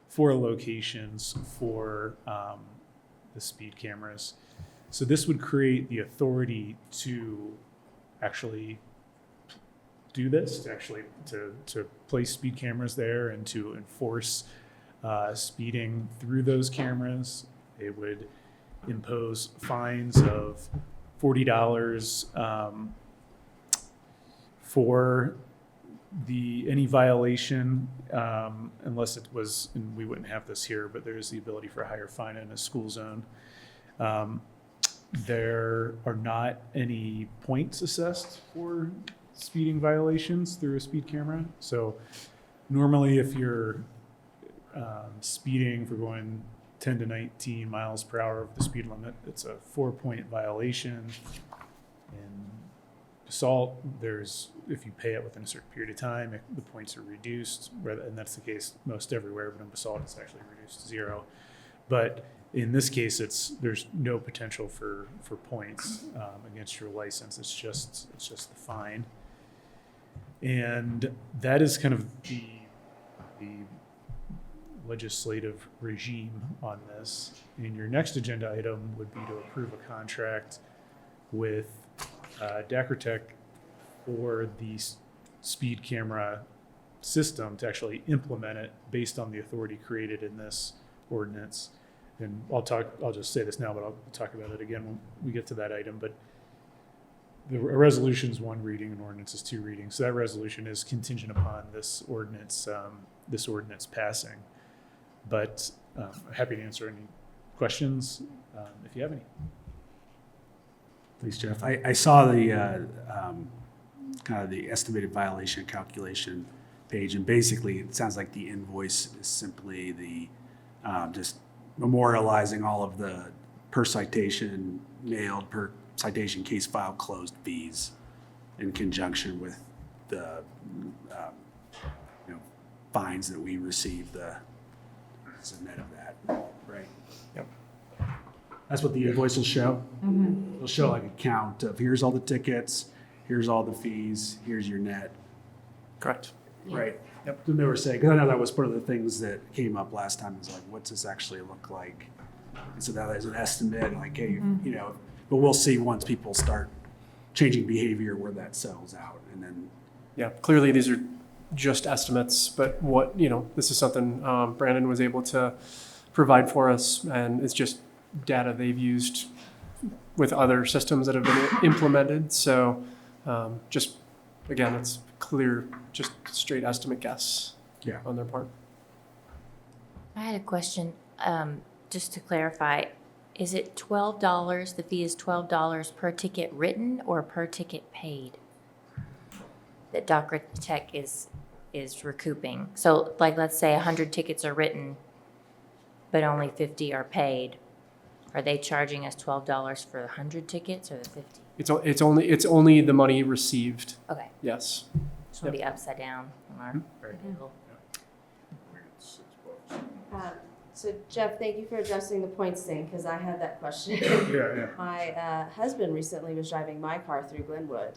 4 locations for the speed cameras. So this would create the authority to actually do this, to place speed cameras there and to enforce speeding through those cameras. It would impose fines of $40 for any violation, unless it was, and we wouldn't have this here, but there's the ability for a higher fine in a school zone. There are not any points assessed for speeding violations through a speed camera. So normally if you're speeding for going 10 to 19 miles per hour of the speed limit, it's a 4-point violation. In Basalt, if you pay it within a certain period of time, the points are reduced, and that's the case most everywhere, but in Basalt it's actually reduced to 0. But in this case, there's no potential for points against your license. It's just the fine, and that is kind of the legislative regime on this. And your next agenda item would be to approve a contract with Dacrotech for the speed camera system to actually implement it based on the authority created in this ordinance. And I'll just say this now, but I'll talk about it again when we get to that item. But a resolution is one reading, an ordinance is two readings. So that resolution is contingent upon this ordinance passing. But happy to answer any questions if you have any. Thanks, Jeff. I saw the kind of the estimated violation calculation page, and basically it sounds like the invoice is simply the just memorializing all of the per citation mailed, per citation case file closed fees in conjunction with the fines that we receive. As a net of that, right? Yep. That's what the invoice will show. Mm-hmm. It'll show like a count of here's all the tickets, here's all the fees, here's your net. Correct. Right. Yep. They were saying, because I know that was one of the things that came up last time, is like, what's this actually look like? And so that is an estimate, like, hey, but we'll see once people start changing behavior where that settles out, and then. Yeah, clearly these are just estimates, but this is something Brandon was able to provide for us, and it's just data they've used with other systems that have been implemented. So just, again, it's clear, just straight estimate guess on their part. I had a question, just to clarify. Is it $12, the fee is $12 per ticket written or per ticket paid that Dacrotech is recouping? So like, let's say 100 tickets are written, but only 50 are paid. Are they charging us $12 for 100 tickets or the 50? It's only the money received. Okay. Yes. It's going to be upside down on our bill. So Jeff, thank you for addressing the points thing, because I had that question. Yeah. My husband recently was driving my car through Glenwood.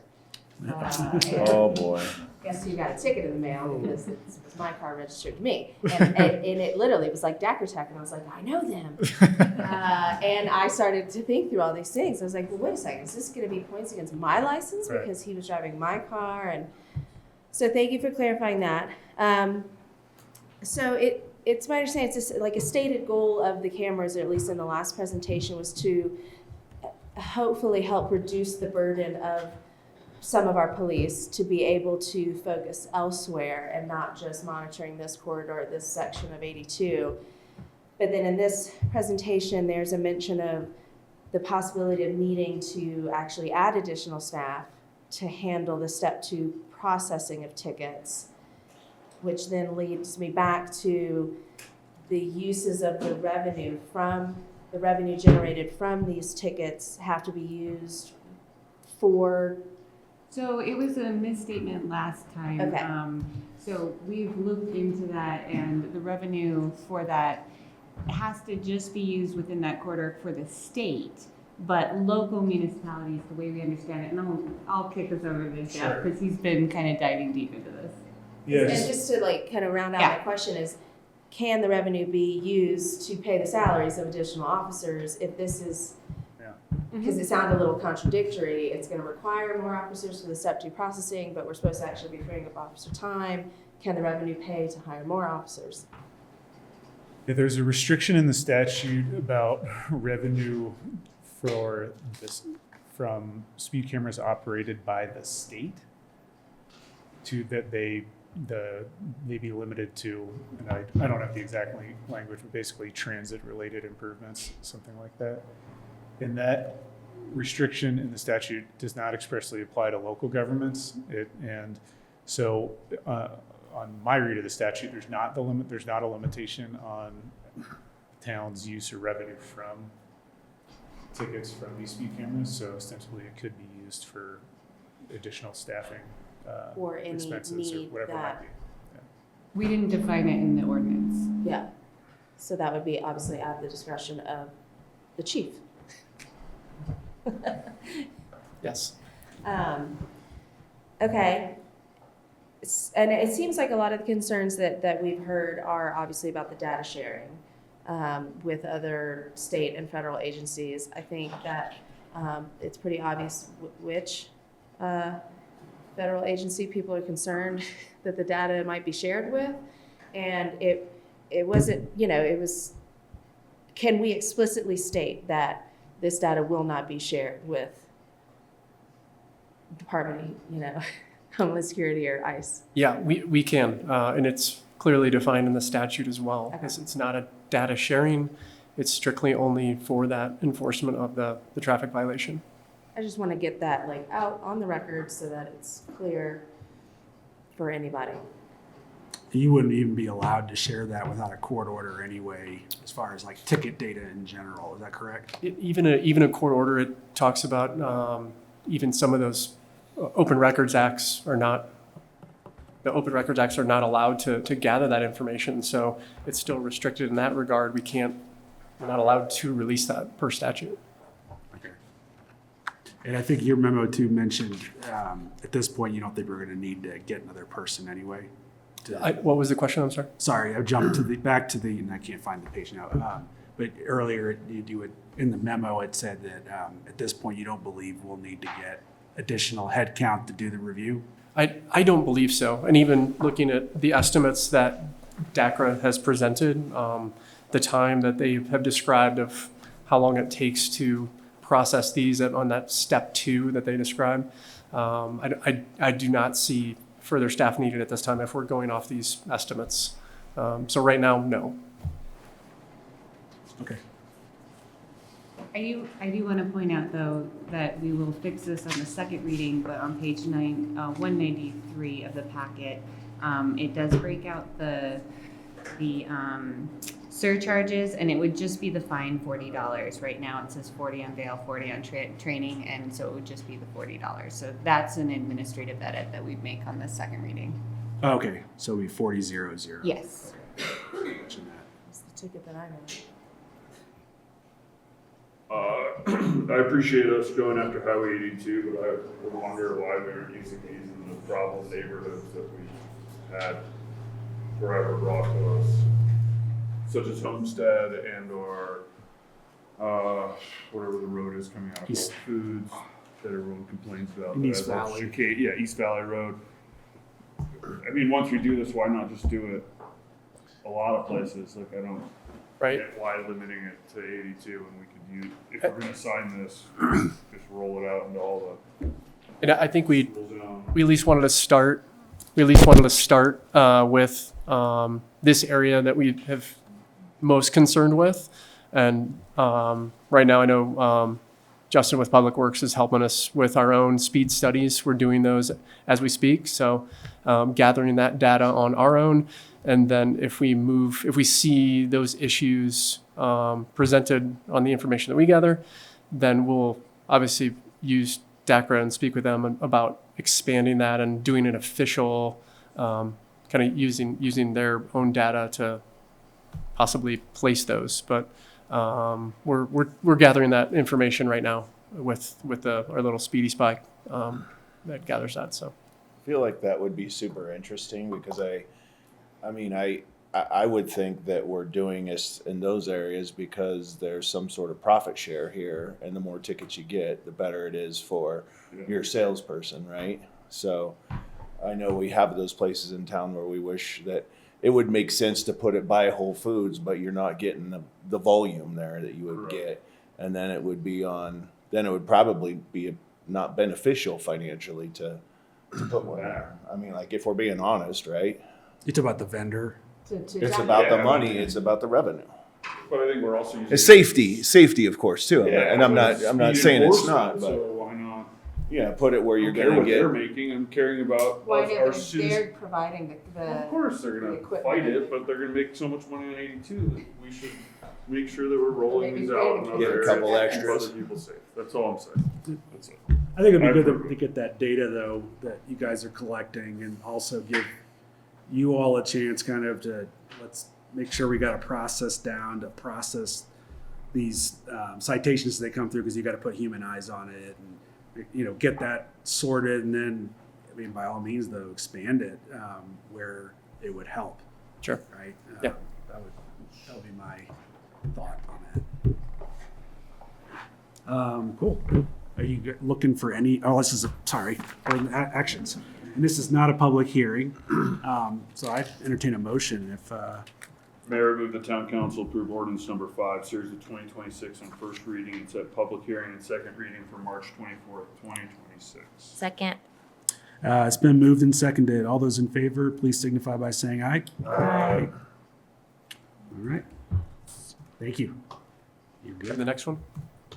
Oh, boy. Guess who got a ticket in the mail, because it was my car registered to me. And it literally was like Dacrotech, and I was like, I know them. And I started to think through all these things. I was like, well, wait a second, is this going to be points against my license because he was driving my car? And so thank you for clarifying that. So it's my understanding, it's just like a stated goal of the cameras, or at least in the last presentation, was to hopefully help reduce the burden of some of our police to be able to focus elsewhere and not just monitoring this corridor, this section of 82. But then in this presentation, there's a mention of the possibility of needing to actually add additional staff to handle the step 2 processing of tickets, which then leads me back to the uses of the revenue generated from these tickets have to be used for. So it was a misstatement last time. Okay. So we've looked into that, and the revenue for that has to just be used within that corridor for the state. But local municipalities, the way we understand it, and I'll kick this over to Jeff because he's been kind of diving deep into this. Yes. And just to like kind of round out my question is, can the revenue be used to pay the salaries of additional officers if this is, because it sounded a little contradictory, it's going to require more officers for the step 2 processing, but we're supposed to actually be freeing up officer time. Can the revenue pay to hire more officers? Yeah, there's a restriction in the statute about revenue for this from speed cameras operated by the state to that they be limited to, and I don't have the exact language, but basically transit related improvements, something like that. And that restriction in the statute does not expressly apply to local governments. And so on my read of the statute, there's not a limitation on the town's use or revenue from tickets from these speed cameras. So ostensibly it could be used for additional staffing or any expenses or need whatever it that might be. We didn't define it in the ordinance. Yeah. So that would be obviously at the discretion of the chief. Yes. Okay. and it seems like a lot of the concerns that we've heard are obviously about the data sharing with other state and federal agencies. I think that it's pretty obvious which federal agency people are concerned that the data might be shared with, and it wasn't, it was, can we explicitly state that this data will not be shared with Department of, Homeland Security or ICE? Yeah, we can, and it's clearly defined in the statute as well. Okay. Because it's not a data sharing, it's strictly only for that enforcement of the traffic violation. I just want to get that out on the record so that it's clear for anybody. You wouldn't even be allowed to share that without a court order anyway, as far as ticket data in general. Is that correct? Even a court order, it talks about even some of those Open Records Acts are not allowed to gather that information. So it's still restricted in that regard. We're not allowed to release that per statute. Okay. And I think your memo too mentioned at this point, you don't think we're going to need to get another person anyway? What was the question? I'm sorry. Sorry, I jumped back to the, and I can't find the page now. But earlier in the memo, it said that at this point, you don't believe we'll need to get additional headcount to do the review? I don't believe so. And even looking at the estimates that DACRA has presented, the time that they have described of how long it takes to process these on that step 2 that they described, I do not see further staff needed at this time if we're going off these estimates. So right now, no. Okay. I do want to point out, though, that we will fix this on the second reading, but on page 193 of the packet, it does break out the surcharges, and it would just be the fine $40. Right now, it says 40 on bail, 40 on training, and so it would just be the $40. So that's an administrative edit that we'd make on the second reading. Okay, so it'll be 40-0-0. Yes. Mention that. That's the ticket that I know. I appreciate us going after Highway 82, but I wonder why we aren't using these in the problem neighborhoods that we had forever brought to us, such as Homestead and or whatever the road is coming out of Whole Foods that everyone complains about. In East Valley. Yeah, East Valley Road. I mean, once we do this, why not just do it a lot of places? I don't get why limiting it to 82 when we could use, if we're going to sign this, just roll it out into all the. And I think we at least wanted to start. We at least wanted to start with this area that we have most concerned with, and right now I know Justin with Public Works is helping us with our own speed studies. We're doing those as we speak, so gathering that data on our own, and then if we see those issues presented on the information that we gather, then we'll obviously use DACRA and speak with them about expanding that and doing an official kind of using their own data to possibly place those. But we're gathering that information right now with our little Speedy Spy that gathers that. So I feel like that would be super interesting because I would think that we're doing this in those areas because there's some sort of profit share here, and the more tickets you get, the better it is for your salesperson, right? So I know we have those places in town where we wish that it would make sense to put it by Whole Foods, but you're not getting the volume there that you would get, and then it would probably be not beneficial financially to put one there. I mean, if we're being honest, right? It's about the vendor. It's about the money. It's about the revenue. But I think we're also using It's safety, of course, too. And I'm not saying it's not, but so why not? Yeah, put it where you're care going what to get. they're making. I'm caring about Why our not? citizens. They're providing the Of course, they're going to fight it, but they're going to make so much money on 82 that we should make sure that we're rolling Maybe these out in creating other Get a areas couple to keep extras. other people safe. That's all I'm saying. That's it. I think it'd be good approve to get that data though that you guys are collecting, and also give you all a chance kind of to let's make sure we got a process down to process these citations as they come through, because you got to put human eyes on it and get that sorted. And then mean, by all means, though, expand it where it would help. Sure. Right? Yeah. That would be my thought on that. Cool. Are you looking for any, this is, actions. And this is not a public hearing, so I entertain a motion if, Mayor, I move the town council approve ordinance number 5, series of 2026 on first reading and set public hearing and second reading for March 24th, 2026. Second. it's been moved and seconded. All those in favor, please signify by saying aye. Aye. All right. Thank you. You're good. The next one?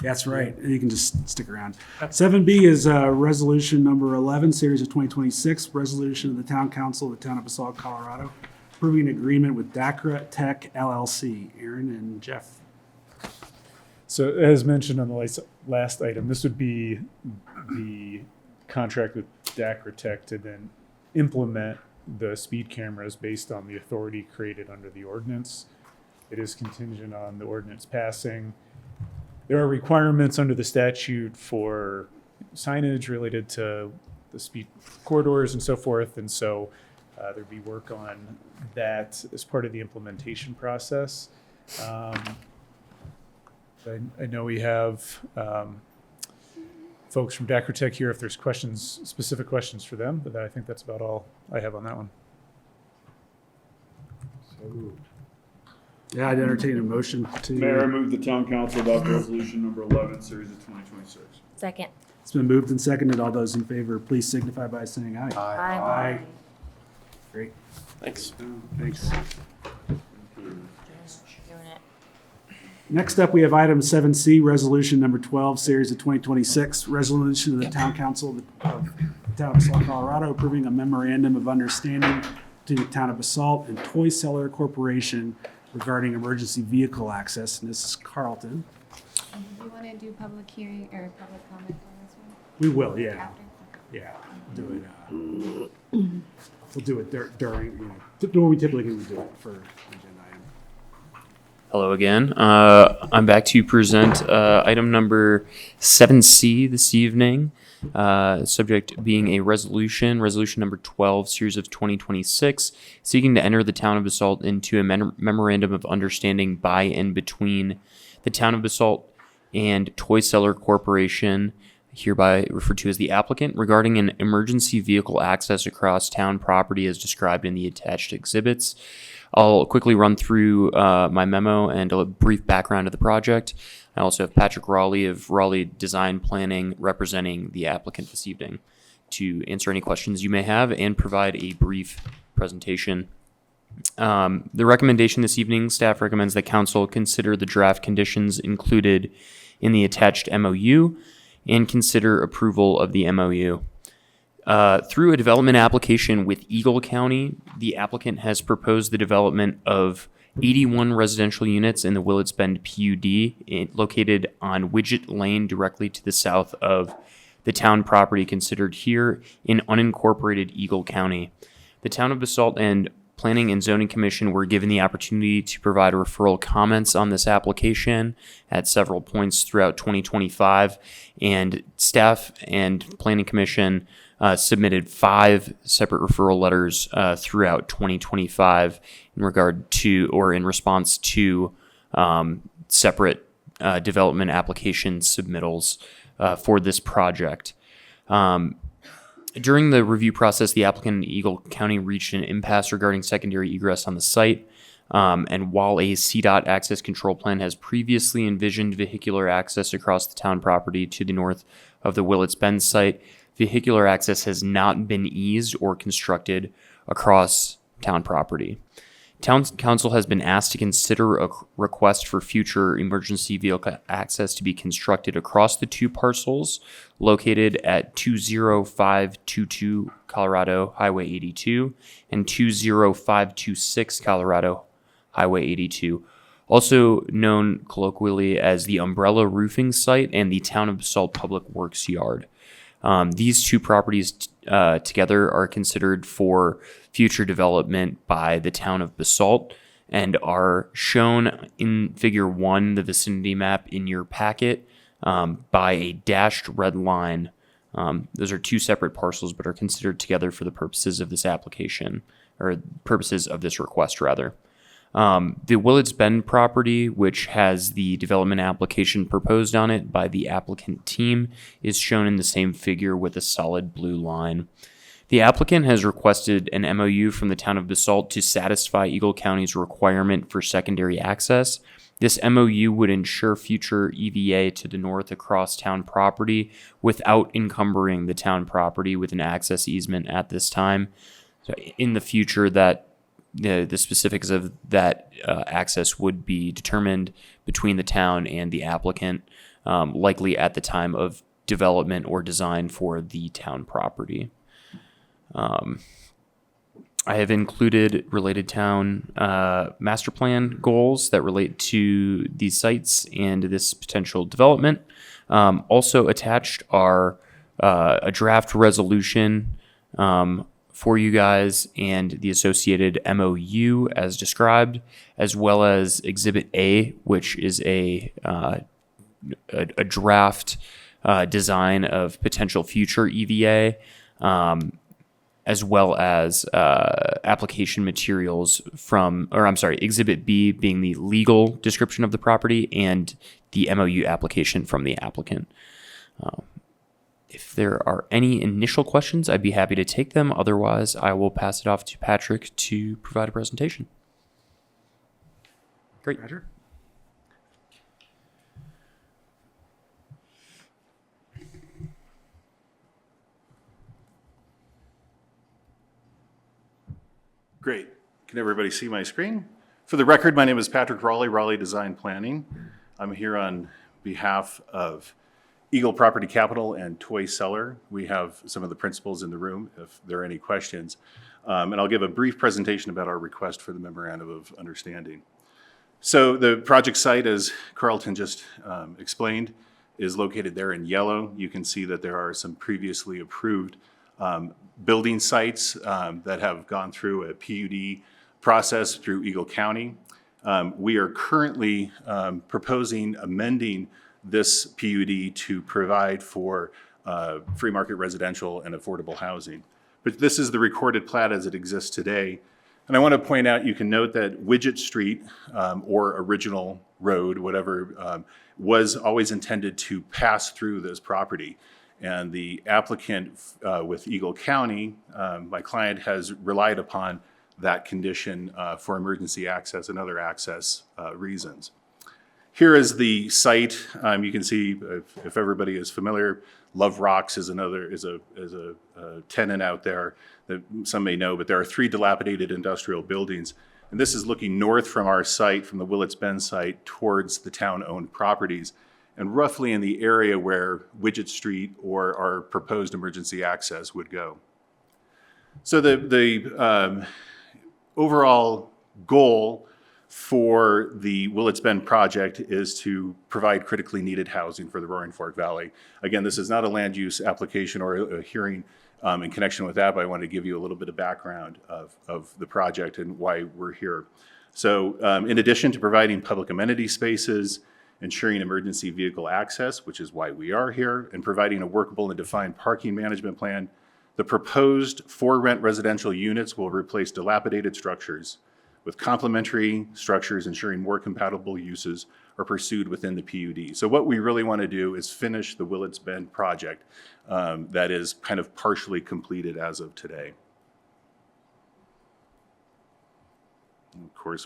That's right. You can just stick around. 7B is resolution number 11, series of 2026, resolution of the Town Council of the Town of Basalt, Colorado, approving an agreement with DACRA Tech LLC. Aaron and Jeff. So as mentioned on the last item, this would be the contract with DACRA Tech to then implement the speed cameras based on the authority created under the ordinance. It is contingent on the ordinance passing. There are requirements under the statute for signage related to the speed corridors and so forth, and so there'd be work on that as part of the implementation process. I know we have folks from DACRA Tech here if there's questions, specific questions for them, but I think that's about all I have on that one. Yeah, I'd entertain a motion to. Mayor, I move the town council adopt resolution number 11, series of 2026. Second. It's been moved and seconded. All those in favor, please signify by saying aye. Aye. Great. Thanks. Thanks. Doing it. Next up, we have item 7C, resolution number 12, series of 2026, resolution of the Town Council of the Town of Basalt, Colorado, approving a memorandum of understanding between the Town of Basalt and Toy Seller Corporation regarding emergency vehicle access. And this is Carlton. Do you want to do public hearing or public comment on this one? We will, yeah. After? Yeah, do it. We'll do it during, when we typically do it for agenda item. Hello again. I'm back to present item number 7C this evening. Subject being a resolution number 12, series of 2026, seeking to enter the Town of Basalt into a memorandum of understanding by and between the Town of Basalt and Toy Seller Corporation, hereby referred to as the applicant, regarding an emergency vehicle access across town property as described in the attached exhibits. I'll quickly run through my memo and a brief background of the project. I also have Patrick Raleigh of Raleigh Design Planning representing the applicant this evening to answer any questions you may have and provide a brief presentation. The recommendation this evening, staff recommends that council consider the draft conditions included in the attached MOU and consider approval of the MOU. Through a development application with Eagle County, the applicant has proposed the development of 81 residential units in the Willits Bend PUD, located on Widget Lane directly to the south of the town property considered here in unincorporated Eagle County. The Town of Basalt and Planning and Zoning Commission were given the opportunity to provide referral comments on this application at several points throughout 2025, and staff and Planning Commission submitted 5 separate referral letters throughout 2025 in regard to or in response to separate development application submittals for this project. During the review process, the applicant in Eagle County reached an impasse regarding secondary egress on the site. And while a CDOT access control plan has previously envisioned vehicular access across the town property to the north of the Willits Bend site, vehicular access has not been eased or constructed across town property. Town Council has been asked to consider a request for future emergency vehicle access to be constructed across the 2 parcels located at 20522 Colorado Highway 82 and 20526 Colorado Highway 82, also known colloquially as the Umbrella Roofing Site and the Town of Basalt Public Works Yard. These 2 properties together are considered for future development by the Town of Basalt and are shown in Figure 1, the vicinity map in your packet, by a dashed red line Those are two separate parcels, but are considered together for the purposes of this application, or purposes of this request, rather. The Willits Bend property, which has the development application proposed on it by the applicant team, is shown in the same figure with a solid blue line. The applicant has requested an MOU from the town of Basalt to satisfy Eagle County's requirement for secondary access. This MOU would ensure future EVA to the north across town property without encumbering the town property with an access easement at this time. So in the future, that the specifics of that access would be determined between the town and the applicant, likely at the time of development or design for the town property. I have included related town master plan goals that relate to these sites and this potential development. Also attached are a draft resolution for you guys and the associated MOU as described, as well as Exhibit A, which is a draft design of potential future EVA, as well as application materials from, or I'm sorry, Exhibit B being the legal description of the property and the MOU application from the applicant. If there are any initial questions, I'd be happy to take them. Otherwise, I will pass it off to Patrick to provide a presentation. Great. Patrick? Great. Can everybody see my screen? For the record, my name is Patrick Raleigh Design Planning. I'm here on behalf of Eagle Property Capital and Toy Seller. We have some of the principals in the room if there are any questions. And I'll give a brief presentation about our request for the Memorandum of Understanding. So the project site, as Carlton just explained, is located there in yellow. You can see that there are some previously approved building sites that have gone through a PUD process through Eagle County. We are currently proposing amending this PUD to provide for free market residential and affordable housing. But this is the recorded plat as it exists today. And I want to point out, you can note that Widget Street or original road, whatever, was always intended to pass through this property. And the applicant with Eagle County, my client, has relied upon that condition for emergency access and other access reasons. Here is the site. You can see, if everybody is familiar, Love Rocks is a tenant out there that some may know, but there are 3 dilapidated industrial buildings. And this is looking north from our site, from the Willits Bend site, towards the town-owned properties, and roughly in the area where Widget Street or our proposed emergency access would go. So the overall goal for the Willits Bend project is to provide critically needed housing for the Roaring Fork Valley. Again, this is not a land use application or a hearing in connection with that, but I want to give you a little bit of background of the project and why we're here. So in addition to providing public amenity spaces, ensuring emergency vehicle access, which is why we are here, and providing a workable and defined parking management plan, the proposed for-rent residential units will replace dilapidated structures with complementary structures, ensuring more compatible uses are pursued within the PUD. So what we really want to do is finish the Willits Bend project that is kind of partially completed as of today. And of course,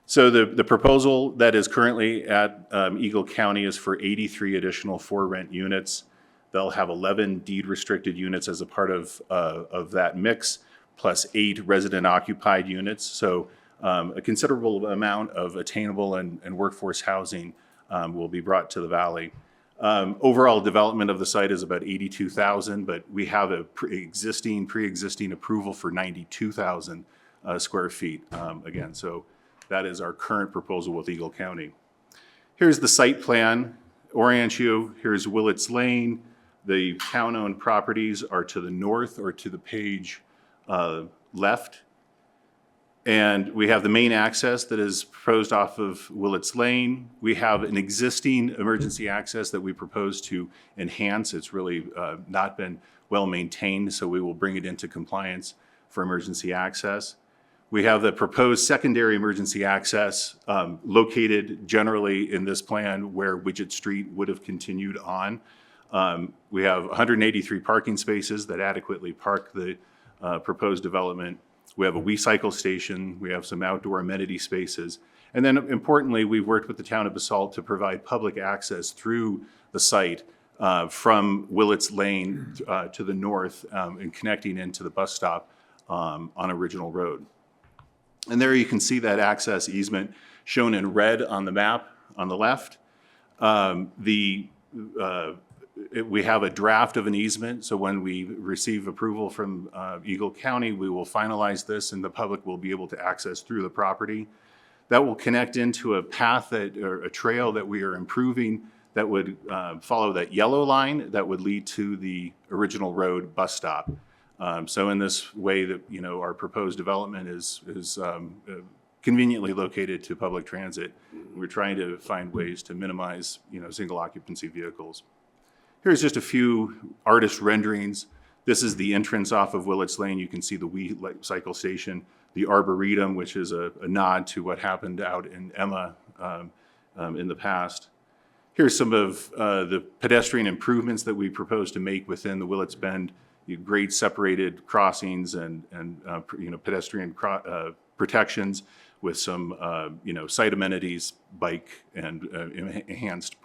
so the proposal that is currently at Eagle County is for 83 additional for-rent units. They'll have 11 deed-restricted units as a part of that mix, plus 8 resident-occupied units. So a considerable amount of attainable and workforce housing will be brought to the valley. Overall development of the site is about 82,000, but we have a pre-existing approval for 92,000 square feet again. So that is our current proposal with Eagle County. Here's the site plan. Orient you, here's Willits Lane. The town-owned properties are to the north or to the page left. And we have the main access that is proposed off of Willets Lane. We have an existing emergency access that we propose to enhance. It's really not been well maintained, so we will bring it into compliance for emergency access. We have the proposed secondary emergency access located generally in this plan where Widget Street would have continued on. We have 183 parking spaces that adequately park the proposed development. We have a WeCycle station. We have some outdoor amenity spaces. And then importantly, we've worked with the town of Basalt to provide public access through the site from Willets Lane to the north and connecting into the bus stop on Original Road. And there you can see that access easement shown in red on the map on the left. We have a draft of an easement, so when we receive approval from Eagle County, we will finalize this and the public will be able to access through the property. That will connect into a path or a trail that we are improving that would follow that yellow line that would lead to the Original Road bus stop. So in this way that, our proposed development is conveniently located to public transit. We're trying to find ways to minimize, single occupancy vehicles. Here's just a few artist renderings. This is the entrance off of Willets Lane. You can see the WeCycle station, the Arboretum, which is a nod to what happened out in Emma in the past. Here's some of the pedestrian improvements that we propose to make within the Willets Bend, grade separated crossings and pedestrian protections with some site amenities, bike and enhanced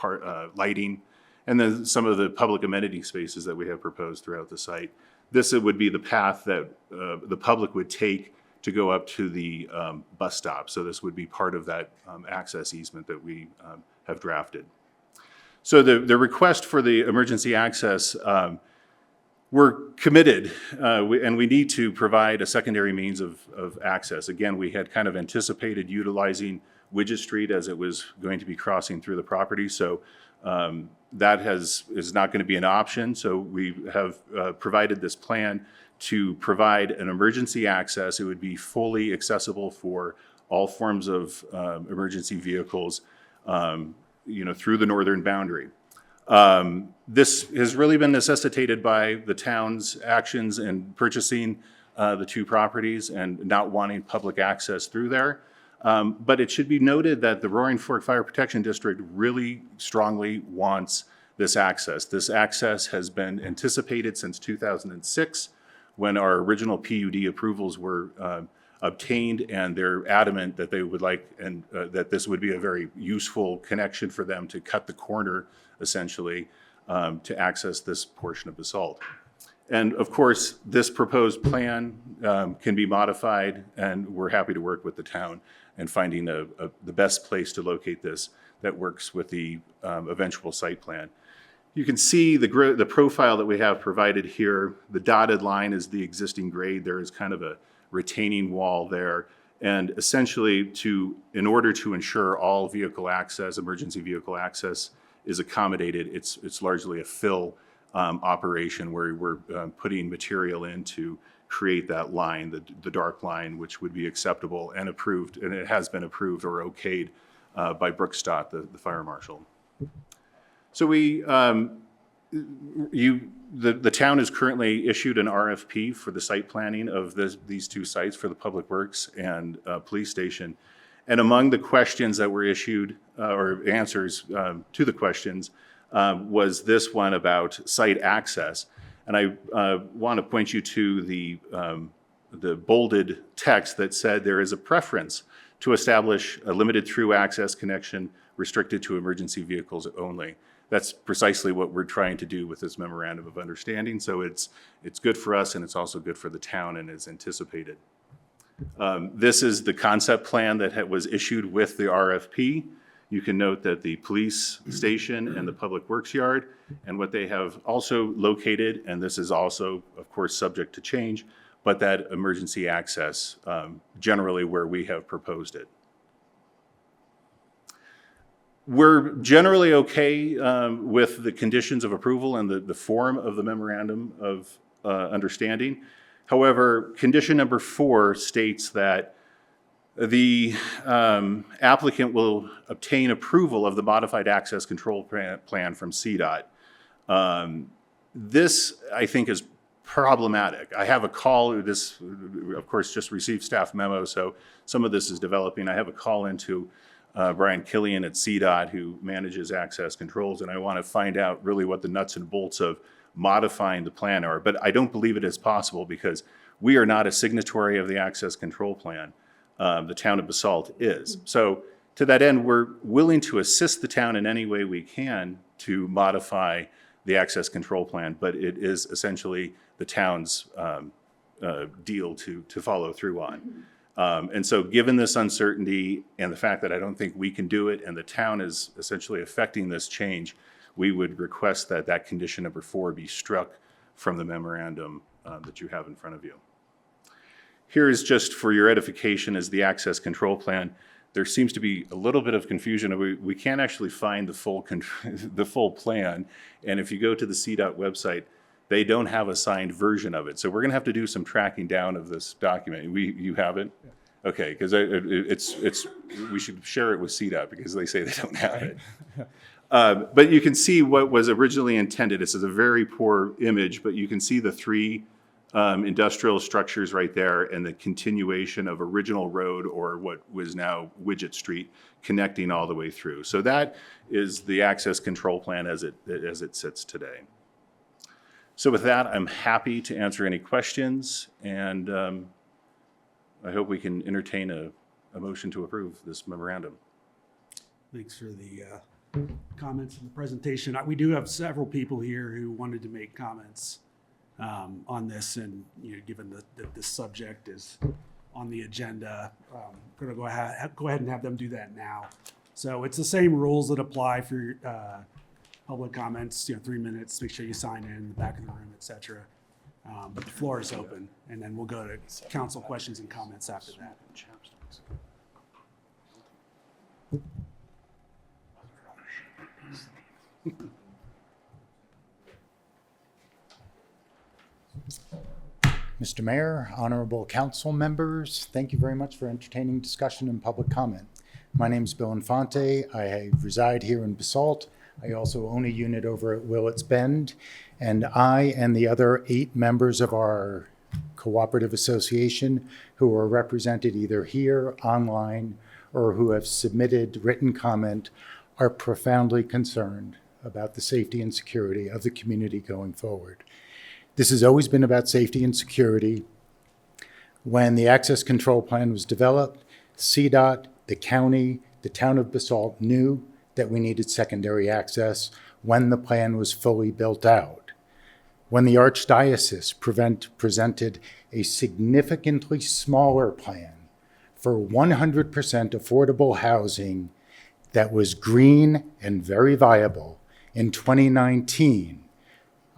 lighting. And then some of the public amenity spaces that we have proposed throughout the site. This would be the path that the public would take to go up to the bus stop. So this would be part of that access easement that we have drafted. So the request for the emergency access, we're committed and we need to provide a secondary means of access. Again, we had kind of anticipated utilizing Widget Street as it was going to be crossing through the property. So that is not going to be an option. So we have provided this plan to provide an emergency access. It would be fully accessible for all forms of emergency vehicles, through the northern boundary. This has really been necessitated by the town's actions in purchasing the two properties and not wanting public access through there. But it should be noted that the Roaring Fork Fire Protection District really strongly wants this access. This access has been anticipated since 2006 when our original PUD approvals were obtained, and they're adamant that they would like and that this would be a very useful connection for them to cut the corner, essentially, to access this portion of Basalt. And of course, this proposed plan can be modified, and we're happy to work with the town in finding the best place to locate this that works with the eventual site plan. You can see the profile that we have provided here. The dotted line is the existing grade. There is kind of a retaining wall there. And essentially, in order to ensure all vehicle access, emergency vehicle access is accommodated, it's largely a fill operation where we're putting material in to create that line, the dark line, which would be acceptable and approved, and it has been approved or okayed by Brooke Stott, the fire marshal. So the town has currently issued an RFP for the site planning of these two sites for the Public Works and police station. And among the questions that were issued, or answers to the questions, was this one about site access. And I want to point you to the bolded text that said there is a preference to establish a limited through access connection restricted to emergency vehicles only. That's precisely what we're trying to do with this memorandum of understanding. So it's good for us, and it's also good for the town, and is anticipated. This is the concept plan that was issued with the RFP. You can note that the police station and the public works yard, and what they have also located, and this is also, of course, subject to change, but that emergency access generally where we have proposed it. We're generally okay with the conditions of approval and the form of the memorandum of understanding. However, condition number 4 states that The applicant will obtain approval of the modified access control plan from CDOT. This, I think, is problematic. I have a call, this, of course, just received staff memo, so some of this is developing. I have a call into Brian Killian at CDOT, who manages access controls, and I want to find out really what the nuts and bolts of modifying the plan are. But I don't believe it is possible because we are not a signatory of the access control plan. The town of Basalt is. So to that end, we're willing to assist the town in any way we can to modify the access control plan, but it is essentially the town's deal to follow through on. And so given this uncertainty and the fact that I don't think we can do it and the town is essentially affecting this change, we would request that that condition number 4 be struck from the memorandum that you have in front of you. Here is just for your edification is the access control plan. There seems to be a little bit of confusion. We can't actually find the full plan. And if you go to the CDOT website, they don't have a signed version of it. So we're going to have to do some tracking down of this document. You have it? Okay, because we should share it with CDOT because they say they don't have it. But you can see what was originally intended. This is a very poor image, but you can see the 3 industrial structures right there and the continuation of original road, or what was now Widget Street, connecting all the way through. So that is the access control plan as it sits today. So with that, I'm happy to answer any questions, and I hope we can entertain a motion to approve this memorandum. Thanks for the comments and the presentation. We do have several people here who wanted to make comments on this, and given that this subject is on the agenda, we're going to go ahead and have them do that now. So it's the same rules that apply for public comments. 3 minutes. Make sure you sign in the back of the room, etc. But the floor is open, and then we'll go to council questions and comments after that. Mr. Mayor, honorable council members, thank you very much for entertaining discussion and public comment. My name is Bill Infante. I reside here in Basalt. I also own a unit over at Willets Bend, and I and the other 8 members of our cooperative association who are represented either here, online, or who have submitted written comment are profoundly concerned about the safety and security of the community going forward. This has always been about safety and security. When the access control plan was developed, CDOT, the county, the town of Basalt knew that we needed secondary access when the plan was fully built out. When the Archdiocese presented a significantly smaller plan for 100% affordable housing that was green and very viable in 2019,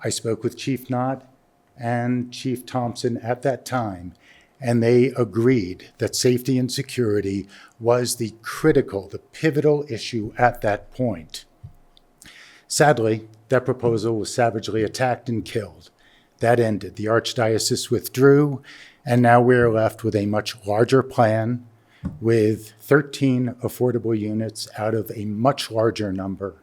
I spoke with Chief Knott and Chief Thompson at that time, and they agreed that safety and security was the pivotal issue at that point. Sadly, that proposal was savagely attacked and killed. That ended. The Archdiocese withdrew, and now we're left with a much larger plan with 13 affordable units out of a much larger number.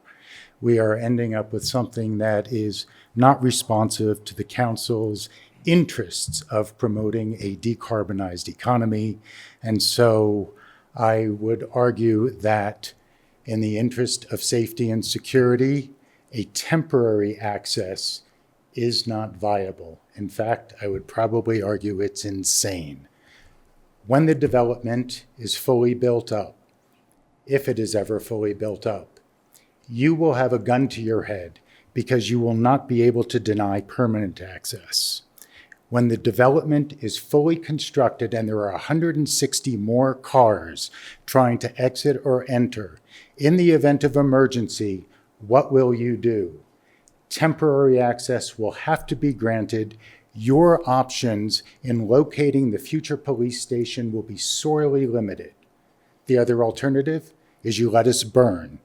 We are ending up with something that is not responsive to the council's interests of promoting a decarbonized economy. And so I would argue that in the interest of safety and security, a temporary access is not viable. In fact, I would probably argue it's insane. When the development is fully built up, if it is ever fully built up, you will have a gun to your head because you will not be able to deny permanent access. When the development is fully constructed and there are 160 more cars trying to exit or enter, in the event of emergency, what will you do? Temporary access will have to be granted. Your options in locating the future police station will be sorely limited. The other alternative is you let us burn.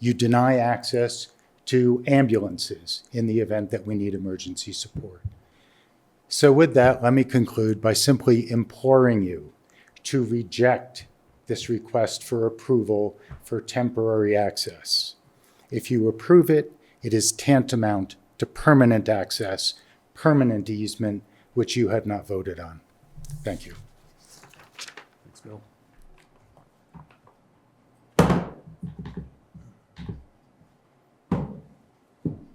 You deny access to ambulances in the event that we need emergency support. So with that, let me conclude by simply imploring you, to reject this request for approval for temporary access. If you approve it, it is tantamount to permanent access, permanent easement, which you have not voted on. Thank you. Thanks, Bill.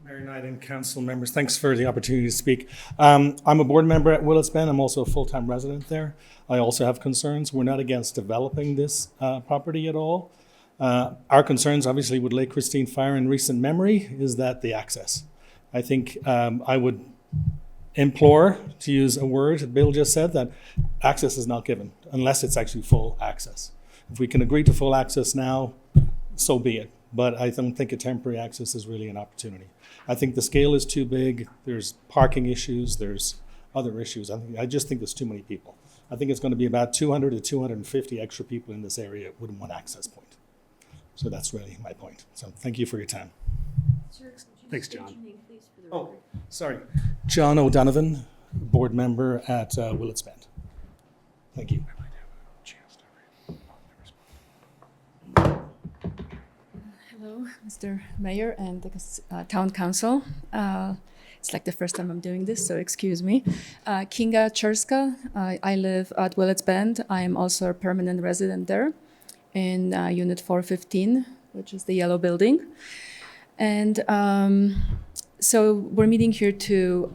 Mayor Knight and council members, thanks for the opportunity to speak. I'm a board member at Willits Bend. I'm also a full-time resident there. I also have concerns. We're not against developing this property at all. Our concerns, obviously, with Lake Christine Fire in recent memory is that the access. I think I would implore, to use a word that Bill just said, that access is not given unless it's actually full access. If we can agree to full access now, so be it. But I don't think a temporary access is really an opportunity. I think the scale is too big. There's parking issues. There's other issues. I just think there's too many people. I think it's going to be about 200 to 250 extra people in this area with one access point. So that's really my point. So thank you for your time. Thanks, John. Oh, sorry. John O'Donovan, board member at Willits Bend. Thank you. Hello, Mr. Mayor and the Town Council. It's like the first time I'm doing this, so excuse me. Kinga Cherska. I live at Willits Bend. I am also a permanent resident there in Unit 415, which is the yellow building. And so we're meeting here to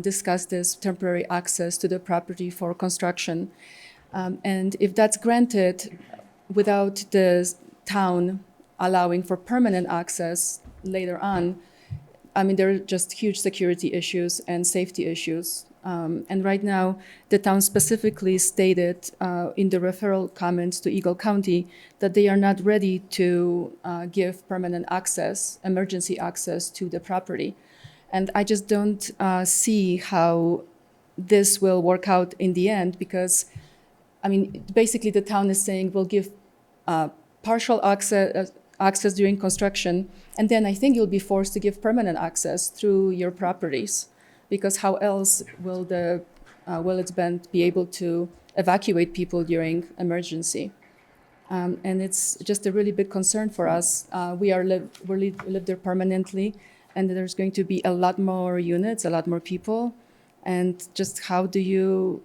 discuss this temporary access to the property for construction. And if that's granted without the town allowing for permanent access later on, I mean, there are just huge security issues and safety issues. And right now, the town specifically stated in the referral comments to Eagle County that they are not ready to give permanent access, emergency access to the property. And I just don't see how this will work out in the end because, I mean, basically the town is saying we'll give partial access during construction, and then I think you'll be forced to give permanent access through your properties, because how else will the Willits Bend be able to evacuate people during emergency? And it's just a really big concern for us. We live there permanently, and there's going to be a lot more units, a lot more people, and just how do you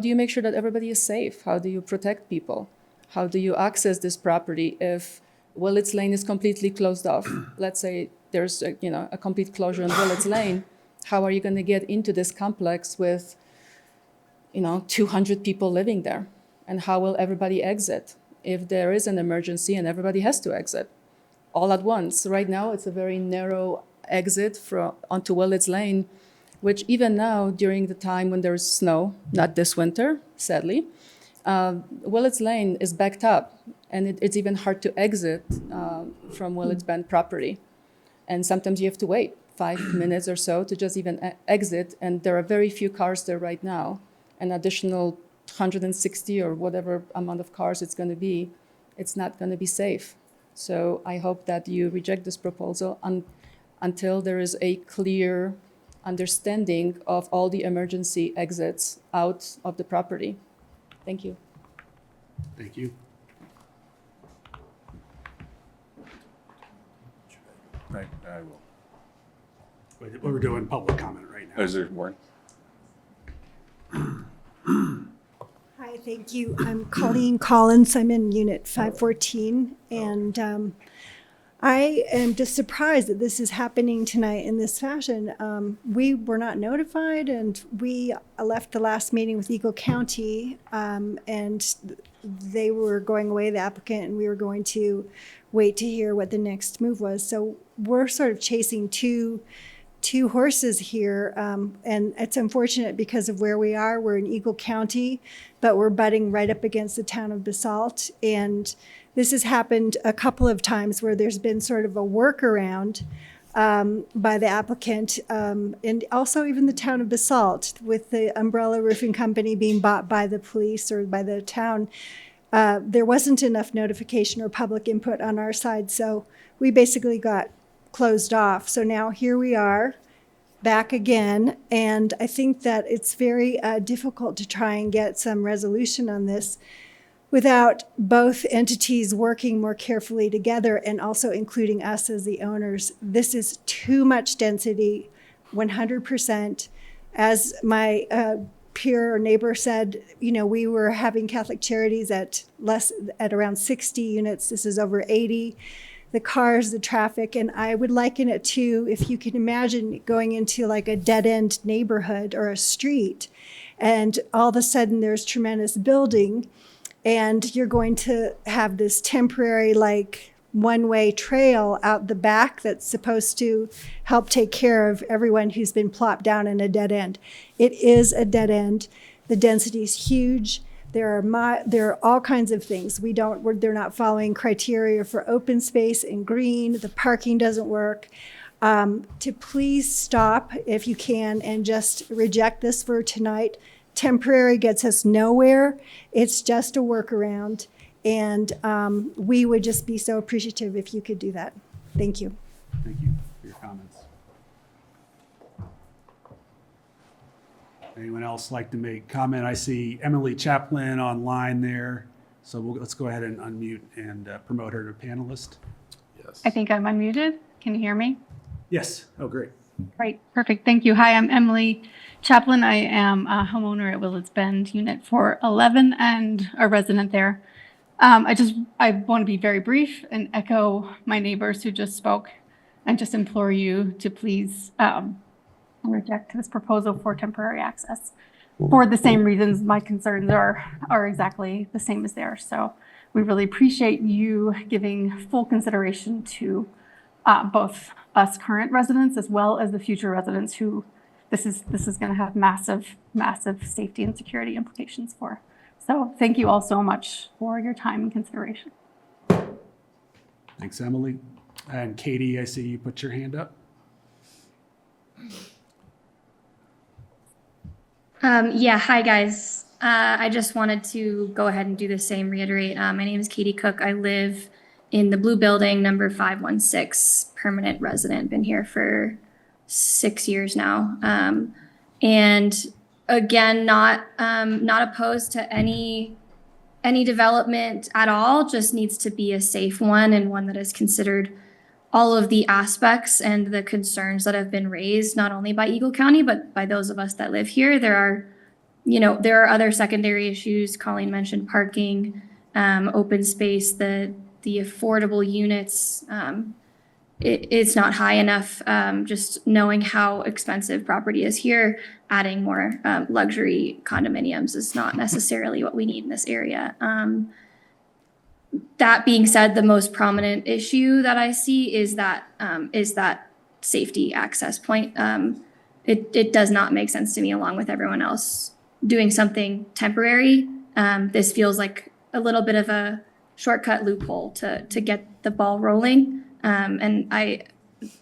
make sure that everybody is safe? How do you protect people? How do you access this property if Willits Lane is completely closed off? Let's say there's a complete closure on Willits Lane. How are you going to get into this complex with 200 people living there? And how will everybody exit if there is an emergency and everybody has to exit all at once? Right now, it's a very narrow exit onto Willits Lane, which even now, during the time when there's snow, not this winter, sadly, Willits Lane is backed up, and it's even hard to exit from Willits Bend property. And sometimes you have to wait 5 minutes or so to just even exit, and there are very few cars there right now. An additional 160 or whatever amount of cars it's going to be, it's not going to be safe. So I hope that you reject this proposal until there is a clear understanding of all the emergency exits out of the property. Thank you. Thank you. I will. We're doing public comment right now. Is there more? Hi, thank you. I'm Colleen Collins. I'm in Unit 514, and I am just surprised that this is happening tonight in this fashion. We were not notified, and we left the last meeting with Eagle County, and they were going away, the applicant, and we were going to wait to hear what the next move was. So we're sort of chasing two horses here, and it's unfortunate because of where we are. We're in Eagle County, but we're butting right up against the town of Basalt, and this has happened a couple of times where there's been sort of a workaround by the applicant, and also even the town of Basalt, with the umbrella roofing company being bought by the police or by the town. There wasn't enough notification or public input on our side, so we basically got closed off. So now here we are back again, and I think that it's very difficult to try and get some resolution on this. without both entities working more carefully together and also including us as the owners. This is too much density, 100%. As my peer or neighbor said, you know, we were having Catholic Charities at around 60 units. This is over 80. The cars, the traffic, and I would liken it to, if you can imagine going into like a dead-end neighborhood or a street, and all of a sudden there's tremendous building, and you're going to have this temporary like one-way trail out the back that's supposed to help take care of everyone who's been plopped down in a dead end. It is a dead end. The density is huge. There are all kinds of things. They're not following criteria for open space and green. The parking doesn't work. To please stop if you can and just reject this for tonight. Temporary gets us nowhere. It's just a workaround. And we would just be so appreciative if you could do that. Thank you. Thank you for your comments. Anyone else like to make comment? I see Emily Chaplin online there. So let's go ahead and unmute and promote her to panelist. Yes. I think I'm unmuted. Can you hear me? Yes. Oh, great. Great. Perfect. Thank you. Hi, I'm Emily Chaplin. I am a homeowner at Willits Bend, Unit 411, and a resident there. I want to be very brief and echo my neighbors who just spoke and just implore you to please reject this proposal for temporary access for the same reasons. My concerns are exactly the same as theirs. So we really appreciate you giving full consideration to both us current residents as well as the future residents who this is going to have massive safety and security implications for. So thank you all so much for your time and consideration. Thanks, Emily. And Katie, I see you put your hand up. Yeah, hi guys. I just wanted to go ahead and do the same, reiterate. My name is Katie Cook. I live in the blue building, number 516, permanent resident, been here for 6 years now. And again, not opposed to any development at all, just needs to be a safe one and one that has considered all of the aspects and the concerns that have been raised, not only by Eagle County, but by those of us that live here. There are other secondary issues. Colleen mentioned parking, open space, the affordable units. It's not high enough. Just knowing how expensive property is here, adding more luxury condominiums is not necessarily what we need in this area. That being said, the most prominent issue that I see is that safety access point. It does not make sense to me, along with everyone else, doing something temporary. This feels like a little bit of a shortcut loophole to get the ball rolling. And I,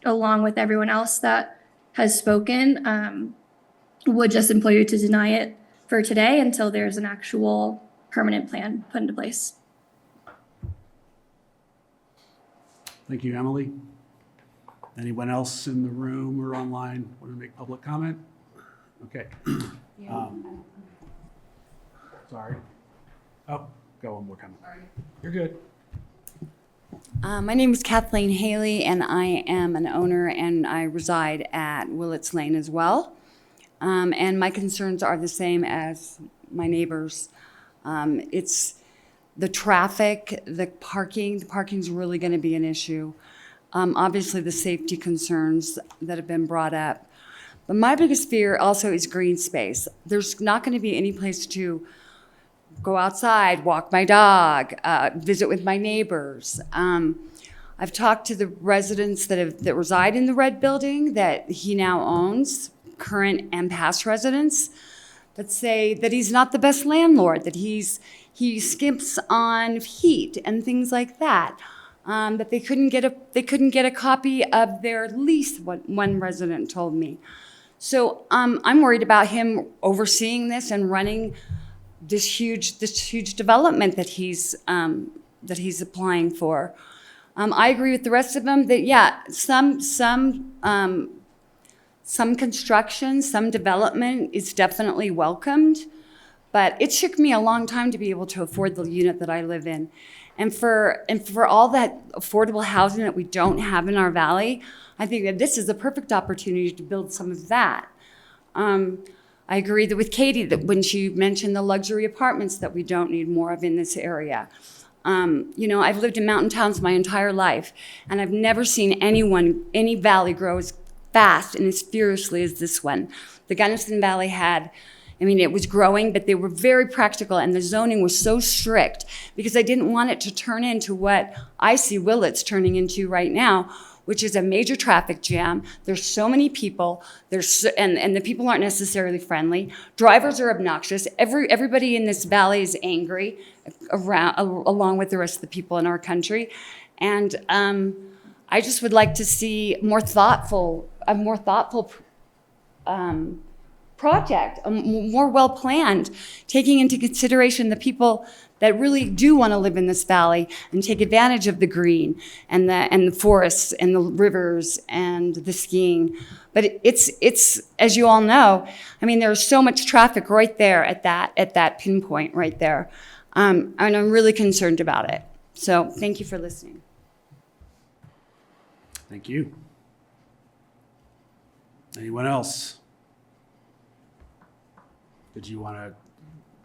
along with everyone else that has spoken, would just implore you to deny it for today until there's an actual permanent plan put into place. Thank you, Emily. Anyone else in the room or online want to make public comment? Okay. Sorry. Oh, go one more time. You're good. My name is Kathleen Haley, and I am an owner, and I reside at Willits Lane as well. And my concerns are the same as my neighbors. It's the traffic, the parking. The parking's really going to be an issue. Obviously, the safety concerns that have been brought up. But my biggest fear also is green space. There's not going to be any place to go outside, walk my dog, visit with my neighbors. I've talked to the residents that reside in the red building that he now owns, current and past residents, that say that he's not the best landlord, that he skimps on heat and things like that. That they couldn't get a copy of their lease, what one resident told me. So I'm worried about him overseeing this and running this huge development that he's applying for. I agree with the rest of them that some construction, some development is definitely welcomed, But it took me a long time to be able to afford the unit that I live in. And for all that affordable housing that we don't have in our valley, I think that this is a perfect opportunity to build some of that. I agree with Katie that when she mentioned the luxury apartments that we don't need more of in this area. You know, I've lived in mountain towns my entire life, and I've never seen any valley grow as fast and as furiously as this one. The Gunnison Valley had, I mean, it was growing, but they were very practical, and the zoning was so strict because I didn't want it to turn into what I see Willits turning into right now, which is a major traffic jam. There's so many people. And the people aren't necessarily friendly. Drivers are obnoxious. Everybody in this valley is angry, along with the rest of the people in our country. And I just would like to see a more thoughtful project, more well-planned, taking into consideration the people that really do want to live in this valley and take advantage of the green and the forests and the rivers and the skiing. But it's as you all know, I mean, there's so much traffic right there at that pinpoint right there. And I'm really concerned about it. So thank you for listening. Thank you. Anyone else? Did you want to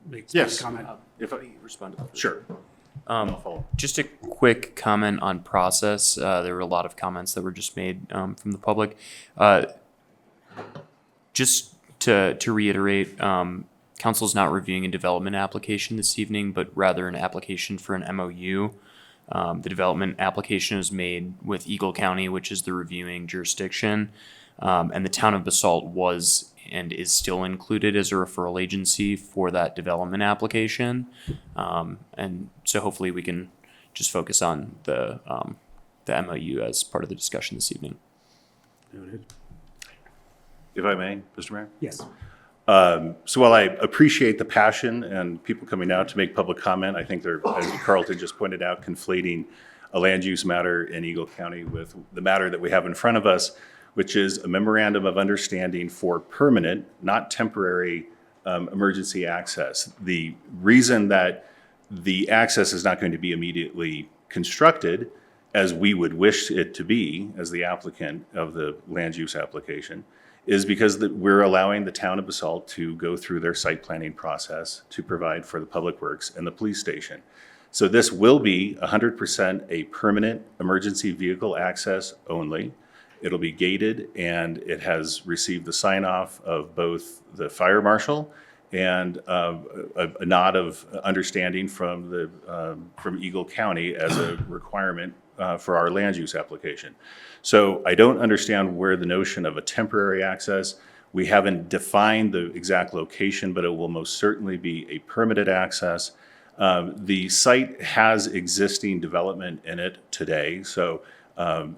make a comment? If I respond to that. Sure. Just a quick comment on process. There were a lot of comments that were just made from the public. Just to reiterate, council's not reviewing a development application this evening, but rather an application for an MOU. The development application is made with Eagle County, which is the reviewing jurisdiction, and the town of Basalt was and is still included as a referral agency for that development application. And so hopefully we can just focus on the MOU as part of the discussion this evening. Noted. If I may, Mr. Mayor? Yes. So while I appreciate the passion and people coming out to make public comment, I think they're, as Carlton just pointed out, conflating a land use matter in Eagle County with the matter that we have in front of us, which is a memorandum of understanding for permanent, not temporary, emergency access. The reason that the access is not going to be immediately constructed as we would wish it to be as the applicant of the land use application is because we're allowing the town of Basalt to go through their site planning process to provide for the public works and the police station. So this will be 100% a permanent emergency vehicle access only. It'll be gated, and it has received the sign off of both the fire marshal and a nod of understanding from Eagle County as a requirement for our land use application. So I don't understand where the notion of a temporary access. We haven't defined the exact location, but it will most certainly be a permitted access. The site has existing development in it today, so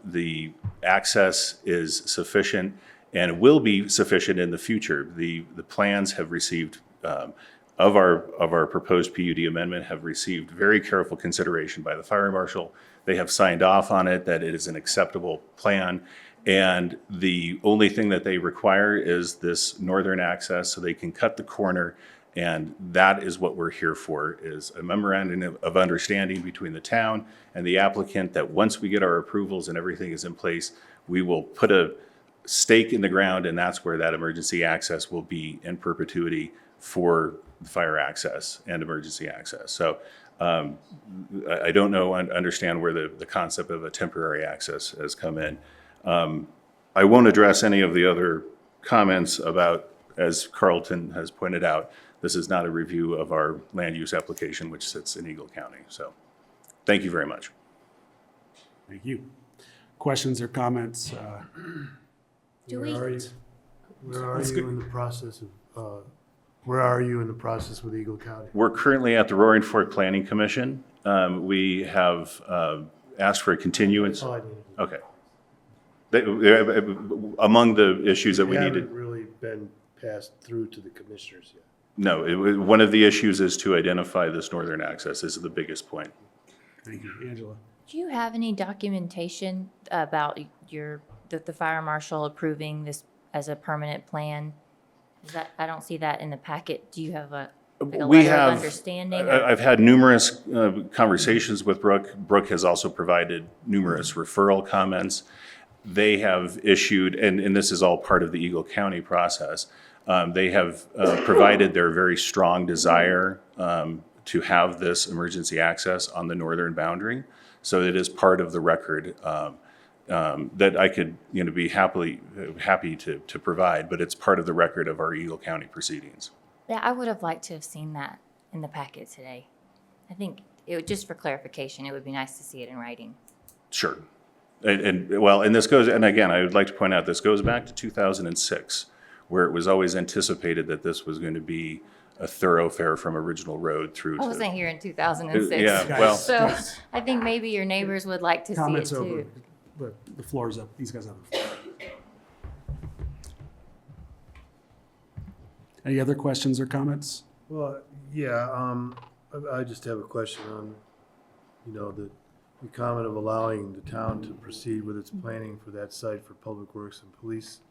the access is sufficient and will be sufficient in the future. The plans have received, of our proposed PUD amendment, have received very careful consideration by the fire marshal. They have signed off on it that it is an acceptable plan. And the only thing that they require is this northern access so they can cut the corner. And that is what we're here for, is a memorandum of understanding between the town and the applicant that once we get our approvals and everything is in place, we will put a stake in the ground, and that's where that emergency access will be in perpetuity for the fire access and emergency access. So I don't understand where the concept of a temporary access has come in. I won't address any of the other comments about, as Carlton has pointed out, this is not a review of our land use application, which sits in Eagle County. So thank you very much. Thank you. Questions or comments? Do we? Where are you in the process where are you in the process with Eagle County? We're currently at the Roaring Fork Planning Commission. We have asked for a continuance. Oh, I need Okay. Among the issues that we needed. haven't really been passed through to the commissioners yet. No, one of the issues is to identify this northern access. This is the biggest point. Thank you. Angela? Do you have any documentation about the fire marshal approving this as a permanent plan? I don't see that in the packet. Do you have Like a We letter of have, understanding? I've had numerous conversations with Brooke. Brooke has also provided numerous referral comments. They have issued, and this is all part of the Eagle County process, they have provided their very strong desire to have this emergency access on the northern boundary. So it is part of the record that I could, be happy to provide, but it's part of the record of our Eagle County proceedings. Yeah, I would have liked to have seen that in the packet today. I think just for clarification, it would be nice to see it in writing. Sure. And this goes, and again, I would like to point out, this goes back to 2006, where it was always anticipated that this was going to be a thoroughfare from original road through to. I wasn't here in 2006. Yeah, well. So I think maybe your neighbors would like to see it Comments too. over. The floor is up. These guys have the floor. Any other questions or comments? Well, yeah, I just have a question on, the comment of allowing the town to proceed with its planning for that site for public works and police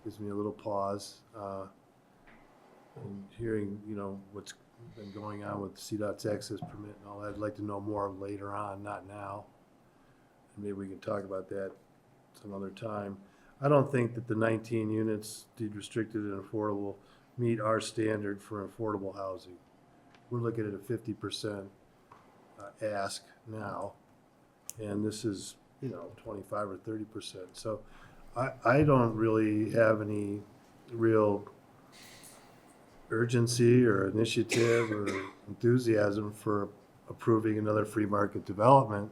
gives me a little pause. And hearing, what's been going on with CDOT's access permit and all that, I'd like to know more later on, not now. And maybe we can talk about that some other time. I don't think that the 19 units, deed restricted and affordable, meet our standard for affordable housing. We're looking at a 50% ask now, and this is, 25 or 30%. So I don't really have any real urgency or initiative or enthusiasm for approving another free market development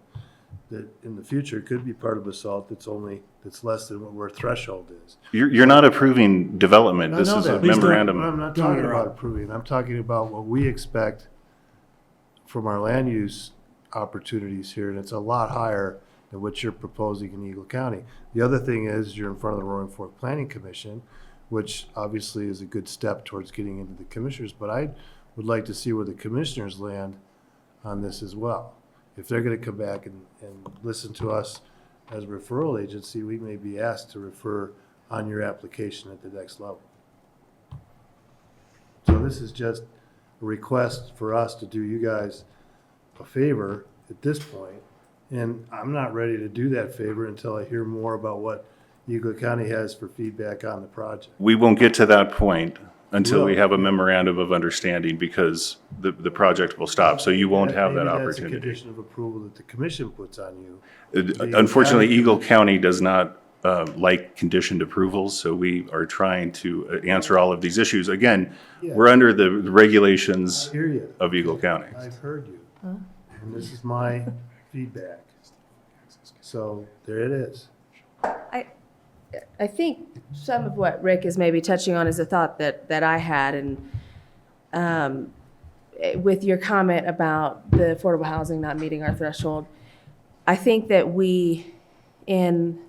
that in the future could be part of Basalt that's less than what our threshold is. You're not approving development. This is a Please don't- memorandum. I'm not talking about approving. I'm talking about what we expect from our land use opportunities here, and it's a lot higher than what you're proposing in Eagle County. The other thing is you're in front of the Roaring Fork Planning Commission, which obviously is a good step towards getting into the commissioners, but I would like to see where the commissioners land on this as well. If they're gonna come back and listen to us as a referral agency, we may be asked to refer on your application at the next level. So this is just a request for us to do you guys a favor at this point, and I'm not ready to do that favor until I hear more about what Eagle County has for feedback on the project. We won't get to that point until we Will. have a memorandum of understanding, because the project will stop, so you won't have that Maybe that's a opportunity. condition of approval that the commission puts on you. Unfortunately, Eagle County does not like conditioned approvals, so we are trying to answer all of these issues. Again, Yeah. we're under the regulations I hear you. of Eagle County. I've heard you, and this is my feedback. So there it is. I think some of what Rick is maybe touching on is a thought that I had, and with your comment about the affordable housing not meeting our threshold, I think that we, in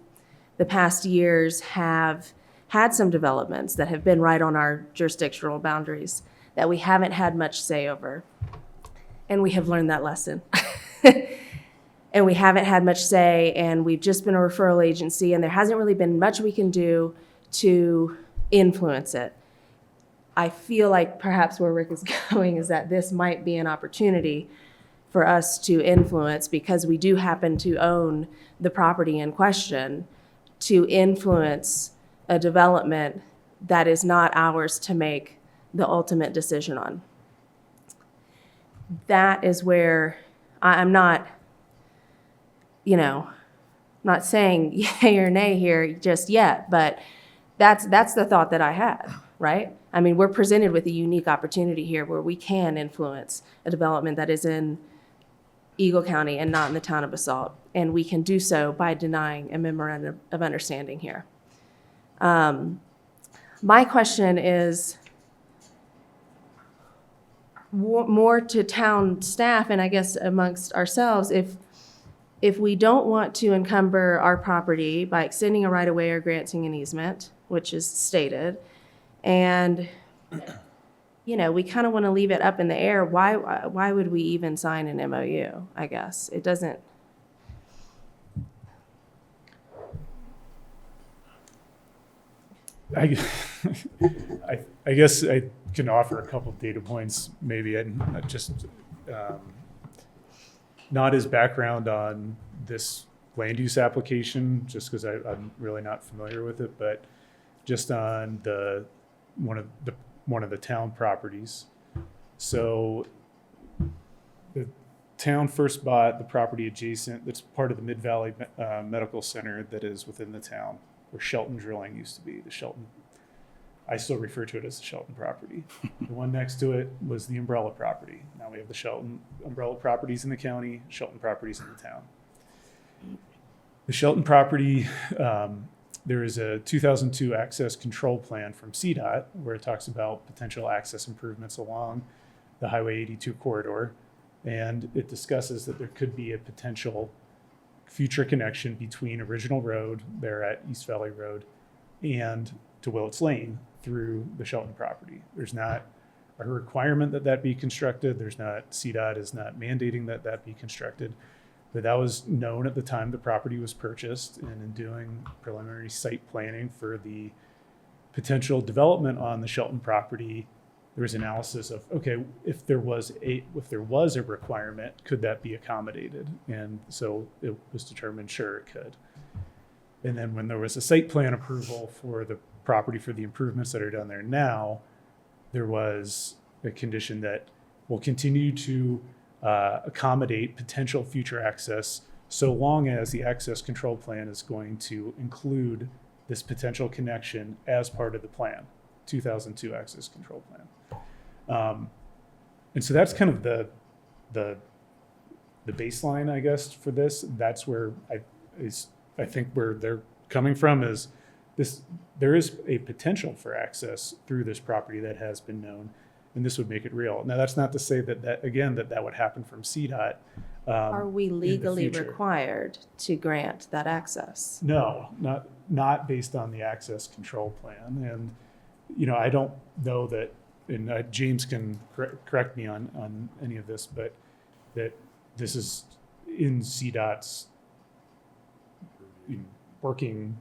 the past years, have had some developments that have been right on our jurisdictional boundaries that we haven't had much say over, and we have learned that lesson. And we haven't had much say, and we've just been a referral agency, and there hasn't really been much we can do to influence it. I feel like perhaps where Rick is going is that this might be an opportunity for us to influence, because we do happen to own the property in question, to influence a development that is not ours to make the ultimate decision on. That is where I'm not, not saying yay or nay here just yet, but that's the thought that I had, right? I mean, we're presented with a unique opportunity here where we can influence a development that is in Eagle County and not in the town of Basalt, and we can do so by denying a memorandum of understanding here. My question is more to town staff, and I guess amongst ourselves, if we don't want to encumber our property by extending a right-of-way or granting an easement, which is stated, and, we kind of want to leave it up in the air, why would we even sign an MOU, I guess? It doesn't. I guess I can offer a couple data points, maybe, and just not as background on this land use application, just because I'm really not familiar with it, but just on one of the town properties. So the town first bought the property adjacent, that's part of the Mid Valley Medical Center that is within the town, where Shelton Drilling used to be. The Shelton, I still refer to it as the Shelton property. The one next to it was the Umbrella property. Now we have the Shelton Umbrella properties in the county, Shelton properties in the town. The Shelton property, there is a 2002 access control plan from CDOT where it talks about potential access improvements along the Highway 82 corridor. And it discusses that there could be a potential future connection between Original Road there at East Valley Road and to Willets Lane through the Shelton property. There's not a requirement that that be constructed. CDOT is not mandating that that be constructed. But that was known at the time the property was purchased, and in doing preliminary site planning for the potential development on the Shelton property, there was analysis of, okay, if there was a requirement, could that be accommodated? And so it was determined, sure, it could. And then when there was a site plan approval for the property for the improvements that are done there now, there was a condition that will continue to accommodate potential future access so long as the access control plan is going to include this potential connection as part of the plan, 2002 access control plan. And so that's kind of the baseline, I guess, for this. That's where I think where they're coming from is this. There is a potential for access through this property that has been known, and this would make it real. Now, that's not to say that would happen from CDOT. Are we legally required to grant that access? No, not based on the access control plan. And, I don't know that, and James can correct me on any of this, but that this is in CDOT's working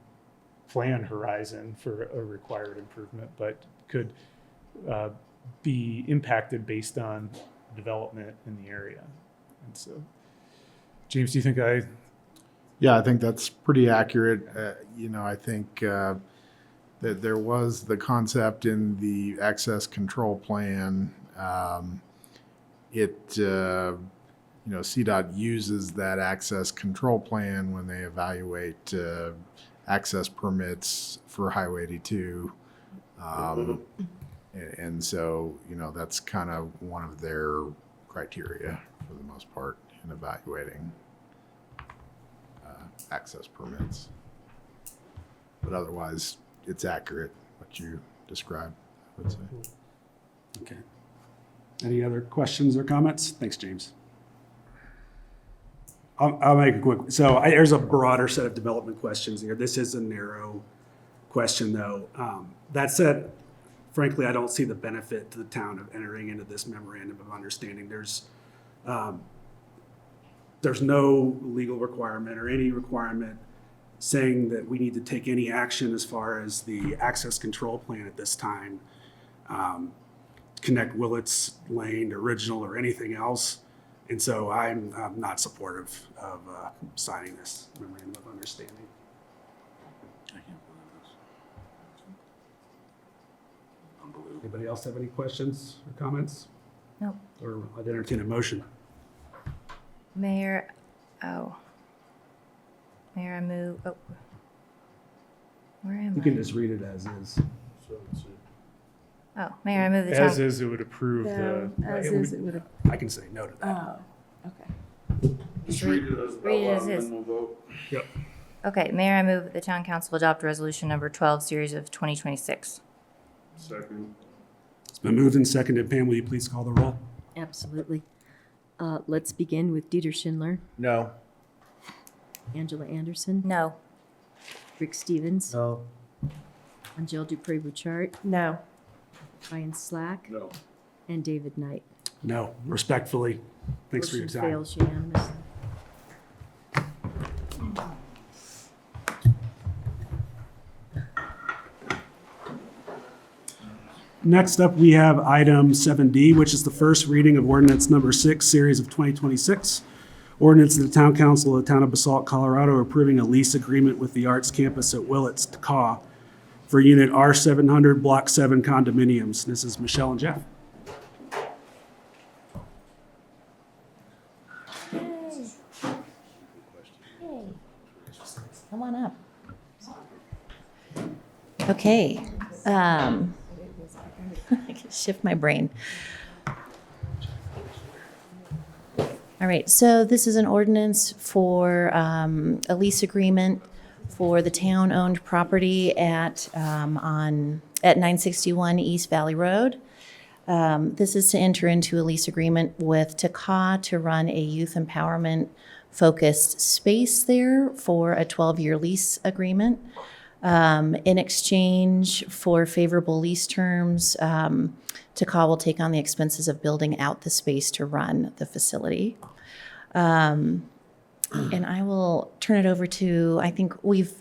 plan horizon for a required improvement, but could be impacted based on development in the area. And so, James, do you think Yeah, I think that's pretty accurate. I think that there was the concept in the access control plan. CDOT uses that access control plan when they evaluate access permits for Highway 82. And so, that's kind of one of their criteria for the most part in evaluating access permits. But otherwise, it's accurate what you described, I would say. Okay. Any other questions or comments? Thanks, James. I'll make a quick, there's a broader set of development questions here. This is a narrow question, though. That said, frankly, I don't see the benefit to the town of entering into this memorandum of understanding. There's no legal requirement or any requirement saying that we need to take any action as far as the access control plan at this time, connect Willets Lane, Original, or anything else. And so I'm not supportive of signing this memorandum of understanding. Anybody else have any questions or comments? No. Or I'd entertain a motion. Mayor, I move, where am I? You can just read it as is. Oh, Mayor, I move the town. As is, it would approve I can say no to that. Oh, okay. Just read it as Read it as and is. then we'll vote. Yep. Okay, Mayor, I move that the town council adopt resolution number 12, series of 2026. Second. It's been moved and seconded. Pam, will you please call the roll? Absolutely. Let's begin with Dieter Schindler, No. Angela Anderson, No. Rick Stevens, No. Angel Dupré-Bouchard, No. Ryan Slack, No. and David Knight. No. Respectfully. Thanks for your Motion time. fails unanimously. Next up, we have item 7D, which is the first reading of ordinance number 6, series of 2026. Ordinance of the Town Council of the Town of Basalt, Colorado, approving a lease agreement with the Arts Campus at Willits, Takaw, for Unit R700, Block 7 condominiums. This is Michelle and Jeff. Come on up. Okay. I can shift my brain. All right, so this is an ordinance for a lease agreement for the town-owned property at 961 East Valley Road. This is to enter into a lease agreement with Takaw to run a youth empowerment focused space there for a 12-year lease agreement. In exchange for favorable lease terms, Takaw will take on the expenses of building out the space to run the facility. And I will turn it over to, I think we've,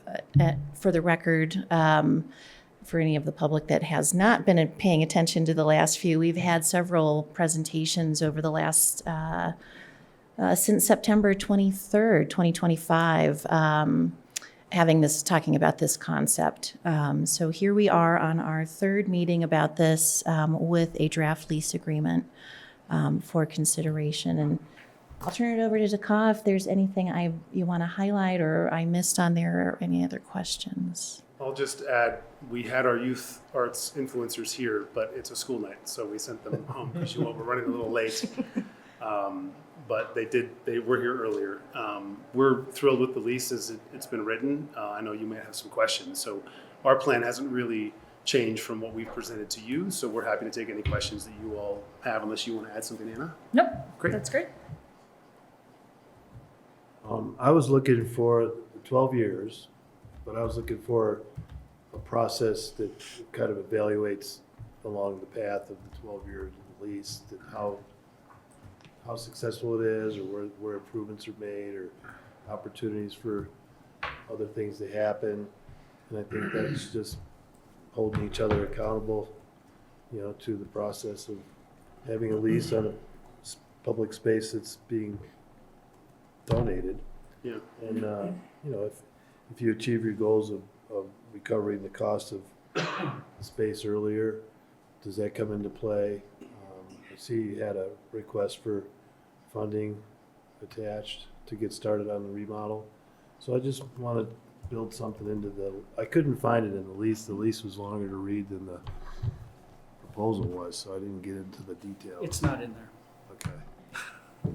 for the record, for any of the public that has not been paying attention to the last few, we've had several presentations over the last, since September 23rd, 2025, talking about this concept. So here we are on our third meeting about this with a draft lease agreement for consideration. And I'll turn it over to Takaw if there's anything you want to highlight or I missed on there or any other questions. I'll just add, we had our youth arts influencers here, but it's a school night, so we sent them home because we're running a little late. But they were here earlier. We're thrilled with the lease as it's been written. I know you may have some questions. So our plan hasn't really changed from what we've presented to you. So we're happy to take any questions that you all have, unless you want to add something, Anna. Nope. Great. That's great. I was looking for 12 years, but I was looking for a process that kind of evaluates along the path of the 12 years of the lease, that how successful it is, or where improvements are made, or opportunities for other things to happen. And I think that's just holding each other accountable, to the process of having a lease on a public space that's being donated. Yeah. And, if you achieve your goals of recovering the cost of the space earlier, does that come into play? I see you had a request for funding attached to get started on the remodel. So I just want to build something into I couldn't find it in the lease. The lease was longer to read than the proposal was, so I didn't get into the details. It's not in there. Okay.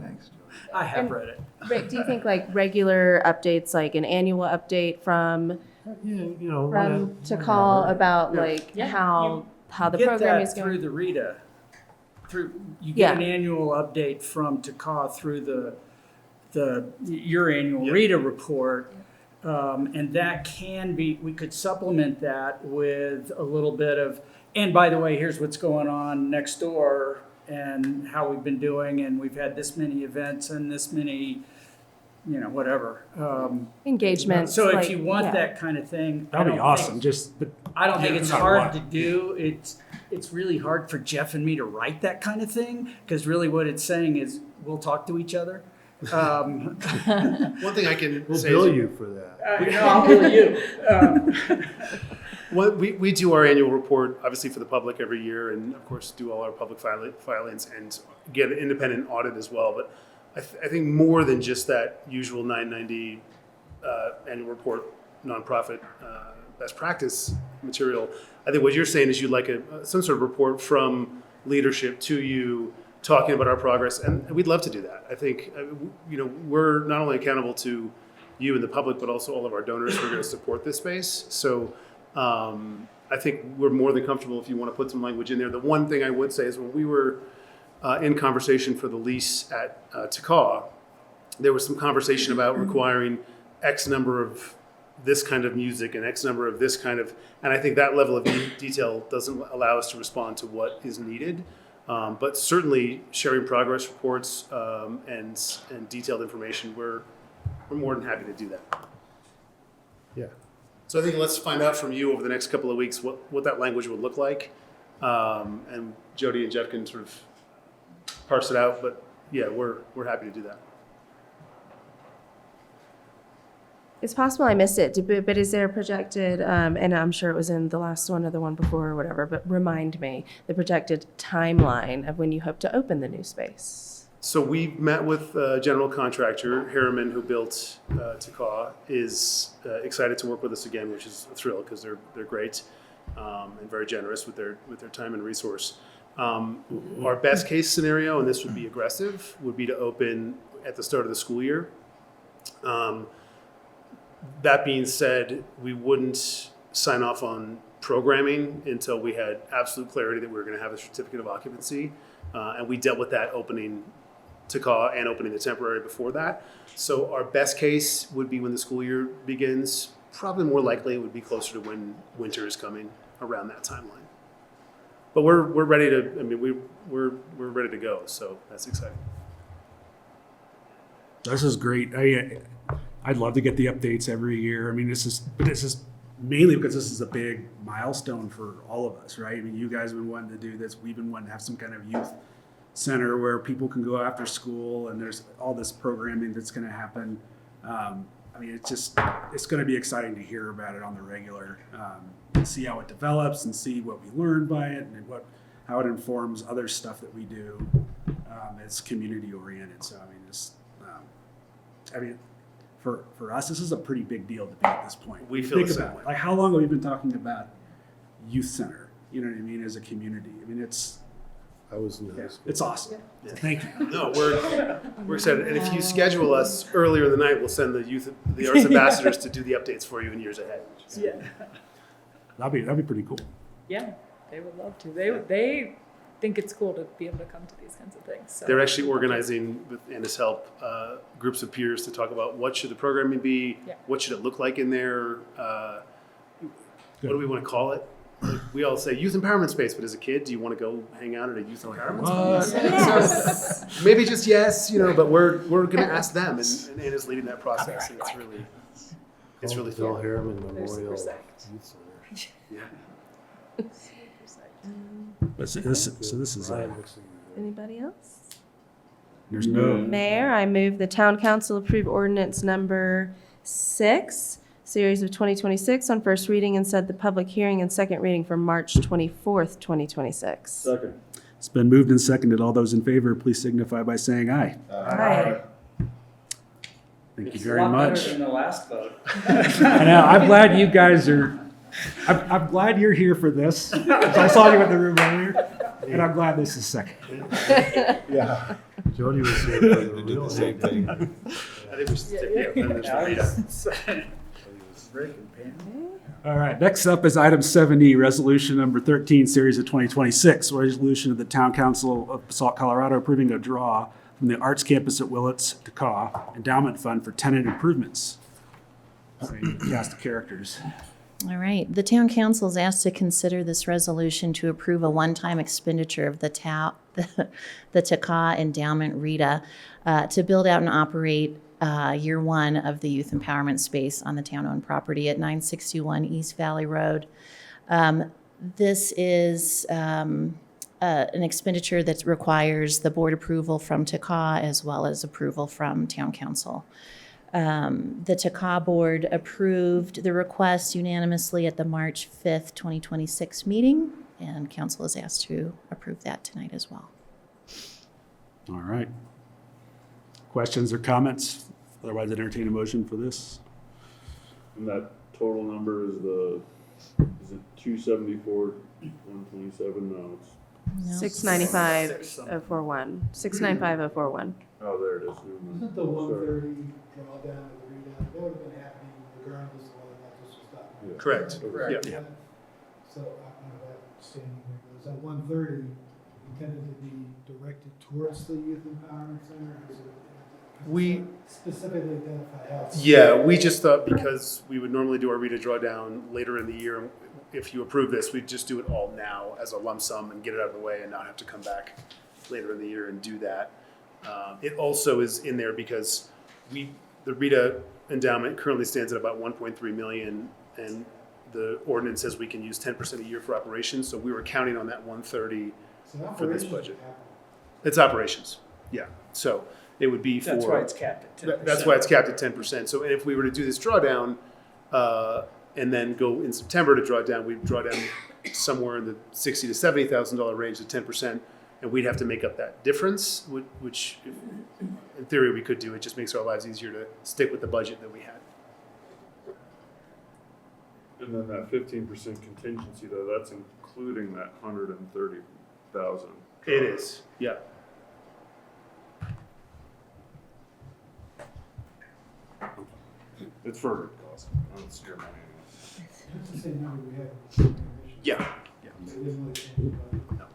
Thanks, Joey. I have read it. Rick, do you think like regular updates, like an annual update from Takaw about how the program is going? Through the RITA. You get an annual update from Takaw through your annual RITA report. And that can be, we could supplement that with a little bit of, and by the way, here's what's going on next door and how we've been doing, and we've had this many events and this many, whatever. Engagement. So if you want that kind of thing. That'd be awesome. I don't think it's hard to do. It's really hard for Jeff and me to write that kind of thing, because really what it's saying is we'll talk to each other. One thing I can We'll say bill is, you for that. No, I'll bill you. we do our annual report, obviously, for the public every year, and of course do all our public filings and get an independent audit as well. But I think more than just that usual 990 annual report, nonprofit best practice material, I think what you're saying is you'd like some sort of report from leadership to you, talking about our progress, and we'd love to do that. I think, we're not only accountable to you and the public, but also all of our donors who are going to support this space. So I think we're more than comfortable if you want to put some language in there. The one thing I would say is when we were in conversation for the lease at Takaw, there was some conversation about requiring X number of this kind of music and X number of this kind of, and I think that level of detail doesn't allow us to respond to what is needed. But certainly sharing progress reports and detailed information, we're more than happy to do that. Yeah. So I think let's find out from you over the next couple of weeks what that language would look like. And Jody and Jeff can sort of parse it out, but yeah, we're happy to do that. It's possible I missed it, but is there a projected, and I'm sure it was in the last one or the one before or whatever, but remind me, the projected timeline of when you hope to open the new space? So we met with general contractor Harriman, who built Takaw, is excited to work with us again, which is a thrill because they're great and very generous with their time and resource. Our best case scenario, and this would be aggressive, would be to open at the start of the school year. That being said, we wouldn't sign off on programming until we had absolute clarity that we were going to have a certificate of occupancy. And we dealt with that opening Takaw and opening the temporary before that. So our best case would be when the school year begins. Probably more likely it would be closer to when winter is coming, around that timeline. But we're ready to, I mean, we're ready to go. So that's exciting. This is great. I'd love to get the updates every year. I mean, this is mainly because this is a big milestone for all of us, right? I mean, you guys have been wanting to do this. We've been wanting to have some kind of youth center where people can go after school, and there's all this programming that's going to happen. I mean, it's going to be exciting to hear about it on the regular, and see how it develops and see what we learn by it and how it informs other stuff that we do. It's community oriented. So, I mean, for us, this is a pretty big deal to be at this point. We feel Think the same about way. it. Like, how long have we been talking about youth center? You know what I mean? As a community. I mean, I was in high school. it's awesome. Yeah. Thank you. No, we're excited. And if you schedule us earlier in the night, we'll send the arts ambassadors to do the updates for you in years ahead. Yeah. That'd be pretty cool. Yeah, they would love to. They think it's cool to be able to come to these kinds of things. So. They're actually organizing, with Anna's help, groups of peers to talk about what should the programming be, what should it look like in there, what do we want to call it? Like, we all say youth empowerment space, but as a kid, do you want to go hang out at a youth empowerment space? Yes. Maybe just yes, but we're going to ask them, and Anna's leading that process, and it's really Bill fun. Harriman Memorial Youth Center. Yeah. So this is Anybody else? there's no. Mayor, I move the town council approve ordinance number 6, series of 2026 on first reading and set the public hearing and second reading for March 24th, 2026. Second. It's been moved and seconded. All those in favor, please signify by saying aye. Aye. Thank you It's very a lot much. better than the last vote. I know. I'm glad you guys are. I'm glad you're here for this. I saw you in the room earlier, and I'm glad this is second. Yeah. Jody was here for the Did real the same thing. I think we should stick then there's Rita. Rick and Pam. All right. Next up is item 7E, resolution number 13, series of 2026, resolution of the Town Council of Basalt, Colorado, approving a draw from the Arts Campus at Willits to Caw Endowment Fund for tenant improvements. Same cast of characters. All right. The town council is asked to consider this resolution to approve a one-time expenditure of the Takaw Endowment RETA to build out and operate year one of the youth empowerment space on the town-owned property at 961 East Valley Road. This is an expenditure that requires the board approval from Takaw as well as approval from town council. The Takaw board approved the request unanimously at the March 5th, 2026 meeting, and council is asked to approve that tonight as well. All right. Questions or comments? Otherwise, entertain a motion for this. And that total number is it 274, 127? No, it's, No. 695,041. 695,041. oh, there it is. Isn't the 130 drawdown of the readout, that would have been happening regardless of whether or not this was done? Yeah. Correct. Correct. Yeah. So, that standing there goes, that 130 intended to be directed towards the youth empowerment center? Is it- We- specifically identify how? Yeah, we just thought because we would normally do our RETA drawdown later in the year, if you approve this, we'd just do it all now as a lump sum and get it out of the way and not have to come back later in the year and do that. It also is in there because the RETA endowment currently stands at about 1.3 million, and the ordinance says we can use 10% a year for operations, so we were counting on that 130 for this budget. It's operations, yeah. So it would be for. That's why it's capped at 10%. That's why it's capped at 10%. So if we were to do this drawdown, and then go in September to draw down, we'd draw down somewhere in the $60,000 to $70,000 range at 10%, and we'd have to make up that difference, which in theory we could do. It just makes our lives easier to stick with the budget that we had. And then that 15% contingency though, that's including that 130,000. It is, yeah. It's for a good cause. It's your money. It's the same number we had. Yeah. So it didn't really change the budget.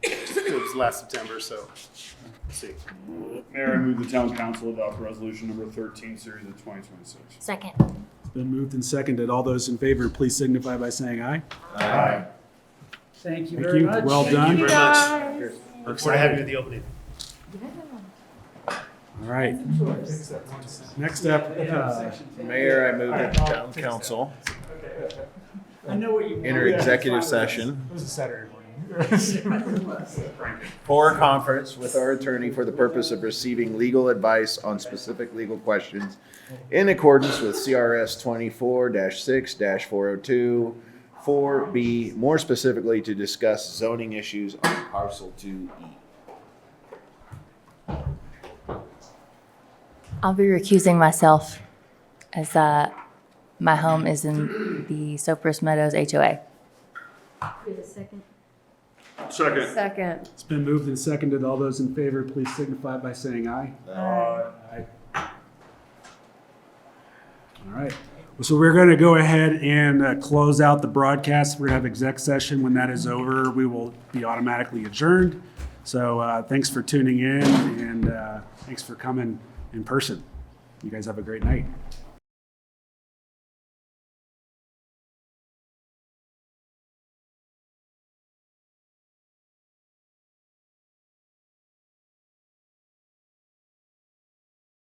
It was last September, so let's see. Mayor, I move the town council adopt resolution number 13, series of 2026. Second. It's been moved and seconded. All those in favor, please signify by saying aye. Aye. Thank you Thank very you. much. Well Thank done. you very much. Look forward to having you at the opening. All right. Next up, Mayor, I move that the town council I know what you want. enter executive session it was a Saturday morning. for a conference with our attorney for the purpose of receiving legal advice on specific legal questions in accordance with CRS 24-6-402, 4B, more specifically to discuss zoning issues on parcel 2E. I'll be recusing myself as my home is in the Cypress Meadows HOA. Second. Second. It's been moved and seconded. All those in favor, please signify by saying aye. Aye. All right. So we're going to go ahead and close out the broadcast. We're going to have exec session. When that is over, we will be automatically adjourned. So thanks for tuning in, and thanks for coming in person. You guys have a great night.